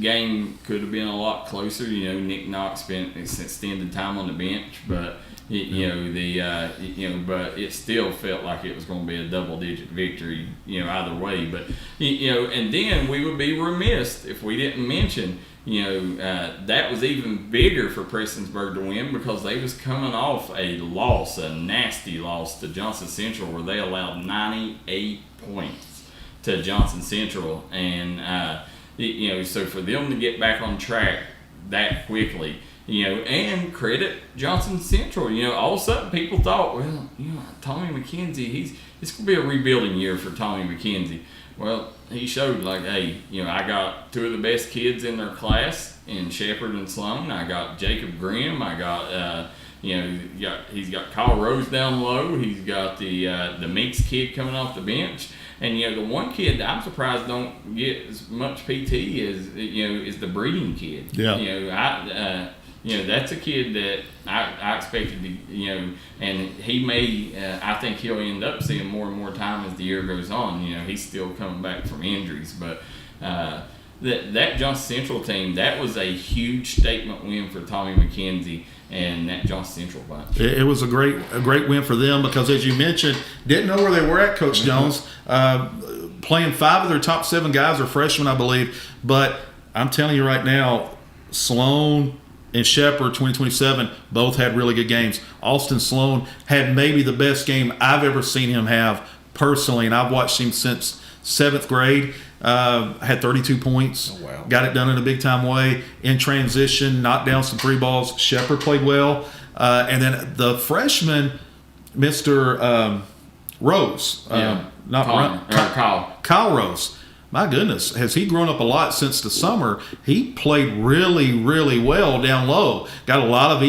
game could have been a lot closer. Nick Knox spent extended time on the bench, but but it still felt like it was going to be a double-digit victory, either way. But and then we would be remiss if we didn't mention, that was even bigger for Prestonsburg to win because they was coming off a nasty loss to Johnson Central, where they allowed 98 points to Johnson Central, and so for them to get back on track that quickly, and credit Johnson Central. All of a sudden people thought, well, Tommy McKenzie, it's going to be a rebuilding year for Tommy McKenzie. Well, he showed like, hey, I got two of the best kids in their class in Shepherd and Sloan. I got Jacob Grimm. I got, he's got Kyle Rose down low. He's got the Meeks kid coming off the bench. And, the one kid that I'm surprised don't get as much PT is the Breeding kid. Yeah. That's a kid that I expected to, and he may, I think he'll end up seeing more and more time as the year goes on. He's still coming back from injuries, but that Johnson Central team, that was a huge statement win for Tommy McKenzie and that Johnson Central bunch. It was a great win for them because, as you mentioned, didn't know where they were at, Coach Jones. Playing 5 of their top 7 guys are freshmen, I believe. But I'm telling you right now, Sloan and Shepherd 2027 both had really good games. Austin Sloan had maybe the best game I've ever seen him have personally, and I've watched him since 7th grade. Had 32 points. Oh, wow. Got it done in a big-time way. In transition, knocked down some 3 balls. Shepherd played well. And then the freshman, Mr. Rose. Kyle Rose. My goodness, has he grown up a lot since the summer? He played really, really well down low. Got a lot of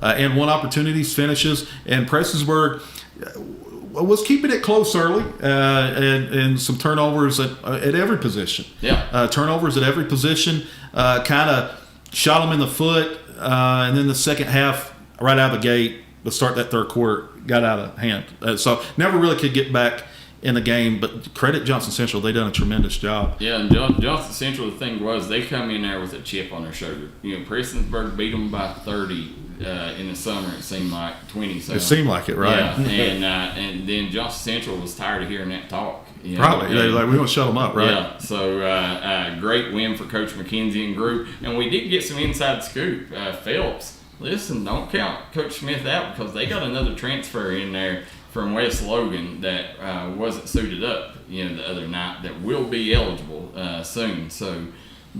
and 1 opportunities, finishes. And Prestonsburg was keeping it close early, and some turnovers at every position. Yeah. Turnovers at every position, kind of shot them in the foot, and then the second half, right out of the gate, to start that third quarter, got out of hand. So never really could get back in the game, but credit Johnson Central. They done a tremendous job. Yeah, and Johnson Central, the thing was, they come in there with a chip on their shoulder. Prestonsburg beat them by 30 in the summer. It seemed like 27. It seemed like it, right? Yeah, and then Johnson Central was tired of hearing that talk. Probably. They're like, we're going to shut them up, right? Yeah, so great win for Coach McKenzie and group. And we did get some inside scoop. Phelps, listen, don't count Coach Smith out because they got another transfer in there from West Logan that wasn't suited up, the other night, that will be eligible soon. So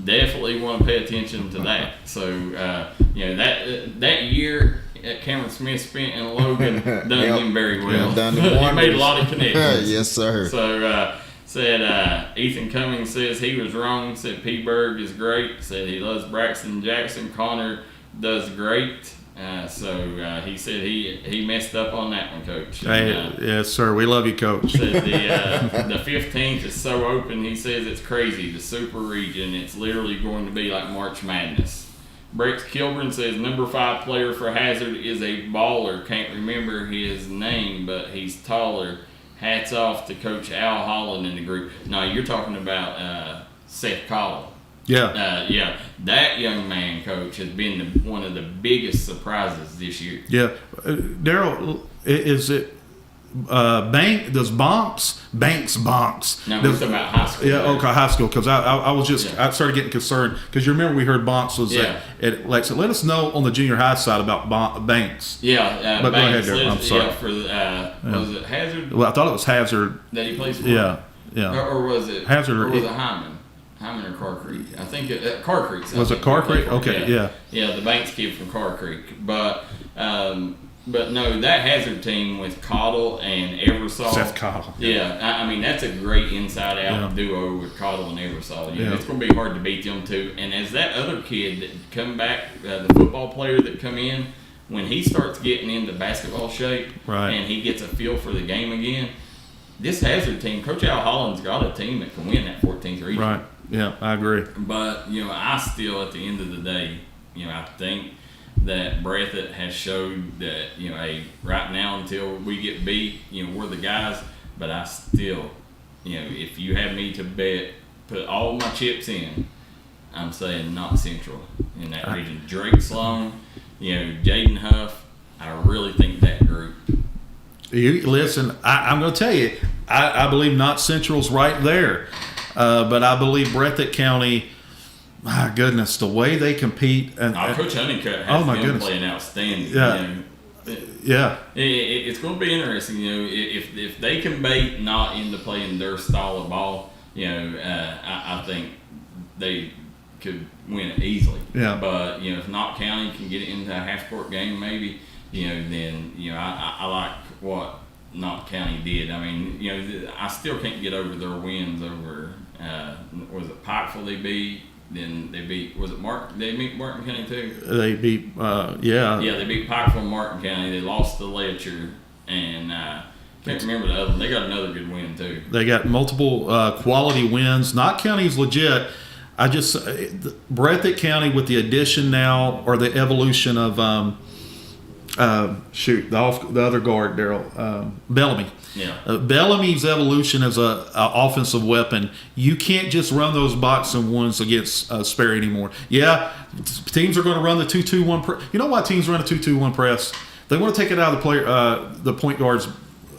definitely want to pay attention to that. So that year Cameron Smith spent in Logan done him very well. He made a lot of connections. Yes, sir. So said Ethan Cummings says he was wrong. Said P. Berg is great. Said he loves Braxton Jackson. Connor does great. He said he messed up on that one, Coach. Yes, sir. We love you, Coach. Said the 15th is so open. He says it's crazy. The Super Region, it's literally going to be like March Madness. Brex Kilburn says number 5 player for Hazard is a baller. Can't remember his name, but he's taller. Hats off to Coach Al Holland in the group. No, you're talking about Seth Collin. Yeah. That young man, Coach, has been one of the biggest surprises this year. Yeah. Darryl, is it Banks? No, we're talking about high school. Yeah, okay, high school. Because I started getting concerned because you remember we heard Banks was at Lexington. Let us know on the junior high side about Banks. Yeah, but Banks, go ahead, Darryl. I'm sorry. Was it Hazard? Well, I thought it was Hazard that he plays for. Yeah. Or was it Hazard? Or was it Hyman? Hyman or Car Creek? I think Car Creek. Was it Car Creek? Okay, yeah. Yeah, the Banks kid from Car Creek. But no, that Hazard team with Cottle and Eversole. Seth Cottle. Yeah, I mean, that's a great inside-out duo with Cottle and Eversole. It's going to be hard to beat them two. And as that other kid that come back, the football player that come in, when he starts getting into basketball shape and he gets a feel for the game again, this Hazard team, Coach Al Holland's got a team that can win that 14th region. Right. Yeah, I agree. But, I still, at the end of the day, I think that Breathitt has showed that, right now until we get beat, we're the guys. But I still, if you have me to bet put all my chips in, I'm saying not Central in that region. Drake Sloan, Jaden Huff. I really think that group. Listen, I'm going to tell you, I believe not Central's right there, but I believe Breathitt County. My goodness, the way they compete. Coach Honeycutt has been playing outstanding. Yeah. It's going to be interesting. If they can bait not into playing their style of ball, I think they could win it easily. Yeah. But if Knott County can get it into a half-court game, maybe, then I like what Knott County did. I mean, I still can't get over their wins over. Was it Pikeville they beat? Then they beat, was it Martin? They beat Martin County too? They beat, Yeah, they beat Pikeville and Martin County. They lost to Letcher, and can't remember the other one. They got another good win too. They got multiple quality wins. Knott County's legit. Breathitt County with the addition now, or the evolution of, the other guard, Darryl, Bellamy. Yeah. Bellamy's evolution as a offensive weapon. You can't just run those box and ones against Sperry anymore. Yeah, teams are going to run the 2-2-1 press. You know why teams run a 2-2-1 press? They want to take it out of the point guard's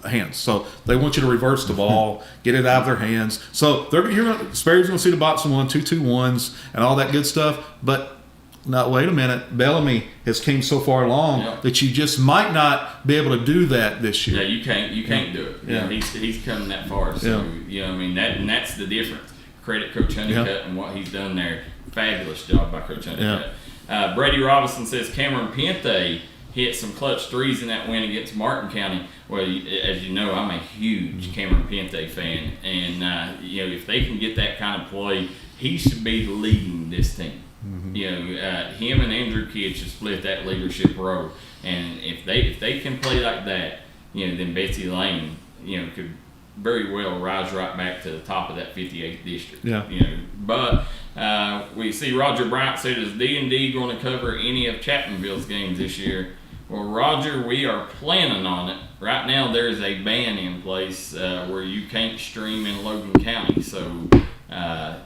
hands. So they want you to reverse the ball, get it out of their hands. So Sperry's going to see the box and one, 2-2-1s, and all that good stuff. But now, wait a minute. Bellamy has came so far along that you just might not be able to do that this year. Yeah, you can't do it. Yeah. He's come that far. So that's the difference. Credit Coach Honeycutt and what he's done there. Fabulous job by Coach Honeycutt. Brady Robinson says Cameron Pente hit some clutch threes in that win against Martin County. Well, as you know, I'm a huge Cameron Pente fan, and if they can get that kind of play, he should be leading this team. Mm-hmm. Him and Andrew Kidd should split that leadership role, and if they can play like that, then Betsy Lane, could very well rise right back to the top of that 58th district. Yeah. But we see Roger Bryant said, "Is D&D going to cover any of Chapmanville's games this year?" Well, Roger, we are planning on it. Right now, there is a ban in place where you can't stream in Logan County, so.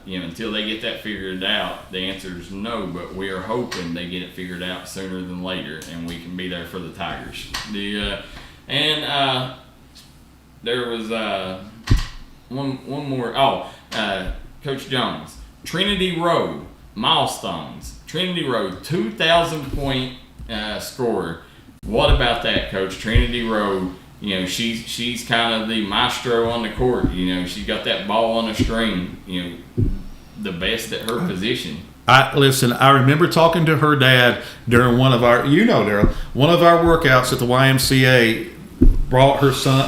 Until they get that figured out, the answer is no, but we are hoping they get it figured out sooner than later, and we can be there for the Tigers. There was one more. Coach Jones, Trinity Road, milestones. Trinity Road, 2,000 point scorer. What about that, Coach? Trinity Road. She's kind of the maestro on the court. She's got that ball on a string. The best at her position. I remember talking to her dad during one of our, Darryl, one of our workouts at the YMCA. Brought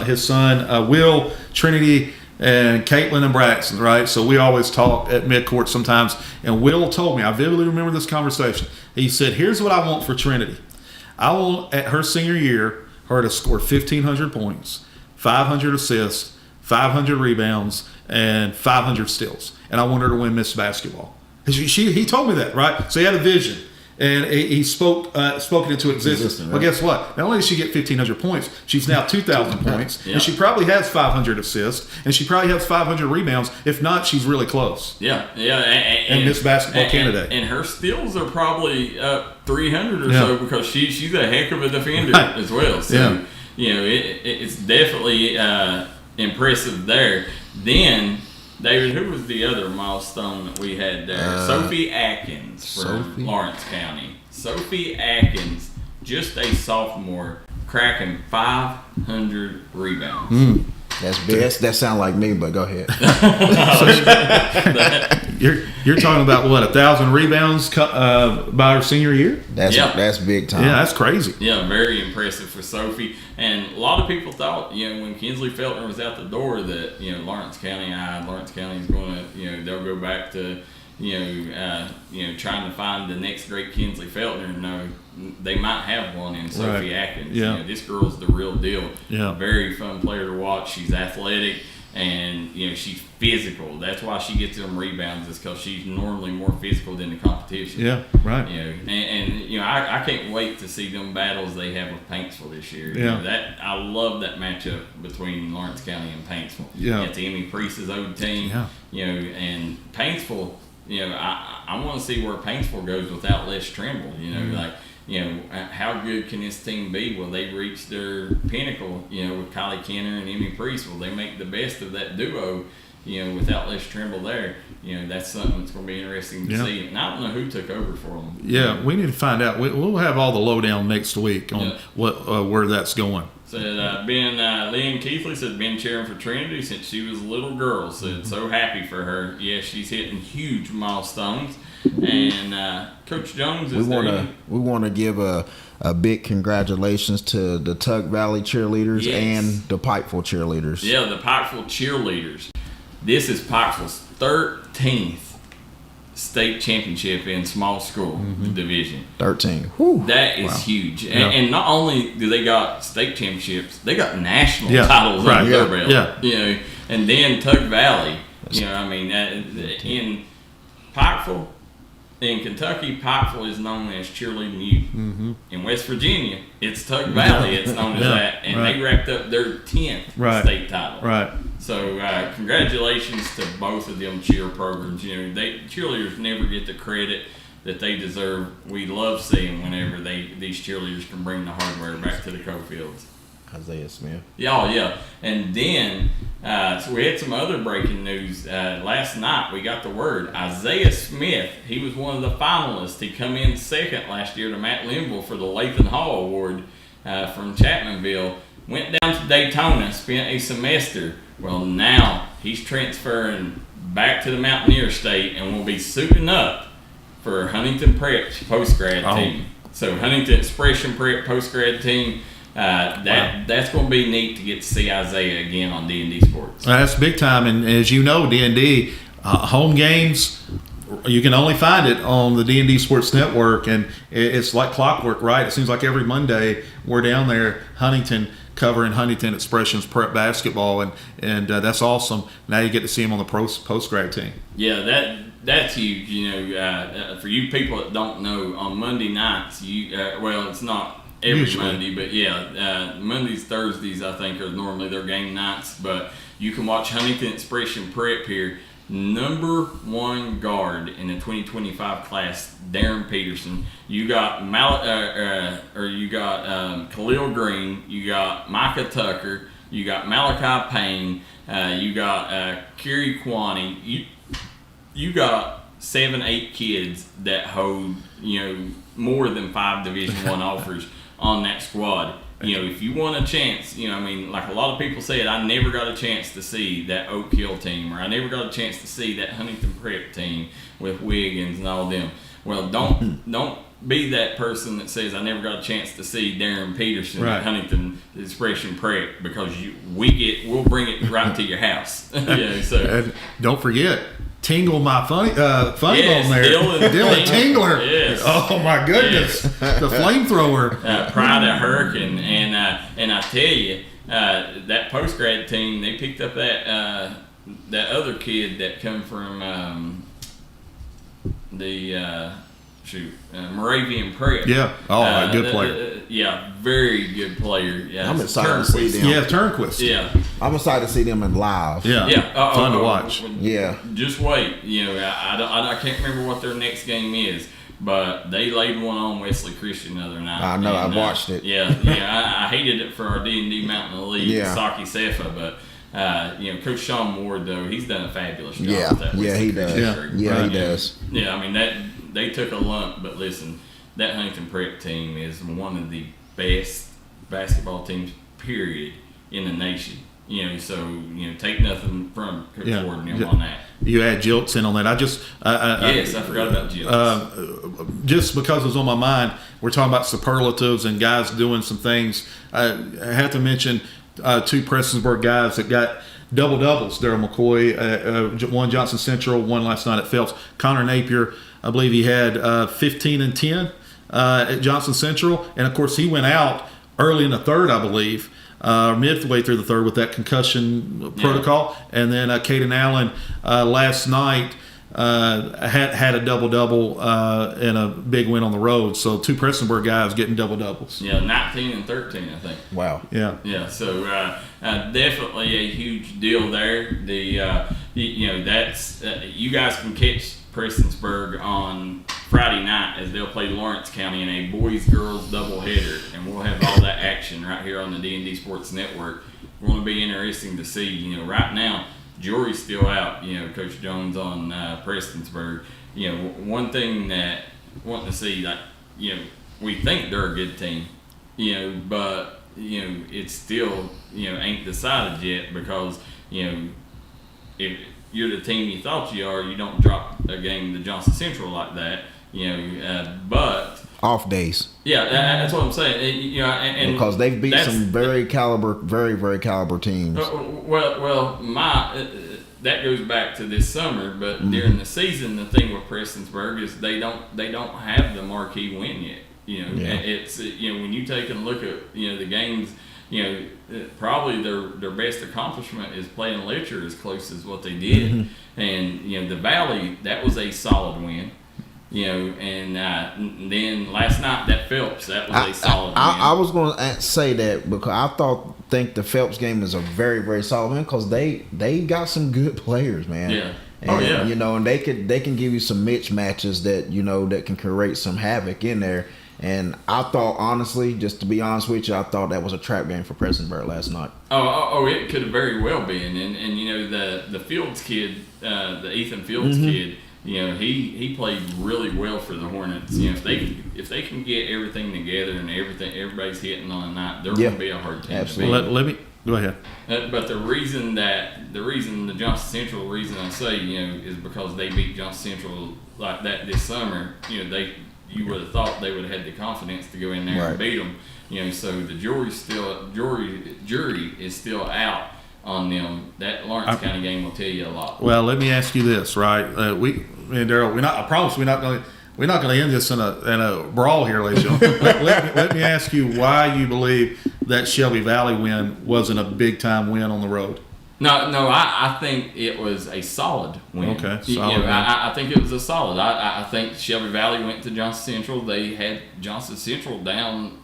his son, Will, Trinity, and Caitlin and Braxton. Right, so we always talk at midcourt sometimes. And Will told me, I vividly remember this conversation. He said, "Here's what I want for Trinity. I want at her senior year." Her to score 1,500 points, 500 assists, 500 rebounds, and 500 steals. And I want her to win Miss Basketball. He told me that, right? So he had a vision, and he spoke it into existence. Well, guess what? Not only did she get 1,500 points, she's now 2,000 points, and she probably has 500 assists, and she probably has 500 rebounds. If not, she's really close. Yeah. And Miss Basketball candidate. And her steals are probably up 300 or so because she's a heck of a defender as well. So, it's definitely impressive there. Then, David, who was the other milestone that we had there? Sophie Atkins from Lawrence County. Sophie Atkins, just a sophomore, cracking 500 rebounds. That's best. That sounds like me, but go ahead. You're talking about what, 1,000 rebounds by her senior year? That's big time. Yeah, that's crazy. Yeah, very impressive for Sophie. And a lot of people thought, when Kinsley Feltner was out the door, that Lawrence County is going to, they'll go back to trying to find the next great Kinsley Feltner. No, they might have one in Sophie Atkins. Yeah. This girl's the real deal. Yeah. Very fun player to watch. She's athletic and she's physical. That's why she gets them rebounds, is because she's normally more physical than the competition. Yeah, right. And I can't wait to see them battles they have with Paintsville this year. Yeah. I love that matchup between Lawrence County and Paintsville. Yeah. It's Emmy Priest's old team. Yeah. And Paintsville, I want to see where Paintsville goes without Les Trimble. How good can this team be? Will they reach their pinnacle, with Kylie Kenner and Emmy Priest? Will they make the best of that duo, without Les Trimble there? That's something that's going to be interesting to see. And I don't know who took over for them. Yeah, we need to find out. We'll have all the lowdown next week on where that's going. Said Lynn Keathley said been cheering for Trinity since she was a little girl. Said so happy for her. Yes, she's hitting huge milestones. And Coach Jones is we want to give a big congratulations to the Tug Valley cheerleaders and the Pikeville cheerleaders. Yeah, the Pikeville cheerleaders. This is Pikeville's 13th state championship in small school division. 13. Whew. That is huge. And not only do they got state championships, they got national titles under their belt. Yeah. And then Tug Valley, in Pikeville, in Kentucky, Pikeville is known as Cheerleading Youth. In West Virginia, it's Tug Valley. It's known as that. And they wrapped up their 10th state title. Right. So congratulations to both of them cheer programs. Cheerleaders never get the credit that they deserve. We love seeing whenever these cheerleaders can bring the hardware back to the Cofields. Isaiah Smith. Yeah. And then, so we had some other breaking news. Last night we got the word. Isaiah Smith, he was one of the finalists. He come in second last year to Matt Linville for the Lathan Hall Award from Chapmanville. Went down to Daytona, spent a semester. Well, now he's transferring back to the Mountaineer State and will be suiting up for Huntington Prep's post-grad team. So Huntington Expression Prep post-grad team. That's going to be neat to get to see Isaiah again on D&D Sports. That's big time, and as you know, D&D home games, you can only find it on the D&D Sports Network, and it's like clockwork, right? It seems like every Monday we're down there, Huntington, covering Huntington Expressions Prep basketball, and that's awesome. Now you get to see him on the post-grad team. Yeah, that's huge. For you people that don't know, on Monday nights, it's not every Monday, but Mondays, Thursdays, I think, are normally their game nights. But you can watch Huntington Expression Prep here. Number 1 guard in the 2025 class, Darren Peterson. You got Khalil Green. You got Micah Tucker. You got Malachi Payne. You got Kerry Kwani. You got 7-8 kids that hold more than 5 Division I offers on that squad. If you want a chance, like a lot of people said, I never got a chance to see that Oak Hill team, or I never got a chance to see that Huntington Prep team with Wiggins and all them. Well, don't be that person that says I never got a chance to see Darren Peterson at Huntington Expression Prep, because we'll bring it right to your house. And don't forget, Tingle, my funny bone there. Dylan Tingler. Yes. Oh my goodness. Yes. The flamethrower. Pride of Hurricane. And I tell you, that post-grad team, they picked up that other kid that come from Moravian Prep. Yeah. Oh, good player. Very good player. Yeah, I'm excited to see them. Yeah, Turnquist. Yeah. I'm excited to see them in live. Yeah. Fun to watch. Just wait. I can't remember what their next game is, but they laid one on Wesley Christian the other night. I know. I watched it. I hated it for our D&D Mountain League, Saki Sefa, but Coach Sean Ward, though, he's done a fabulous job with that. He does. He does. They took a lump, but listen, that Huntington Prep team is one of the best basketball teams, period, in the nation. Take nothing from Coach Ward and him on that. You add Jilts in on that. I forgot about Jilts. Just because it was on my mind, we're talking about superlatives and guys doing some things. I have to mention 2 Prestonsburg guys that got double-doubles. Darryl McCoy, one Johnson Central, one last night at Phelps. Connor Napier, I believe he had 15 and 10 at Johnson Central. And, of course, he went out early in the third, I believe, midway through the third with that concussion protocol. And then Caden Allen last night had a double-double and a big win on the road. So 2 Prestonsburg guys getting double-doubles. Yeah, 19 and 13, I think. Wow. Yeah. Yeah, so definitely a huge deal there. That's you guys can catch Prestonsburg on Friday night as they'll play Lawrence County in a boys-girls doubleheader, and we'll have all that action right here on the D&D Sports Network. It's going to be interesting to see. Right now, jury's still out. Coach Jones on Prestonsburg. One thing that wanting to see, we think they're a good team, but it's still ain't decided yet because if you're the team you thought you are, you don't drop a game to Johnson Central like that. But off days. Yeah, that's what I'm saying. And because they've beat some very very caliber teams. That goes back to this summer. But during the season, the thing with Prestonsburg is they don't have the marquee win yet. It's when you take a look at the games. Probably their best accomplishment is playing Letcher as close as what they did, and the Valley, that was a solid win. And then last night that Phelps, that was a solid win. I was going to say that because I think the Phelps game is a very very solid win because they got some good players, man. Yeah. And, and they can give you some mismatches that that can create some havoc in there. And I thought, honestly, just to be honest with you, I thought that was a trap game for Prestonsburg last night. Oh, it could have very well been. And the Fields kid, the Ethan Fields kid, he played really well for the Hornets. If they can get everything together and everybody's hitting on a night, they're going to be a hard team. Absolutely. Let me go ahead. But the reason the Johnson Central reason I say is because they beat Johnson Central like that this summer. You would have thought they would have had the confidence to go in there and beat them. So the jury is still out on them. That Lawrence County game will tell you a lot. Well, let me ask you this, right? Me and Darryl, I promise we're not going to end this in a brawl here, ladies and gentlemen. let me ask you why you believe that Shelby Valley win wasn't a big time win on the road. No, I think it was a solid win. Okay, solid win. I think it was a solid. I think Shelby Valley went to Johnson Central. They had Johnson Central down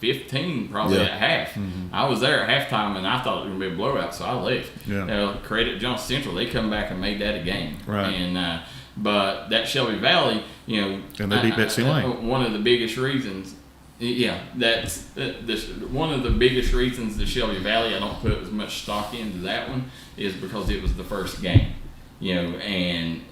15 probably at half. Mm-hmm. I was there at halftime, and I thought it was going to be a blowout, so I left. Yeah. Credit Johnson Central. They come back and made that a game. Right. And but that Shelby Valley, and they beat Betsy Lane. One of the biggest reasons. Yeah, that's one of the biggest reasons the Shelby Valley, I don't put as much stock into that one, is because it was the first game. And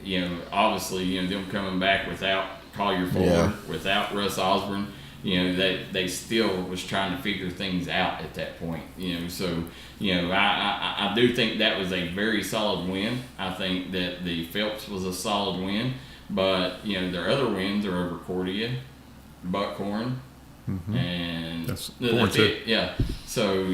obviously, them coming back without Collier Ford, without Russ Osborne, they still was trying to figure things out at that point. So I do think that was a very solid win. I think that the Phelps was a solid win, but their other wins are over Cordia, Buckhorn. Mm-hmm. And that's it. Yeah. So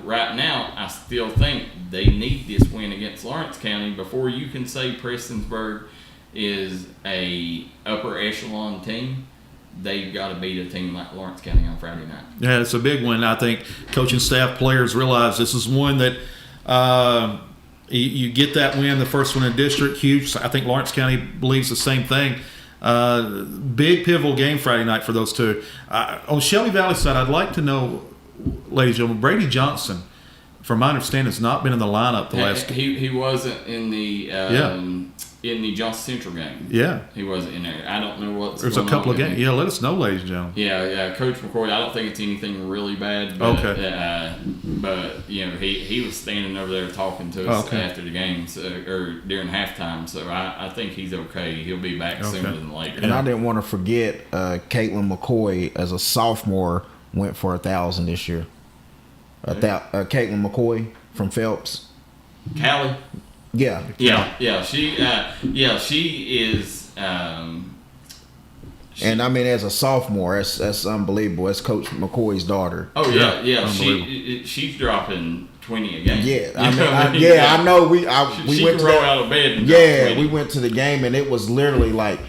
right now, I still think they need this win against Lawrence County before you can say Prestonsburg is a upper echelon team. They've got to beat a team like Lawrence County on Friday night. Yeah, it's a big one. I think coaching staff, players realize this is one that you get that win, the first one in district, huge. I think Lawrence County believes the same thing. Big pivotal game Friday night for those two. On Shelby Valley side, I'd like to know, ladies and gentlemen, Brady Johnson, from my understanding, has not been in the lineup the last. He wasn't in the in the Johnson Central game. Yeah, he wasn't in there. I don't know what's. There's a couple of games. Yeah, let us know, ladies and gentlemen. Yeah, Coach McCoy. I don't think it's anything really bad. But, okay. But he was standing over there talking to us after the games or during halftime. So I think he's okay. He'll be back sooner than later. And I didn't want to forget Caitlin McCoy as a sophomore went for 1,000 this year. Caitlin McCoy from Phelps. Callie. Yeah. She is. And I mean, as a sophomore, that's unbelievable. That's Coach McCoy's daughter. Oh yeah. She's dropping 20 a game. Yeah, I know. We she went can roll out of bed. And we went to the game, and it was literally like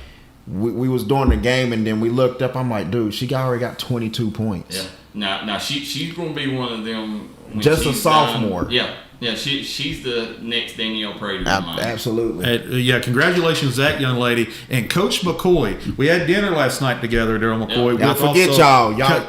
we was doing the game, and then we looked up. I'm like, dude, she already got 22 points. Yeah. Now she's going to be one of them. Just a sophomore. Done. Yeah. She's the next Danielle Prater. Absolutely. Yeah, congratulations, that young lady. And Coach McCoy. We had dinner last night together, Darryl McCoy. Yeah, forget y'all. Y'all got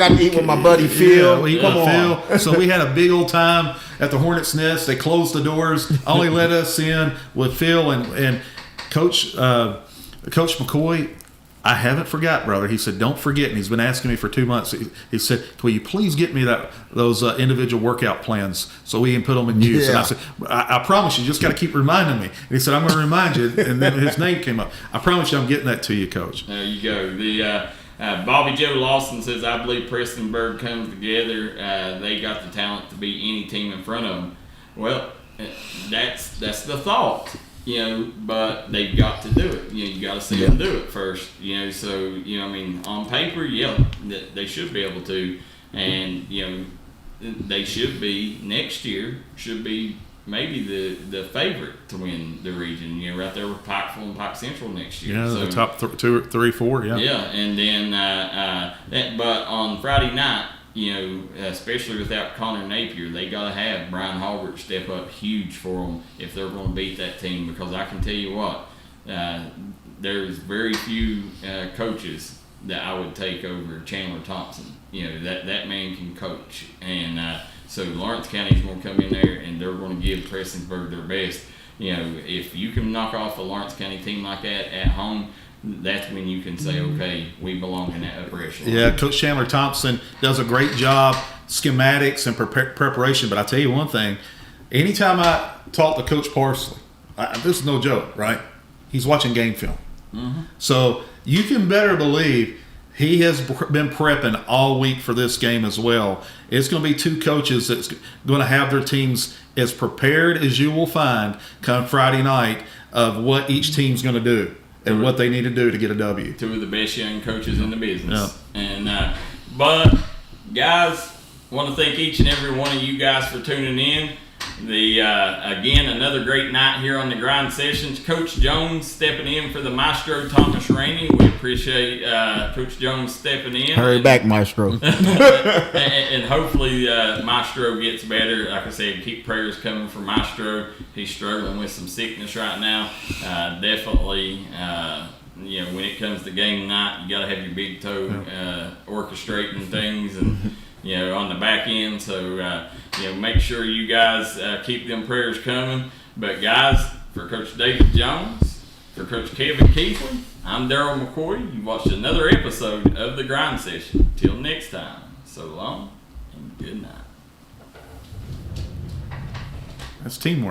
to eat with my buddy Phil. Come on. Phil. So we had a big old time at the Hornet's Nest. They closed the doors, only let us in with Phil and Coach McCoy. I haven't forgot, brother. He said, don't forget. And he's been asking me for 2 months. He said, will you please get me those individual workout plans so we can put them in use? Yeah. And I said, I promise you just got to keep reminding me. And he said, I'm going to remind you. And then his name came up. I promise you I'm getting that to you, Coach. There you go. The Bobby Joe Lawson says, I believe Prestonburg comes together. They got the talent to beat any team in front of them. Well, that's the thought. But they've got to do it. You got to see them do it first. So on paper, they should be able to, and they should be next year. Should be maybe the favorite to win the region. Right there with Pikeville and Pike Central next year. Yeah, so, the top 2, 3, 4. Yeah. Yeah, and then but on Friday night. Especially without Connor Napier, they got to have Brian Halbert step up huge for them if they're going to beat that team. Because I can tell you what, there's very few coaches that I would take over Chandler Thompson. That man can coach, and so Lawrence County's going to come in there and they're going to give Prestonsburg their best. If you can knock off a Lawrence County team like that at home, that's when you can say, okay, we belong in that upper echelon. Yeah, Coach Chandler Thompson does a great job, schematics and preparation. But I tell you one thing, anytime I talk to Coach Parsley, this is no joke, right? He's watching game film. Mm-hmm. So you can better believe he has been prepping all week for this game as well. It's going to be 2 coaches that's going to have their teams as prepared as you will find come Friday night of what each team's going to do. And what they need to do to get a W. 2 of the best young coaches in the business. Yeah. And but guys, want to thank each and every one of you guys for tuning in. Again, another great night here on the Grind Sessions. Coach Jones stepping in for the Maestro Thomas Rainey. We appreciate Coach Jones stepping in. Hurry back, Maestro. and hopefully Maestro gets better. Like I said, keep prayers coming for Maestro. He's struggling with some sickness right now. Definitely, when it comes to game night, you got to have your big toe orchestrating things and on the back end. So make sure you guys keep them prayers coming. But guys, for Coach David Jones, for Coach Kevin Keathley, I'm Darryl McCoy. You watched another episode of The Grind Session. Till next time, so long and good night. That's teamwork.